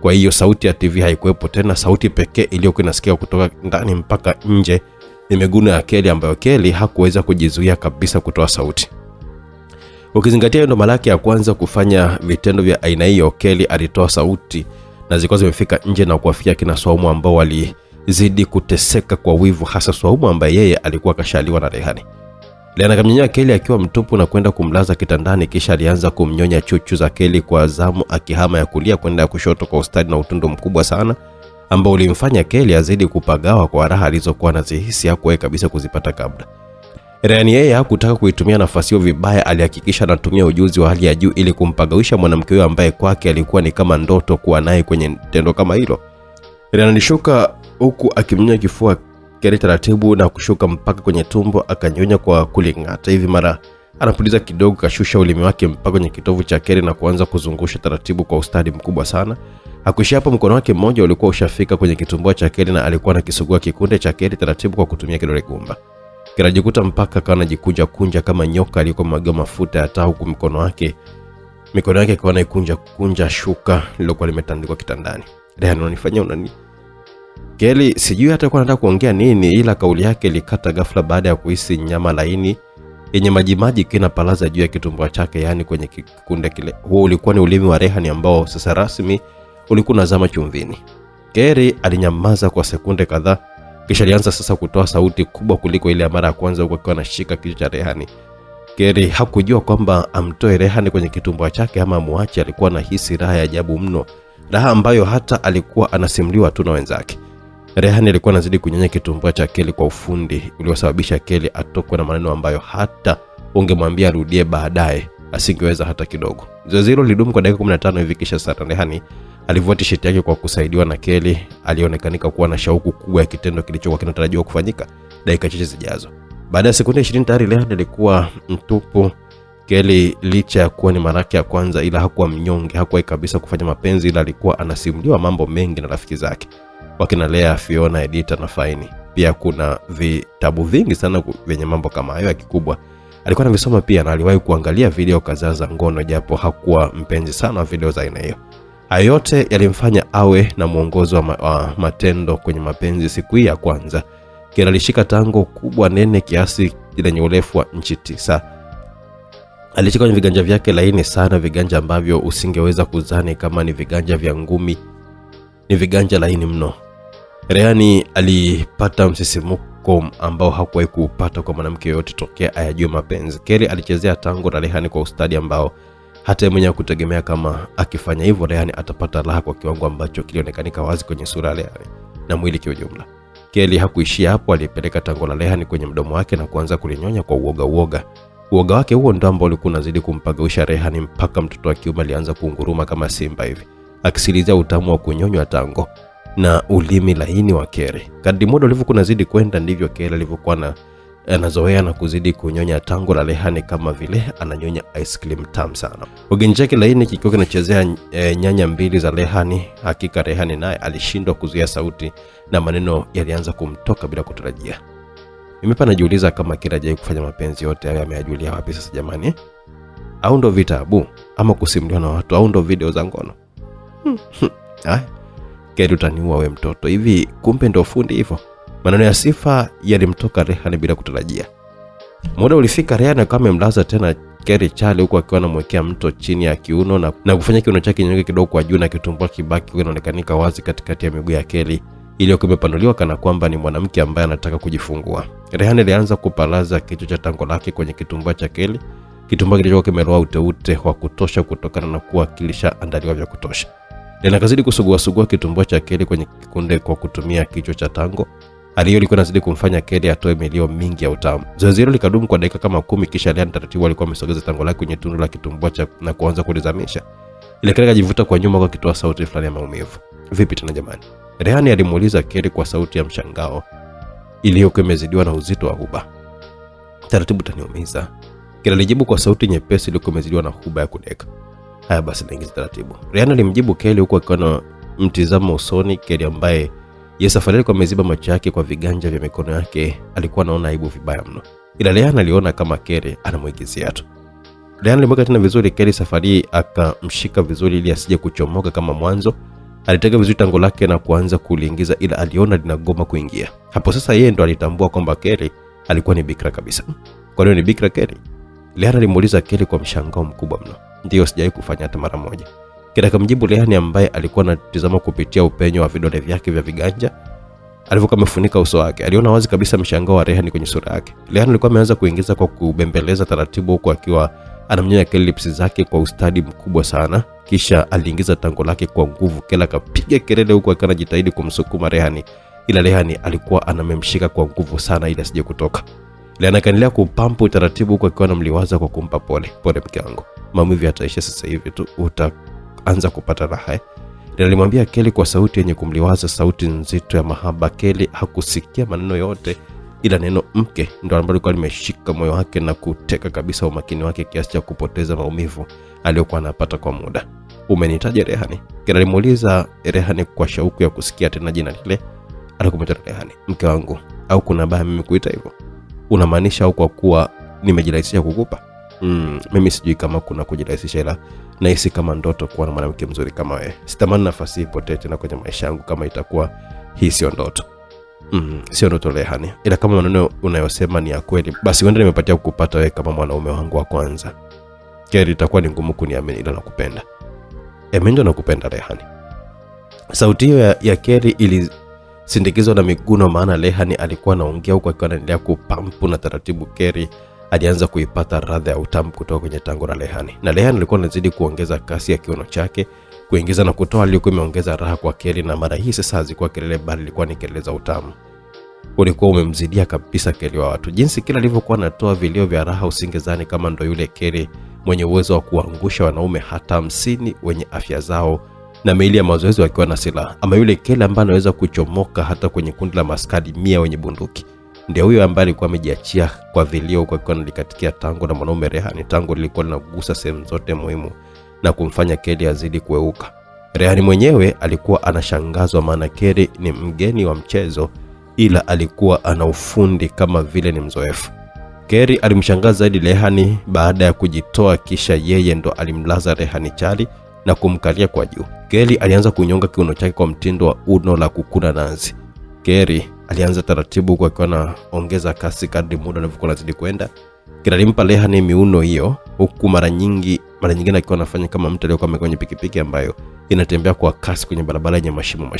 Kwa hiyo sauti ya TV haikuwepo tena. Sauti pekee iliyokuwa inasikia kutoka ndani mpaka nje ni miguno ya Kerry ambayo Kerry hakuweza kujizuia kabisa kutoa sauti. Ukizingatia ndo mara yake ya kwanza kufanya vitendo vya aina hiyo, Kerry alitoa sauti na zilikuwa zimefika nje na kuwafikia kina Swaumu ambao walizidi kuteseka kwa wivu, hasa Swaumu ambaye yeye alikuwa kashaliwa na Rehani. Rehani akamnyonya Kerry akiwa mtupu na kwenda kumlaza kitandani, kisha alianza kumnyonya chuchu za Kerry kwa zamu, akihama ya kulia kwenda ya kushoto kwa ustadi na utundu mkubwa sana ambao ulimfanya Kerry azidi kupagawa kwa raha alizokuwa anazihisi hakuwahi kabisa kuzipata kabla. Rehani yeye hakutaka kuitumia nafasi hiyo vibaya, alihakikisha anatumia ujuzi wa hali ya juu ili kumpagawisha mwanamke huyo ambaye kwake alikuwa ni kama ndoto kuwa naye kwenye tendo kama hilo. Rehani alishuka huku akimnyonya kifua Kerry taratibu na kushuka mpaka kwenye tumbo, akanyonya kwa kulingata hivi, mara anapuliza kidogo, kashusha ulimi wake mpaka kwenye kitovu cha Kerry na kuanza kuzungusha taratibu kwa ustadi mkubwa sana. Hakuishia hapo, mkono wake mmoja ulikuwa ushafika kwenye kitumbua cha Kerry na alikuwa anakisugua kikunde cha Kerry taratibu kwa kutumia kidole gumba. Kirajikuta mpaka kana jikunja kunja kama nyoka aliyekuwa mwaga mafuta ya taa, huku mkono wake Mikono yake ikawa kunja shuka lilokuwa limetandikwa kitandani. Rehani, unanifanyia unani? Kelly sijui hata kwa anataka kuongea nini, ila kauli yake ilikata ghafla baada ya kuhisi nyama laini yenye majimaji kina palaza juu ya kitumbua chake, yani kwenye kikunde kile. Huo ulikuwa ni ulimi wa Rehani ambao sasa rasmi ulikuwa unazama chumvini. Kelly alinyamaza kwa sekunde kadhaa, kisha alianza sasa kutoa sauti kubwa kuliko ile ya mara ya kwanza, huko akiwa anashika kichwa cha Rehani. Kelly hakujua kwamba amtoe Rehani kwenye kitumbua chake ama muache. Alikuwa anahisi raha ya ajabu mno, raha ambayo hata alikuwa anasimuliwa tu na wenzake. Rehani alikuwa anazidi kunyonya kitumbua cha Kelly kwa ufundi uliosababisha Kelly atokwe na maneno ambayo hata ungemwambia arudie baadaye asingeweza hata kidogo. Zoezi hilo lilidumu kwa dakika 15 hivi, kisha sasa Rehani alivua t-shirt yake kwa kusaidiwa na Kelly. Alionekanika kuwa na shauku kubwa ya kitendo kilichokuwa kinatarajiwa kufanyika dakika chache zijazo. Baada ya sekunde 20 tayari Rehani alikuwa mtupu. Kelly licha ya kuwa ni mara yake ya kwanza, ila hakuwa mnyonge, hakuwa kabisa kufanya mapenzi, ila alikuwa anasimuliwa mambo mengi na rafiki zake wakina Lea, Fiona, Edita na Faini. Pia kuna vitabu vingi sana vyenye mambo kama hayo. Kikubwa alikuwa anavisoma pia, na aliwahi kuangalia video kadhaa za ngono, japo hakuwa mpenzi sana wa video za aina hiyo. Hayo yote yalimfanya awe na mwongozo wa matendo kwenye mapenzi. Siku hii ya kwanza Kelly alishika tango kubwa nene kiasi lenye urefu wa inchi 9. Alishika kwenye viganja vyake laini sana, viganja ambavyo usingeweza kuzani kama ni viganja vya ngumi. Ni viganja laini mno. Rehani alipata msisimuko ambao hakuwahi kuupata kwa mwanamke yote tokea ayajue mapenzi. Kelly alichezea tango la Rehani kwa ustadi ambao hata yeye mwenyewe kutegemea kama akifanya hivyo Rehani atapata raha kwa kiwango ambacho kilionekanika wazi kwenye sura ya Rehani na mwili kwa ujumla. Kelly hakuishia hapo, alipeleka tango la Rehani kwenye mdomo wake na kuanza kulinyonya kwa uoga. Uoga wake huo ndio ambao ulikuwa unazidi kumpagawisha Rehani mpaka mtoto wa kiume alianza kunguruma kama simba hivi, akisilizia utamu wa kunyonywa tango na ulimi laini wa Kelly. Kadri muda ulivyokuwa unazidi kwenda, ndivyo Kelly alivyokuwa anazoea na kuzidi kunyonya tango la Rehani kama vile ananyonya ice cream tamu sana. Uginja chake laini kikiwa kinachezea nyanya mbili za Rehani. Hakika Rehani naye alishindwa kuzuia sauti na maneno yalianza kumtoka bila kutarajia. Mimi hapa najiuliza kama Kelly hajawahi kufanya mapenzi yote hayo ameyajulia wapi sasa jamani? Au ndo vitabu ama kusimuliwa na watu, au ndo video za ngono? Kelly, utaniua wewe mtoto. Hivi kumbe ndo fundi hivyo? Maneno ya sifa yalimtoka Rehani bila kutarajia. Muda ulifika, Rehani kama amemlaza tena Kelly chali, huko akiwa anamwekea mto chini ya kiuno na kufanya kiuno chake kinyonge kidogo kwa juu na kitumbua kibaki kinaonekanika wazi katikati ya miguu ya Kelly iliyokuwa imepanuliwa kana kwamba ni mwanamke ambaye anataka kujifungua. Rehani alianza kupalaza kichwa cha tango lake kwenye kitumbua cha Kelly, kitumbua kilichokuwa kimeloa uteute wa kutosha kutokana na kuwa kilishaandaliwa vya kutosha. Rehani akazidi kusugua kitumbua cha Kelly kwenye kikunde kwa kutumia kichwa cha tango. Hali hiyo ilikuwa inazidi kumfanya Kelly atoe milio mingi ya utamu. Zoezi hilo likadumu kwa dakika kama 10, kisha Rehani taratibu alikuwa amesogeza tango lake kwenye tundu la kitumbua cha na kuanza kulizamisha. Ile Kelly akajivuta kwa nyuma kwa kitoa sauti fulani ya maumivu. Vipi tena jamani? Rehani alimuuliza Kelly kwa sauti ya mshangao iliyokuwa imezidiwa na uzito wa huba. Taratibu taniumiza. Kelly alijibu kwa sauti nyepesi iliyokuwa imezidiwa na huba ya kudeka. Haya basi naingiza taratibu. Rehani alimjibu Kelly huko akiwa na mtizamo usoni. Kelly ambaye safari alikuwa ameziba macho yake kwa viganja vya mikono yake, alikuwa anaona aibu vibaya mno. Ila Rehani aliona kama Kelly anamuigizia tu. Rehani alimweka tena vizuri Kelly, safari akamshika vizuri ili asije kuchomoka kama mwanzo. Alitega vizuri tango lake na kuanza kuliingiza, ila aliona linagoma kuingia. Hapo sasa yeye ndo alitambua kwamba Kelly alikuwa ni bikra kabisa. Kwa nini ni bikra Kelly? Rehani alimuuliza Kelly kwa mshangao mkubwa mno. Ndio, sijawahi kufanya hata mara moja. Kelly akamjibu Rehani ambaye alikuwa anatazama kupitia upenyo wa vidole vyake vya viganja. Alivyokuwa amefunika uso wake, aliona wazi kabisa mshangao wa Rehani kwenye sura yake. Rehani alikuwa ameanza kuingiza kwa kubembeleza taratibu, huko akiwa anamnyonya Kelly lips zake kwa ustadi mkubwa sana. Kisha aliingiza tango lake kwa nguvu. Kelly akapiga kelele huko akiwa anajitahidi kumsukuma Rehani, ila Rehani alikuwa anamemshika kwa nguvu sana ili asije kutoka. Rehani akaendelea kupampu taratibu huko akiwa anamliwaza kwa kumpa pole mke wangu. Maumivu yataisha sasa hivi tu, utaanza kupata raha. Alimwambia Kelly kwa sauti yenye kumliwaza, sauti nzito ya mahaba. Kelly hakusikia maneno yote, ila neno mke ndio ambalo lilikuwa limeshika moyo wake na kuteka kabisa umakini wake kiasi cha kupoteza maumivu aliyokuwa anapata kwa muda. Umenitaja Rehani? Kelly alimuuliza Rehani kwa shauku ya kusikia tena jina lile. Alikumwita Rehani, mke wangu, au kuna baya mimi kuita hivyo? Unamaanisha au kwa kuwa nimejirahisisha kukupa? Mimi sijui kama kuna kujirahisisha, ila nahisi kama ndoto kuwa na mwanamke mzuri kama wewe. Sitamani nafasi ipotee tena kwenye maisha yangu kama itakuwa hii sio ndoto. Sio ndoto Rehani. Ila kama maneno unayosema ni ya kweli, basi wenda nimepatia kukupata wewe kama mwanaume wangu wa kwanza. Keri itakuwa ni ngumu kuniamini, ila nakupenda. Ndio nakupenda Rehani. Sauti hiyo ya Keri ilisindikizwa na miguno, maana Rehani alikuwa anaongea huko akiwa anaendelea kupampu, na taratibu Keri alianza kuipata radha ya utamu kutoka kwenye tango la Rehani. Na Rehani alikuwa anazidi kuongeza kasi ya kiuno chake, kuingiza na kutoa, alikuwa imeongeza raha kwa Keri, na mara hii sasa hazikuwa kelele bali ilikuwa ni kelele za utamu. Ulikuwa umemzidia kabisa Keri wa watu. Jinsi kila alivyokuwa anatoa vilio vya raha, usingezani kama ndo yule Keri mwenye uwezo wa kuangusha wanaume hata 50 wenye afya zao na miili ya mazoezi wakiwa na silaha, ama yule Keri ambaye anaweza kuchomoka hata kwenye kundi la maskadi 100 wenye bunduki. Ndio huyo ambaye alikuwa amejiachia kwa vilio kwa akiwa analikatikia tango na mwanaume Rehani. Tango lilikuwa linagusa sehemu zote muhimu na kumfanya Keri azidi kueuka. Rehani mwenyewe alikuwa anashangazwa, maana Keri ni mgeni wa mchezo, ila alikuwa ana ufundi kama vile ni mzoefu. Keri alimshangaza zaidi Rehani baada ya kujitoa, kisha yeye ndo alimlaza Rehani chali na kumkalia kwa juu. Keri alianza kunyonga kiuno chake kwa mtindo wa uno la kukuna nazi. Keri alianza taratibu kwa akiwa anaongeza kasi kadri muda unavyokuwa unazidi kwenda. Keri alimpa Rehani miuno hiyo, huku mara nyingine akiwa anafanya kama mtu aliyokuwa kwenye pikipiki ambayo inatembea kwa kasi kwenye barabara yenye mashimo.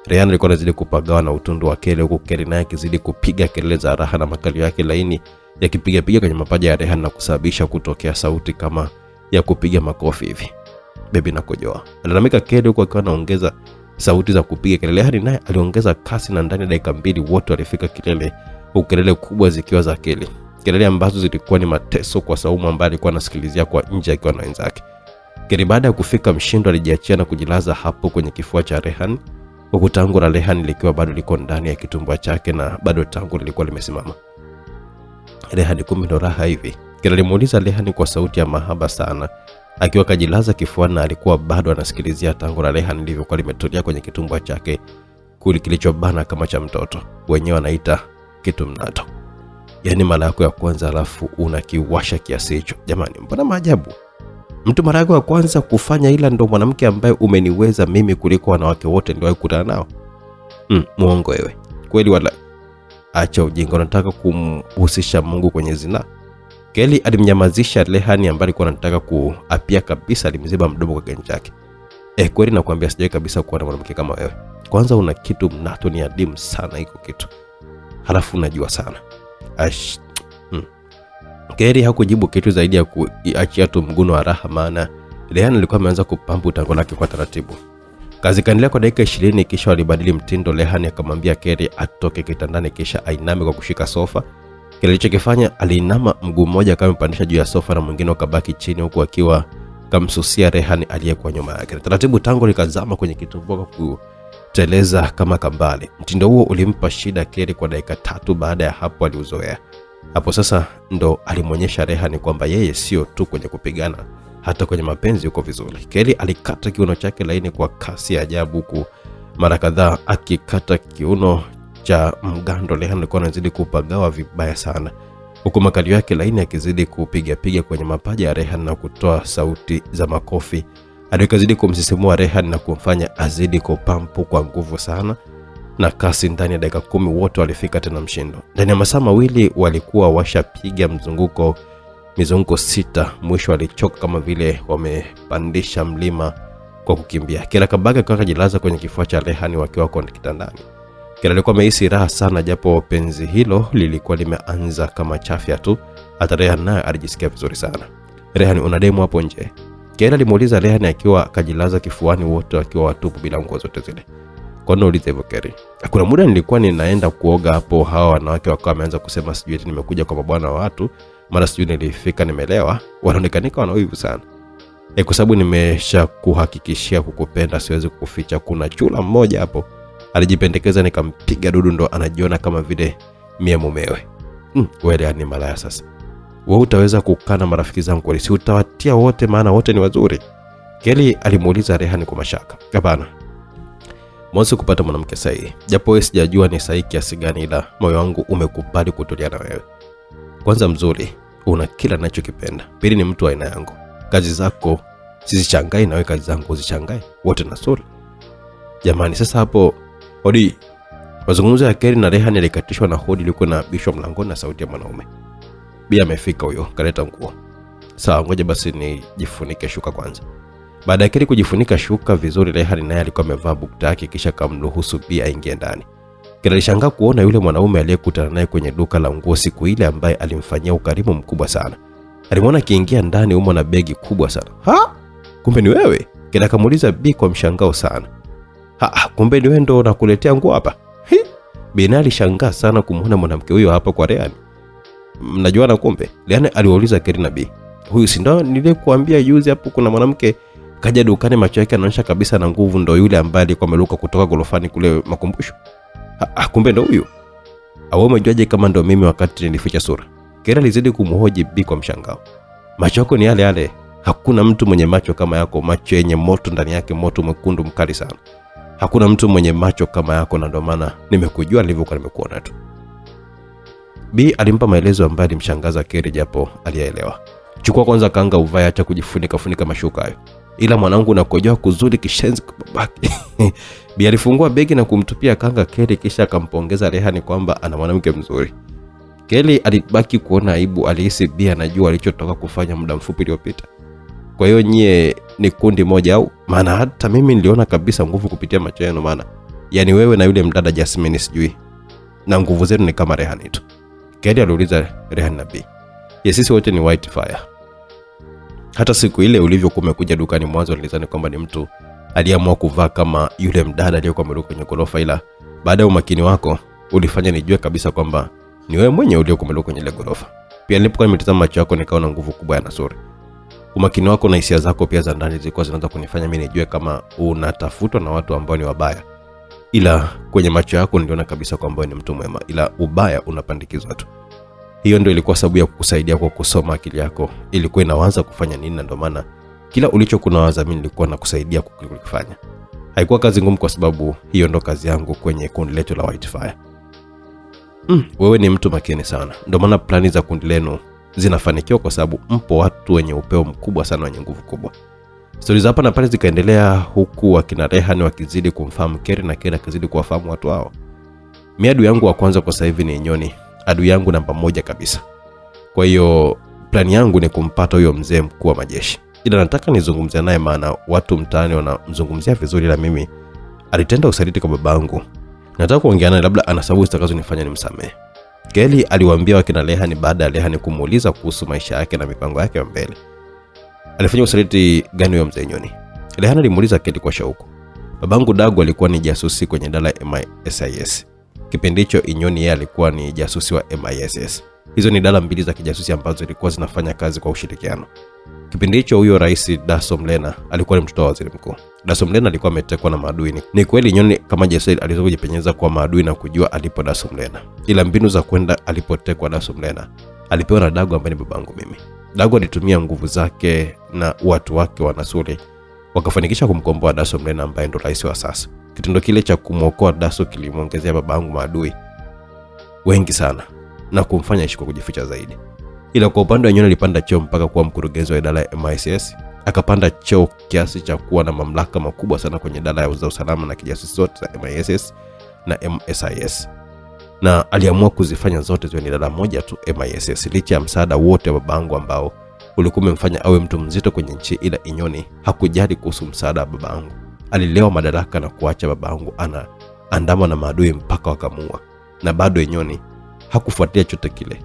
Rehani alikuwa anazidi kupagawa na utundu wa Keri, huku Keri naye akizidi kupiga kelele za raha na makalio yake laini yakipiga kwenye mapaja ya Rehani na kusababisha kutokea sauti kama ya kupiga makofi hivi. Baby nakojoa, alalamika Keri, huku akiwa anaongeza sauti za kupiga kelele. Rehani naye aliongeza kasi, na ndani ya dakika 2 wote walifika kilele, huku kelele kubwa zikiwa za Keri. Kelele ambazo zilikuwa ni mateso kwa Saumu ambaye alikuwa anasikilizia kwa nje akiwa na wenzake. Keri baada ya kufika mshindo alijiachia na kujilaza hapo kwenye kifua cha Rehani, huku tango la Rehani likiwa bado liko ndani ya kitumbo chake na bado tango lilikuwa limesimama. Rehani, kumbe ndo raha hivi? Keri alimuuliza Rehani kwa sauti ya mahaba sana, akiwa kajilaza kifuani na alikuwa bado anasikilizia tango la Rehani lilivyokuwa limetulia kwenye kitumbo chake kilichobana kama cha mtoto. Wenyewe wanaita kitu mnato. Yaani mara yako ya kwanza alafu unakiwasha kiasi hicho. Jamani, mbona maajabu? Mtu mara yako ya kwanza kufanya ila ndo mwanamke ambaye umeniweza mimi kuliko wanawake wote ndio kukutana nao. Muongo wewe. Kweli wala acha ujinga, unataka kumhusisha Mungu kwenye zina. Keri alimnyamazisha Rehani ambaye alikuwa anataka kuapia kabisa, alimziba mdomo kwa ganja yake. Kweli nakwambia sijawahi kabisa kuwa na mwanamke kama wewe. Kwanza una kitu mnato, ni adimu sana iko kitu. Halafu unajua sana. Keri hakujibu kitu zaidi ya kuachia tu mguno wa raha, maana Rehani alikuwa ameanza kupampu tango lake kwa taratibu. Kazi kaendelea kwa dakika 20, kisha walibadili mtindo. Rehani akamwambia Keri atoke kitandani kisha ainame kwa kushika sofa. Kile alichokifanya, aliinama mguu mmoja kama mpandisha juu ya sofa na mwingine ukabaki chini, huku akiwa kamsusia Rehani aliyekuwa nyuma yake. Taratibu tango likazama kwenye kitumbo kuteleza kama kambale. Mtindo huo ulimpa shida Keri kwa dakika 3. Baada ya hapo aliuzoea. Hapo sasa ndo alimuonyesha Rehani kwamba yeye sio tu kwenye kupigana, hata kwenye mapenzi yuko vizuri. Keri alikata kiuno chake laini kwa kasi ya ajabu, huku mara kadhaa akikata kiuno cha mgando. Rehani alikuwa anazidi kupagawa vibaya sana, huku makalio yake laini akizidi kupiga kwenye mapaja ya Rehani na kutoa sauti za makofi. Alikazidi kumsisimua Rehani na kumfanya azidi kupampu kwa nguvu sana na kasi. Ndani ya dakika 10 wote walifika tena mshindo. Ndani ya masaa mawili walikuwa washapiga mizunguko 6. Mwisho walichoka kama vile wamepandisha mlima kwa kukimbia. Kila kabaka kajilaza kwenye kifua cha Rehani wakiwa kwa kitandani. Kila alikuwa amehisi raha sana, japo penzi hilo lilikuwa limeanza kama chafya tu. Hata Rehani naye alijisikia vizuri sana. Rehani, una demu hapo nje? Kila alimuuliza Rehani akiwa kajilaza kifuani, wote wakiwa watupu bila nguo zote zile. Kwa nini uliza hivyo Keri? Kuna muda nilikuwa ninaenda kuoga hapo, hawa wanawake wakawa wameanza kusema sijui eti nimekuja kwa mabwana wa watu, mara sijui nilifika nimelewa. Wanaonekanika wanaoivu sana. Kwa sababu nimesha kuhakikishia kukupenda, siwezi kukuficha. Kuna chula mmoja hapo alijipendekeza, nikampiga dudu, ndo anajiona kama vile mie mumewe. Wewe ni malaya sasa. Wewe utaweza kukana marafiki zangu kweli? Si utawatia wote, maana wote ni wazuri? Keri alimuuliza Rehani kwa mashaka. Hapana. Mwanzo kupata mwanamke sahihi. Japo wewe sijajua ni sahihi kiasi gani, ila moyo wangu umekubali kutulia na wewe. Kwanza mzuri, una kila ninachokipenda. Pili ni mtu wa aina yangu. Kazi zako sizichangai na wewe kazi zangu uzichangai. Wote nasuri. Jamani, sasa hapo hodi. Mazungumzo ya Kerry na Rehan yalikatishwa na hodi ilikuwa na bishwa mlangoni na sauti ya mwanaume. Bi amefika huyo, kaleta nguo. Sawa, ngoja basi nijifunike shuka kwanza. Baada ya Kerry kujifunika shuka vizuri, Rehan naye alikuwa amevaa bukta yake kisha kamruhusu Bi aingie ndani. Kerry alishangaa kuona yule mwanaume aliyekutana naye kwenye duka la nguo siku ile ambaye alimfanyia ukarimu mkubwa sana. Alimwona akiingia ndani humo na begi kubwa sana. Ha? Kumbe ni wewe? Kerry akamuuliza Bi kwa mshangao sana. Ha, kumbe ni wewe ndo unakuletea nguo hapa? Bi alishangaa sana kumuona mwanamke huyo hapa kwa Rehan. Mnajuana kumbe? Rehan aliwauliza Kerry na Bi. Huyu si ndo nilikuambia juzi hapo kuna mwanamke kaja dukani, macho yake anaonyesha kabisa na nguvu, ndo yule ambaye alikuwa ameruka kutoka gorofani kule makumbusho? Kumbe ndo huyu? Au umejuaje kama ndo mimi wakati nilificha sura? Kerry alizidi kumhoji Bi kwa mshangao. Macho yako ni yale yale. Hakuna mtu mwenye macho kama yako, macho yenye moto ndani yake, moto mwekundu mkali sana. Hakuna mtu mwenye macho kama yako na ndo maana nimekujua nilivyokuwa nimekuona tu. Bi alimpa maelezo ambayo alimshangaza Kerry japo alielewa. Chukua kwanza kanga uvae, acha kujifunika mashuka hayo. Ila mwanangu unakojoa kuzuri kishenzi babake. Bi alifungua begi na kumtupia kanga Kerry kisha akampongeza Rehan kwamba ana mwanamke mzuri. Kerry alibaki kuona aibu, alihisi Bi anajua alichotoka kufanya muda mfupi uliopita. Kwa hiyo nyie ni kundi moja au? Maana hata mimi niliona kabisa nguvu kupitia macho yenu, maana yani wewe na yule mdada Jasmine sijui. Na nguvu zenu ni kama Rehan tu. Kerry aliuliza Rehan na Bi. Sisi wote ni White Fire. Hata siku ile ulivyokuwa umekuja dukani mwanzo nilizani kwamba ni mtu aliamua kuvaa kama yule mdada aliyekuwa ameruka kwenye gorofa, ila baada ya umakini wako ulifanya nijue kabisa kwamba ni wewe mwenyewe uliyekuwa umeruka kwenye ile gorofa. Pia nilipokuwa nimetazama macho yako nikaona nguvu kubwa ya Nasuri. Umakini wako na hisia zako pia za ndani zilikuwa zinaanza kunifanya mimi nijue kama unatafutwa na watu ambao ni wabaya. Ila kwenye macho yako niliona kabisa kwamba ni mtu mwema, ila ubaya unapandikizwa tu. Hiyo ndio ilikuwa sababu ya kukusaidia kwa kusoma akili yako ilikuwa inaanza kufanya nini, na ndio maana kila ulichokuwa unawaza mimi nilikuwa nakusaidia kukifanya. Haikuwa kazi ngumu kwa sababu hiyo ndo kazi yangu kwenye kundi letu la White Fire. Wewe ni mtu makini sana. Ndio maana plani za kundi lenu zinafanikiwa kwa sababu mpo watu wenye upeo mkubwa sana, wenye nguvu kubwa. Stori hapa na pale zikaendelea huku wakina Rehan wakizidi kumfahamu Kerry na Kerry akizidi kuwafahamu watu hao. Adui yangu wa kwanza kwa sasa hivi ni Nyoni, adui yangu namba moja kabisa. Kwa hiyo plani yangu ni kumpata huyo mzee mkuu wa majeshi. Ila nataka nizungumzie naye, maana watu mtaani wanamzungumzia vizuri, ila mimi alitenda usaliti kwa babangu. Nataka kuongea naye, labda ana sababu zitakazonifanya nimsamehe. Kerry aliwaambia wakina Rehan baada ya Rehan kumuuliza kuhusu maisha yake na mipango yake ya mbele. Alifanya usaliti gani huyo mzee Nyoni? Rehan alimuuliza Kerry kwa shauku. Babangu Dagu alikuwa ni jasusi kwenye idara ya MISIS. Kipindi hicho Nyoni yeye alikuwa ni jasusi wa MISS. Hizo ni idara mbili za kijasusi ambazo zilikuwa zinafanya kazi kwa ushirikiano. Kipindi hicho huyo Rais Daso Mlena alikuwa ni mtoto wa waziri mkuu. Daso Mlena alikuwa ametekwa na maadui. Ni kweli Nyoni kama jasusi aliweza kujipenyeza kwa maadui na kujua alipo Daso Mlena. Ila mbinu za kwenda alipotekwa Daso Mlena alipewa na Dagu ambaye ni babangu mimi. Dagu alitumia nguvu zake na watu wake wa Nasuri wakafanikisha kumkomboa Daso Mlena ambaye ndo rais wa sasa. Kitendo kile cha kumwokoa Daso kilimuongezea babangu maadui wengi sana na kumfanya ishi kwa kujificha zaidi. Ila kwa upande wa Nyoni alipanda cheo mpaka kuwa mkurugenzi wa idara ya MISS, akapanda cheo kiasi cha kuwa na mamlaka makubwa sana kwenye idara ya usalama na kijasusi zote za MISS na MSIS. Na aliamua kuzifanya zote ziwe ni idara moja tu, MISS, licha ya msaada wote wa babangu ambao ulikuwa umemfanya awe mtu mzito kwenye nchi. Ila Nyoni hakujali kuhusu msaada wa babangu. Alilewa madaraka na kuacha babangu andama na maadui mpaka wakamuua. Na bado Nyoni hakufuatia chochote kile,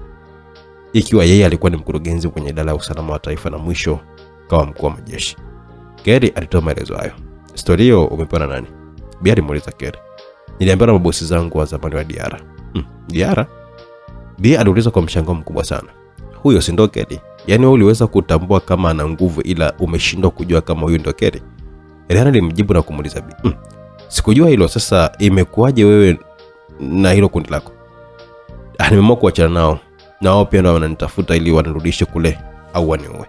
ikiwa yeye alikuwa ni mkurugenzi kwenye idara ya usalama wa taifa na mwisho kawa mkuu wa majeshi. Kerry alitoa maelezo hayo. Story hiyo umepewa na nani? Bi alimuuliza Kerry. Niliambiwa na mabosi zangu wa zamani wa Diara. Diara? Bi aliuliza kwa mshangao mkubwa sana. Huyo si ndo Kerry? Yaani wewe uliweza kutambua kama ana nguvu ila umeshindwa kujua kama huyo ndo Kerry? Rehan alimjibu na kumuuliza Bi. Sikujua hilo, sasa imekuwaje wewe na hilo kundi lako? Nimeamua kuachana nao. Na wao pia ndio wananitafuta ili wanirudishe kule au waniue.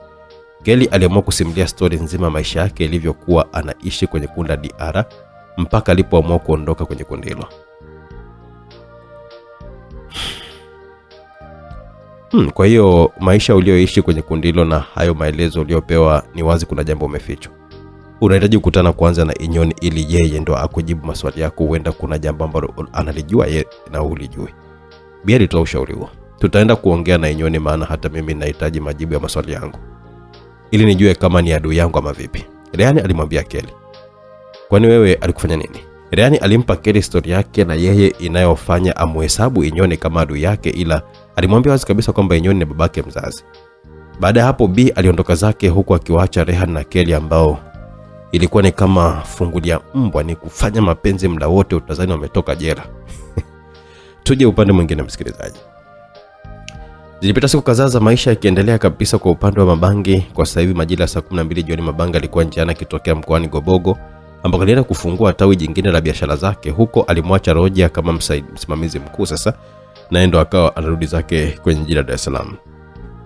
Kerry aliamua kusimulia story nzima maisha yake ilivyokuwa anaishi kwenye kundi la Diara mpaka alipoamua kuondoka kwenye kundi hilo. Kwa hiyo maisha ulioishi kwenye kundi hilo na hayo maelezo uliopewa, ni wazi kuna jambo umefichwa. Unahitaji kukutana kwanza na Inyoni ili yeye ndo akujibu maswali yako. Huenda kuna jambo ambalo analijua yeye na ulijui. Bi alitoa ushauri huo. Tutaenda kuongea na Inyoni, maana hata mimi nahitaji majibu ya maswali yangu ili nijue kama ni adui yangu ama vipi. Ryan alimwambia Kelly. Kwani wewe alikufanya nini? Ryan alimpa Kelly historia yake na yeye inayofanya amhesabu Inyoni kama adui yake, ila alimwambia wazi kabisa kwamba Inyoni ni babake mzazi. Baada ya hapo Bi aliondoka zake huku akiwaacha Ryan na Kelly ambao ilikuwa ni kama fungulia mbwa, ni kufanya mapenzi muda wote utazani wametoka jela. Tuje upande mwingine msikilizaji. Zilipita siku kadhaa za maisha yakiendelea kabisa kwa upande wa Mabangi. Kwa sasa hivi majira saa 12 jioni Mabangi alikuwa njiani akitokea mkoani Gobogo ambako alienda kufungua tawi jingine la biashara zake. Huko alimwacha Roja kama msimamizi mkuu sasa, na ndo akawa anarudi zake kwenye jiji la Dar es Salaam.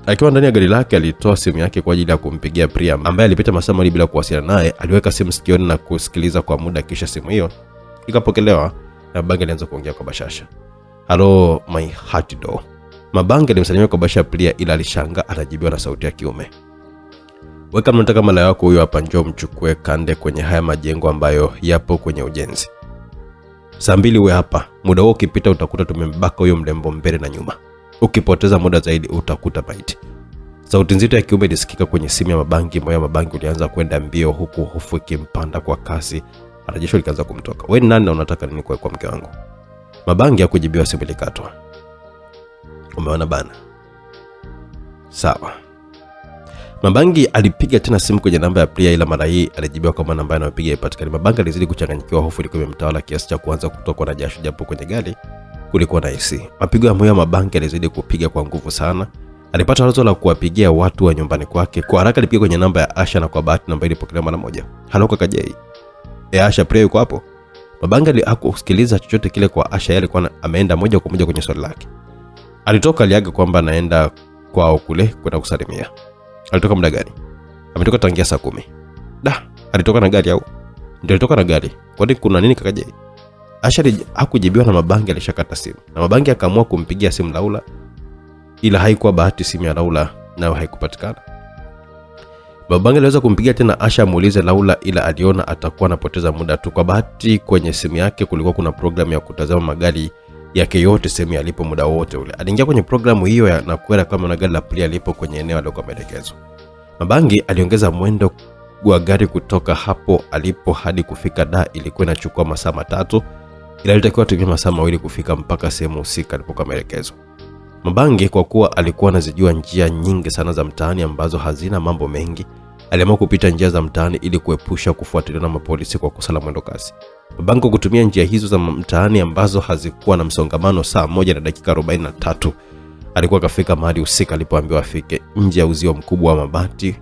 Akiwa ndani ya gari lake alitoa simu yake kwa ajili ya kumpigia Priya ambaye alipita masaa mawili bila kuwasiliana naye. Aliweka simu sikioni na kusikiliza kwa muda, kisha simu hiyo ikapokelewa na Mabangi alianza kuongea kwa bashasha. "Hello my heart door." Mabangi alimsalimia kwa bashasha Priya, ila alishangaa anajibiwa na sauti ya kiume. "Weka mnataka mala yako huyo hapa, njoo mchukue kande kwenye haya majengo ambayo yapo kwenye ujenzi. Saa 2 uwe hapa. Muda huo ukipita utakuta tumembaka huyo mlembo mbele na nyuma. Ukipoteza muda zaidi utakuta maiti." Sauti nzito ya kiume ilisikika kwenye simu ya Mabangi. Moyo wa Mabangi ulianza kwenda mbio huku hofu ikimpanda kwa kasi. Rejesho likaanza kumtoka. "Wewe nani na unataka nini kwa mke wangu?" Mabangi hakujibiwa, simu ilikatwa. "Umeona bana." "Sawa." Mabangi alipiga tena simu kwenye namba ya Priya, ila mara hii alijibiwa kama namba anayopiga ipatikane. Mabangi alizidi kuchanganyikiwa, hofu ilikuwa imemtawala kiasi cha kuanza kutokwa na jasho, japo kwenye gari kulikuwa na AC. Mapigo ya moyo ya Mabangi alizidi kupiga kwa nguvu sana. Alipata wazo la kuwapigia watu wa nyumbani kwake. Kwa haraka alipiga kwenye namba ya Asha na kwa bahati namba ilipokelewa mara moja. "Halo kaka Jay." Asha, Priya yuko hapo?" Mabangi hakusikiliza chochote kile kwa Asha, yeye alikuwa ameenda moja kwa moja kwenye swali lake. Alitoka, aliaga kwamba anaenda kwao kule kwenda kusalimia. "Alitoka muda gani?" "Ametoka tangia saa 10. "Da, alitoka na gari au?" "Ndio alitoka na gari." "Kwani kuna nini kaka Jay?" Asha hakujibiwa na Mabangi alishakata simu. Na Mabangi akaamua kumpigia simu Laula, ila haikuwa bahati, simu ya Laula nayo haikupatikana. Mabangi aliweza kumpigia tena Asha amuulize Laula, ila aliona atakuwa anapoteza muda tu. Kwa bahati kwenye simu yake kulikuwa kuna programu ya kutazama magari yake yote sehemu alipo muda wote ule. Aliingia kwenye programu hiyo na kuona kama na gari la Priya lipo kwenye eneo alikokuwa ameelekezwa. Mabangi aliongeza mwendo wa gari kutoka hapo alipo hadi kufika Dar. Ilikuwa inachukua masaa 3, ila ilitakiwa tumie masaa 2 kufika mpaka sehemu husika alipokuwa ameelekezwa. Mabangi kwa kuwa alikuwa anazijua njia nyingi sana za mtaani ambazo hazina mambo mengi, aliamua kupita njia za mtaani ili kuepusha kufuatiliwa na mapolisi kwa kosa la mwendo kasi. Mabangi kutumia njia hizo za mtaani ambazo hazikuwa na msongamano, saa 1 na dakika 43 alikuwa kafika mahali husika alipoambiwa afike. Nje ya uzio mkubwa wa mabati,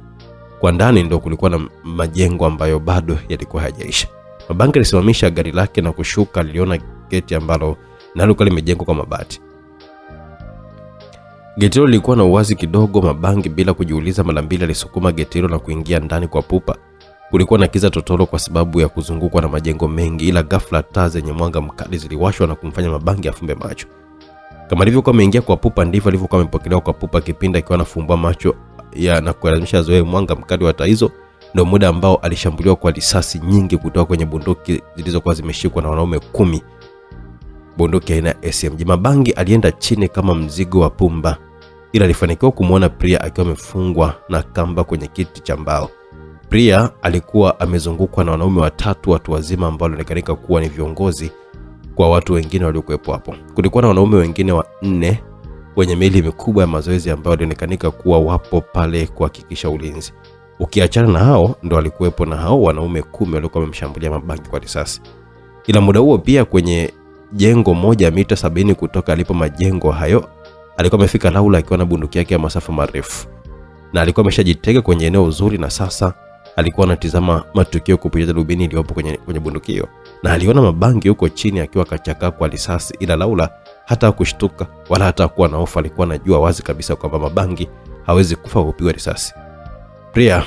kwa ndani ndio kulikuwa na majengo ambayo bado yalikuwa hayajaisha. Mabangi alisimamisha gari lake na kushuka. Aliona geti ambalo nalo limejengwa kwa mabati. Geti hilo lilikuwa na uwazi kidogo. Mabangi bila kujiuliza mara mbili alisukuma geti hilo na kuingia ndani kwa pupa. Kulikuwa na kiza totoro kwa sababu ya kuzungukwa na majengo mengi, ila ghafla taa zenye mwanga mkali ziliwashwa na kumfanya Mabangi afumbe macho. Kama alivyokuwa ameingia kwa pupa, ndivyo alivyokuwa amepokelewa kwa pupa, kipinda akiwa anafumbua macho na kuelazimisha zoe mwanga mkali wa taa hizo. Ndio muda ambao alishambuliwa kwa risasi nyingi kutoka kwenye bunduki zilizokuwa zimeshikwa na wanaume 10, bunduki aina ya SMG. Mabangi alienda chini kama mzigo wa pumba, ila alifanikiwa kumuona Priya akiwa amefungwa na kamba kwenye kiti cha mbao. Priya alikuwa amezungukwa na wanaume 3 watu wazima ambao walionekana kuwa ni viongozi kwa watu wengine waliokuwepo hapo. Kulikuwa na wanaume wengine 4 wenye miili mikubwa ya mazoezi ambao walionekana kuwa wapo pale kuhakikisha ulinzi. Ukiachana na hao, ndo walikuwepo na hao wanaume 10 waliokuwa wamemshambulia Mabangi kwa risasi. Ila muda huo pia kwenye jengo moja mita 70 kutoka alipo majengo hayo alikuwa amefika Laula akiwa na bunduki yake ya masafa marefu, na alikuwa ameshajitega kwenye eneo zuri, na sasa alikuwa anatizama matukio kupitia darubini iliyopo kwenye bunduki hiyo. Na aliona Mabangi yuko chini akiwa kachakaa kwa risasi, ila Laula hata kushtuka wala hata kuwa na hofu. Alikuwa anajua wazi kabisa kwamba Mabangi hawezi kufa kupigwa risasi. Priya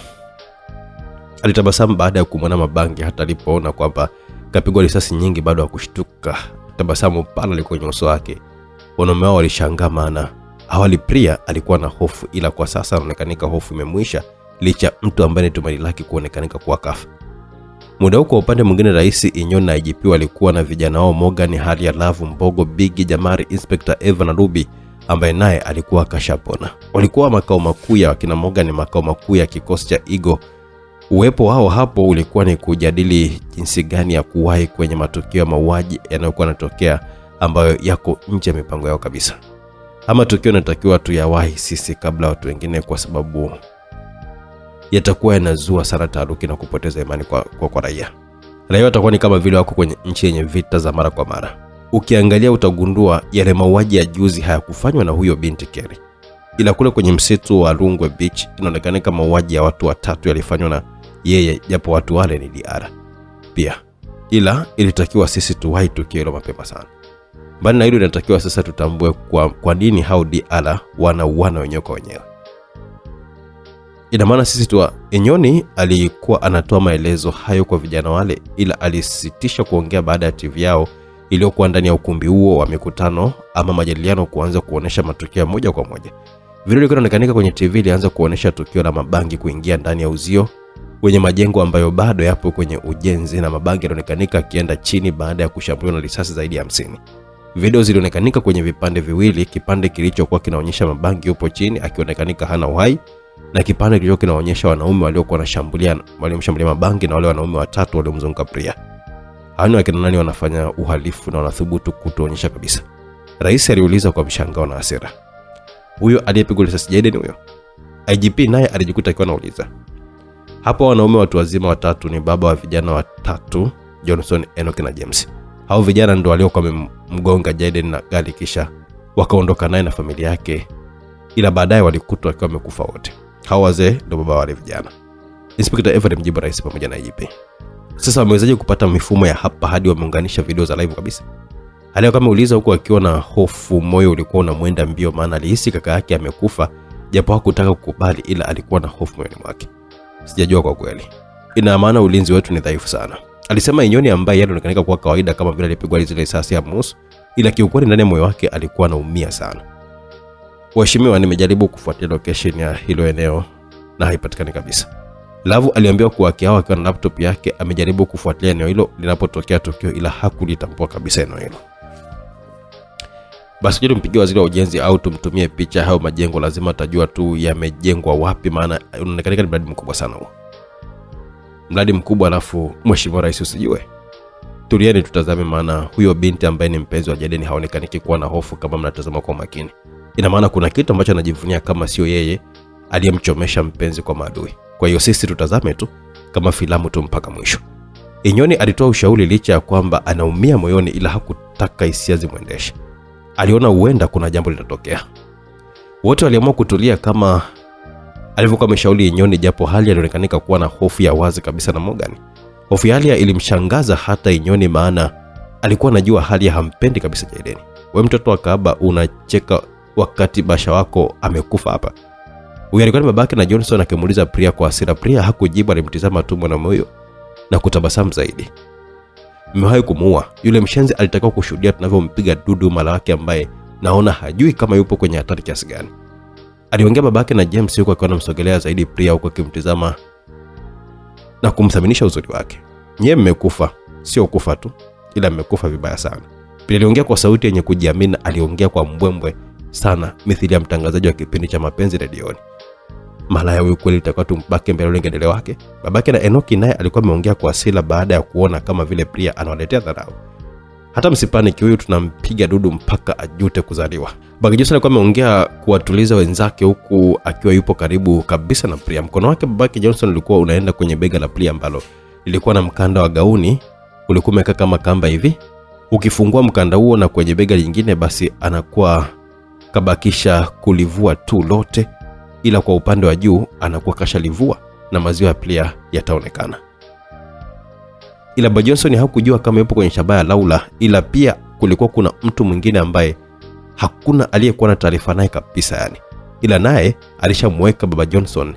alitabasamu baada ya kumwona Mabangi, hata alipoona kwamba kapigwa risasi nyingi bado hakushtuka. Tabasamu pana liko kwenye uso wake. Wanaume wao walishangaa, maana Awali Priya alikuwa na hofu, ila kwa sasa anaonekanika hofu imemwisha licha mtu ambaye ni tumaini lake kuonekanika kuwa kafa. Muda huo kwa upande mwingine, Rais Inyoni na IGP walikuwa na vijana wao Morgan, Halia, Love, Mbogo, Biggie, Jamari, Inspector Eva na Ruby ambaye naye alikuwa kashapona. Walikuwa makao makuu ya kina Morgan, makao makuu ya kikosi cha Eagle. Uwepo wao hapo ulikuwa ni kujadili jinsi gani ya kuwahi kwenye matukio ya mauaji yanayokuwa yanatokea ambayo yako nje ya mipango yao kabisa. Ama tukio natakiwa tuyawahi sisi kabla watu wengine, kwa sababu yatakuwa yanazua sana taharuki na kupoteza imani kwa raia. Raia watakuwa ni kama vile wako kwenye nchi yenye vita za mara kwa mara. Ukiangalia utagundua yale mauaji ya juzi hayakufanywa na huyo binti Kerry, ila kule kwenye msitu wa Rungwe Beach inaonekana kama mauaji ya watu watatu yalifanywa na yeye, japo watu wale ni DR pia. Ila ilitakiwa sisi tuwahi tukio hilo mapema sana. Bali na hilo inatakiwa sasa tutambue kwa nini hao DR wanauana wenyewe kwa wenyewe. Ina maana sisi tu Inyoni alikuwa anatoa maelezo hayo kwa vijana wale, ila alisitisha kuongea baada ya TV yao iliyokuwa ndani ya ukumbi huo wa mikutano ama majadiliano kuanza kuonesha matukio moja kwa moja. Video ilikuwa inaonekana kwenye TV ilianza kuonesha tukio la mabangi kuingia ndani ya uzio wenye majengo ambayo bado yapo kwenye ujenzi, na mabangi yanaonekana akienda chini baada ya kushambuliwa na risasi zaidi ya 50. Video zilionekanika kwenye vipande viwili, kipande kilichokuwa kinaonyesha mabangi yupo chini akionekanika hana uhai, na kipande kilichokuwa kinaonyesha wanaume waliokuwa waliomshambulia mabangi na wale wanaume watatu waliomzunguka Priya. Hao wakina nani wanafanya uhalifu na wanathubutu kutuonyesha kabisa. Rais aliuliza kwa mshangao na hasira, huyo aliyepigwa risasi Jaden huyo? IGP naye alijikuta akiwa anauliza. Hapo wanaume watu wazima watatu ni baba wa vijana watatu, Johnson, Enoch na James. Hao vijana ndio waliokuwa wamemgonga Jaden na gari kisha wakaondoka naye na familia yake, ila baadaye walikutwa wakiwa wamekufa wote. Hao wazee ndio baba wale vijana. Inspector Eva alimjibu rais pamoja na IGP. Sasa wamewezaje kupata mifumo ya hapa hadi wameunganisha video za live kabisa? Hali kama uliza huko akiwa na hofu, moyo ulikuwa unamwenda mbio, maana alihisi kaka yake amekufa japo hakutaka kukubali, ila alikuwa na hofu moyoni mwake. Sijajua kwa kweli. Ina maana ulinzi wetu ni dhaifu sana, alisema Inyoni ambaye anaonekana kwa kawaida kama vile alipigwa zile risasi ya mosu, ila kiukweli ndani ya moyo wake alikuwa anaumia sana. Waheshimiwa, nimejaribu kufuatilia location ya hilo eneo na haipatikani kabisa. Love aliambiwa kuwa akiwa na laptop yake amejaribu kufuatilia eneo hilo linapotokea tukio, ila hakulitambua kabisa eneo hilo. Basi je, tumpigie waziri wa ujenzi au tumtumie picha hayo majengo? Lazima atajua tu yamejengwa wapi, maana unaonekana ni mradi mkubwa sana huo. Mradi mkubwa alafu mheshimiwa rais usijue. Tulieni tutazame, maana huyo binti ambaye ni mpenzi wa Jaden haonekani kuwa na hofu kama mnatazama kwa makini. Ina maana kuna kitu ambacho anajivunia kama sio yeye aliyemchomesha mpenzi kwa maadui. Kwa hiyo sisi tutazame tu kama filamu tu mpaka mwisho. Inyoni alitoa ushauri licha ya kwamba anaumia moyoni, ila hakutaka hisia zimwendeshe. Aliona huenda kuna jambo litatokea. Wote waliamua kutulia kama alivyokuwa ameshauri Inyoni, japo hali alionekanika kuwa na hofu ya wazi kabisa na Morgan. Hofu ya ilimshangaza hata Inyoni, maana alikuwa anajua hali hampendi kabisa Jaden. Wewe mtoto wa kaaba unacheka wakati basha wako amekufa hapa. Huyu alikuwa ni babake na Johnson akimuuliza Priya kwa hasira. Priya hakujibu, alimtazama tu mwanamume huyo na kutabasamu zaidi. Mmewahi kumuua? Yule mshenzi alitakiwa kushuhudia tunavyompiga dudu mala wake ambaye naona hajui kama yupo kwenye hatari kiasi gani. Aliongea babake na James yuko akiwa anamsogelea zaidi Priya huko akimtazama na kumthaminisha uzuri wake. Nyie mmekufa, sio kufa tu, ila mmekufa vibaya sana. Priya aliongea kwa sauti yenye kujiamini, aliongea kwa mbwembwe sana mithili ya mtangazaji wa kipindi cha mapenzi redioni. Malaya huyu kweli itakuwa tumbake mbele lengendele wake. Babake na Enoch naye alikuwa ameongea kwa hasira baada ya kuona kama vile Priya anawaletea dharau. Hata msipaniki, huyu tunampiga dudu mpaka ajute kuzaliwa. Babake Johnson alikuwa ameongea kuwatuliza wenzake huku akiwa yupo karibu kabisa na Priya. Mkono wake babake Johnson ulikuwa unaenda kwenye bega la Priya ambalo lilikuwa na mkanda wa gauni ulikuwa umekaa kama kamba hivi. Ukifungua mkanda huo na kwenye bega lingine, basi anakuwa kabakisha kulivua tu lote, ila kwa upande wa juu anakuwa kashalivua na maziwa ya Priya yataonekana. Ila Baba Johnson hakujua kama yupo kwenye shabaha ya Laula, ila pia kulikuwa kuna mtu mwingine ambaye hakuna aliyekuwa na taarifa naye kabisa yani. Ila naye alishamweka Baba Johnson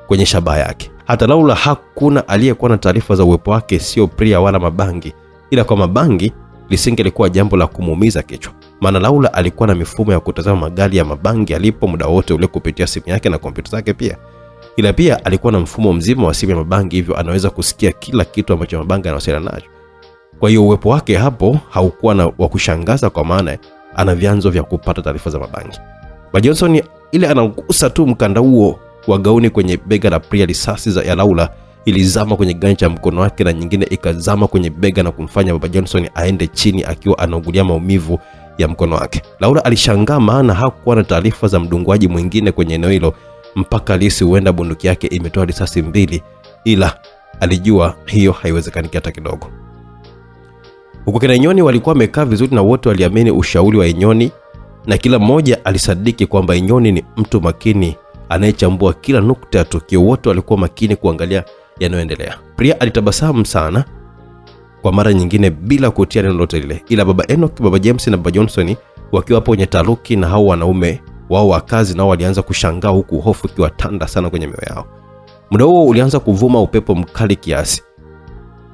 kwenye shabaha yake. Hata Laula hakuna aliyekuwa na taarifa za uwepo wake, sio Priya wala mabangi. Ila kwa mabangi lisingelikuwa jambo la kumuumiza kichwa, maana Laura alikuwa na mifumo ya kutazama magari ya mabangi alipo muda wote ule kupitia simu yake na kompyuta zake pia. Ila pia alikuwa na mfumo mzima wa simu ya mabangi, hivyo anaweza kusikia kila kitu ambacho mabangi anawasiliana nacho. Kwa hiyo uwepo wake hapo haukuwa na wa kushangaza, kwa maana ana vyanzo vya kupata taarifa za mabangi. Johnson ile anagusa tu mkanda huo wa gauni kwenye bega la Priya, risasi ya Laura ilizama kwenye ganja mkono wake na nyingine ikazama kwenye bega na kumfanya Baba Johnson aende chini akiwa anaugulia maumivu ya mkono wake. Laura alishangaa, maana hakuwa na taarifa za mdungwaji mwingine kwenye eneo hilo mpaka alisi huenda bunduki yake imetoa risasi 2, ila alijua hiyo haiwezekani hata kidogo. Huko kina Inyoni walikuwa wamekaa vizuri na wote waliamini ushauri wa Inyoni, na kila mmoja alisadiki kwamba Inyoni ni mtu makini anayechambua kila nukta ya tukio. Wote walikuwa makini kuangalia yanayoendelea. Priya alitabasamu sana kwa mara nyingine bila kutia neno lolote lile, ila Baba Enoch, Baba James na Baba Johnson wakiwa hapo kwenye taruki na hao wanaume wao wa kazi nao walianza kushangaa, huku hofu ikiwatanda sana kwenye mioyo yao. Muda huo ulianza kuvuma upepo mkali kiasi.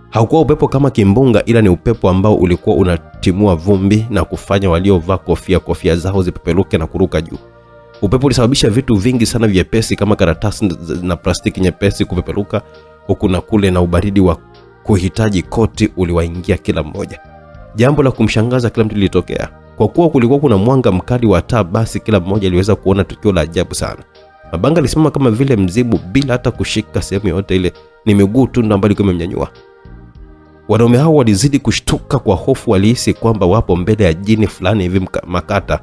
Haukuwa upepo kama kimbunga, ila ni upepo ambao ulikuwa unatimua vumbi na kufanya waliovaa kofia zao zipeperuke na kuruka juu. Upepo ulisababisha vitu vingi sana vyepesi kama karatasi na plastiki nyepesi kupeperuka huku na kule, na ubaridi wa kuhitaji koti uliwaingia kila mmoja. Jambo la kumshangaza kila mtu lilitokea. Kwa kuwa kulikuwa kuna mwanga mkali wa taa, basi kila mmoja aliweza kuona tukio la ajabu sana. Mabanga alisimama kama vile mzibu bila hata kushika sehemu yote ile, ni miguu tu ndo ambayo ilikuwa imemnyanyua. Wanaume hao walizidi kushtuka kwa hofu, walihisi kwamba wapo mbele ya jini fulani hivi makata,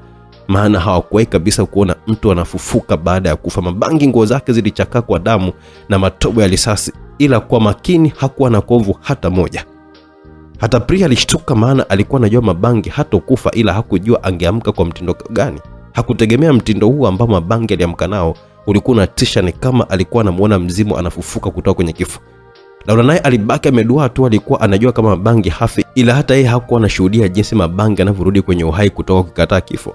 maana hawakuwahi kabisa kuona mtu anafufuka baada ya kufa. Mabangi nguo zake zilichakaa kwa damu na matobo ya risasi, ila kwa makini hakuwa na kovu hata moja. Hata Priya alishtuka, maana alikuwa anajua mabangi hatokufa, ila hakujua angeamka kwa mtindo gani. Hakutegemea mtindo huu ambao mabangi aliamka nao ulikuwa unatisha, ni kama alikuwa anamuona mzimu anafufuka kutoka kwenye kifo. Laura naye alibaki ameduaa tu, alikuwa anajua kama mabangi hafi, ila hata yeye hakuwa anashuhudia jinsi mabangi yanavyorudi kwenye uhai kutoka kukataa kifo.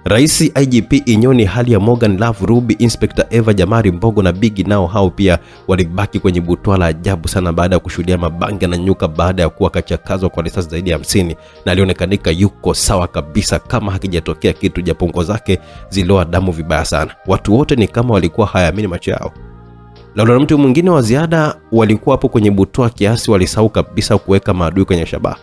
Rais, IGP Inyoni, Halia, Morgan, Love, Ruby, Inspector Eva, Jamari, Mbogo na Bigi nao hao pia walibaki kwenye butwa la ajabu sana baada ya kushuhudia mabangi na nyuka baada ya kuwa kachakazwa kwa risasi zaidi ya 50, na alionekanika yuko sawa kabisa kama hakijatokea kitu, japo nguo zake ziloa damu vibaya sana. Watu wote ni kama walikuwa hayaamini macho yao. Laura na mtu mwingine wa ziada walikuwa hapo kwenye butwa kiasi walisahau kabisa kuweka maadui kwenye shabaha.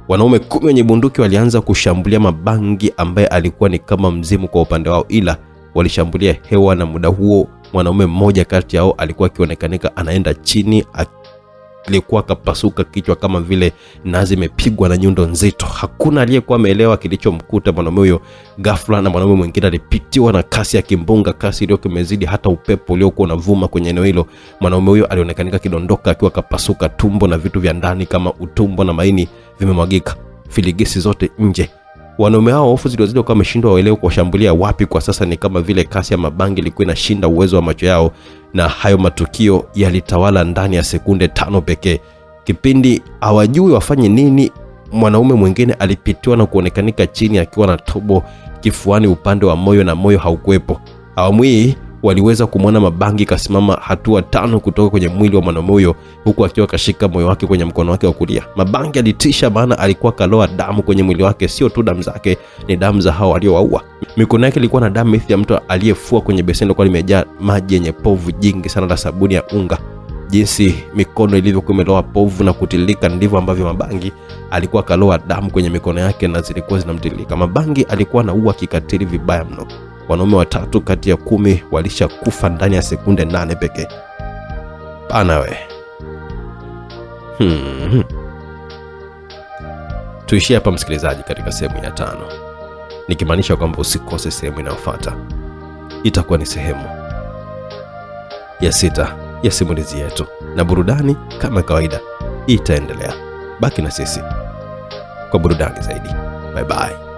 Wanaume 10 wenye bunduki walianza kushambulia mabangi ambaye alikuwa ni kama mzimu kwa upande wao, ila walishambulia hewa, na muda huo mwanaume mmoja kati yao alikuwa akionekanika anaenda chini, alikuwa kapasuka kichwa kama vile nazi imepigwa na nyundo nzito. Hakuna aliyekuwa ameelewa kilichomkuta mwanaume huyo. Ghafla na mwanaume mwingine alipitiwa na kasi ya kimbunga, kasi iliyokuwa imezidi hata upepo uliokuwa unavuma kwenye eneo hilo. Mwanaume huyo alionekanika kidondoka akiwa kapasuka tumbo na vitu vya ndani kama utumbo na maini vimemwagika, filigisi zote nje. Wanaume hao hofu zilizozidi kwa wameshindwa waelewe kuwashambulia wapi. Kwa sasa ni kama vile kasi ya mabangi ilikuwa inashinda uwezo wa macho yao, na hayo matukio yalitawala ndani ya sekunde 5 pekee. Kipindi hawajui wafanye nini, mwanaume mwingine alipitiwa na kuonekanika chini akiwa na tobo kifuani upande wa moyo, na moyo haukuepo. Awamu hii waliweza kumwona mabangi kasimama hatua 5 kutoka kwenye mwili wa mwanaume huyo, huku akiwa kashika moyo wake kwenye mkono wake wa kulia. Mabangi alitisha, maana alikuwa kaloa damu kwenye mwili wake, sio tu damu zake, ni damu za hao waliowaua. Mikono yake ilikuwa na damu ya mtu aliyefua kwenye beseni kwa limejaa maji yenye povu jingi sana la sabuni ya unga. Jinsi mikono ilivyokuwa imeloa povu na kutilika, ndivyo ambavyo mabangi alikuwa kaloa damu kwenye mikono yake na zilikuwa zinamtilika. Mabangi alikuwa anaua kikatili vibaya mno. Wanaume 3 kati ya 10 walishakufa ndani ya sekunde 8 pekee. Bana we. Tuishie hapa msikilizaji katika sehemu ya 5. Nikimaanisha kwamba usikose sehemu inayofuata. Itakuwa ni sehemu ya 6 ya simulizi yetu, na burudani kama kawaida itaendelea. Baki na sisi kwa burudani zaidi. Bye bye.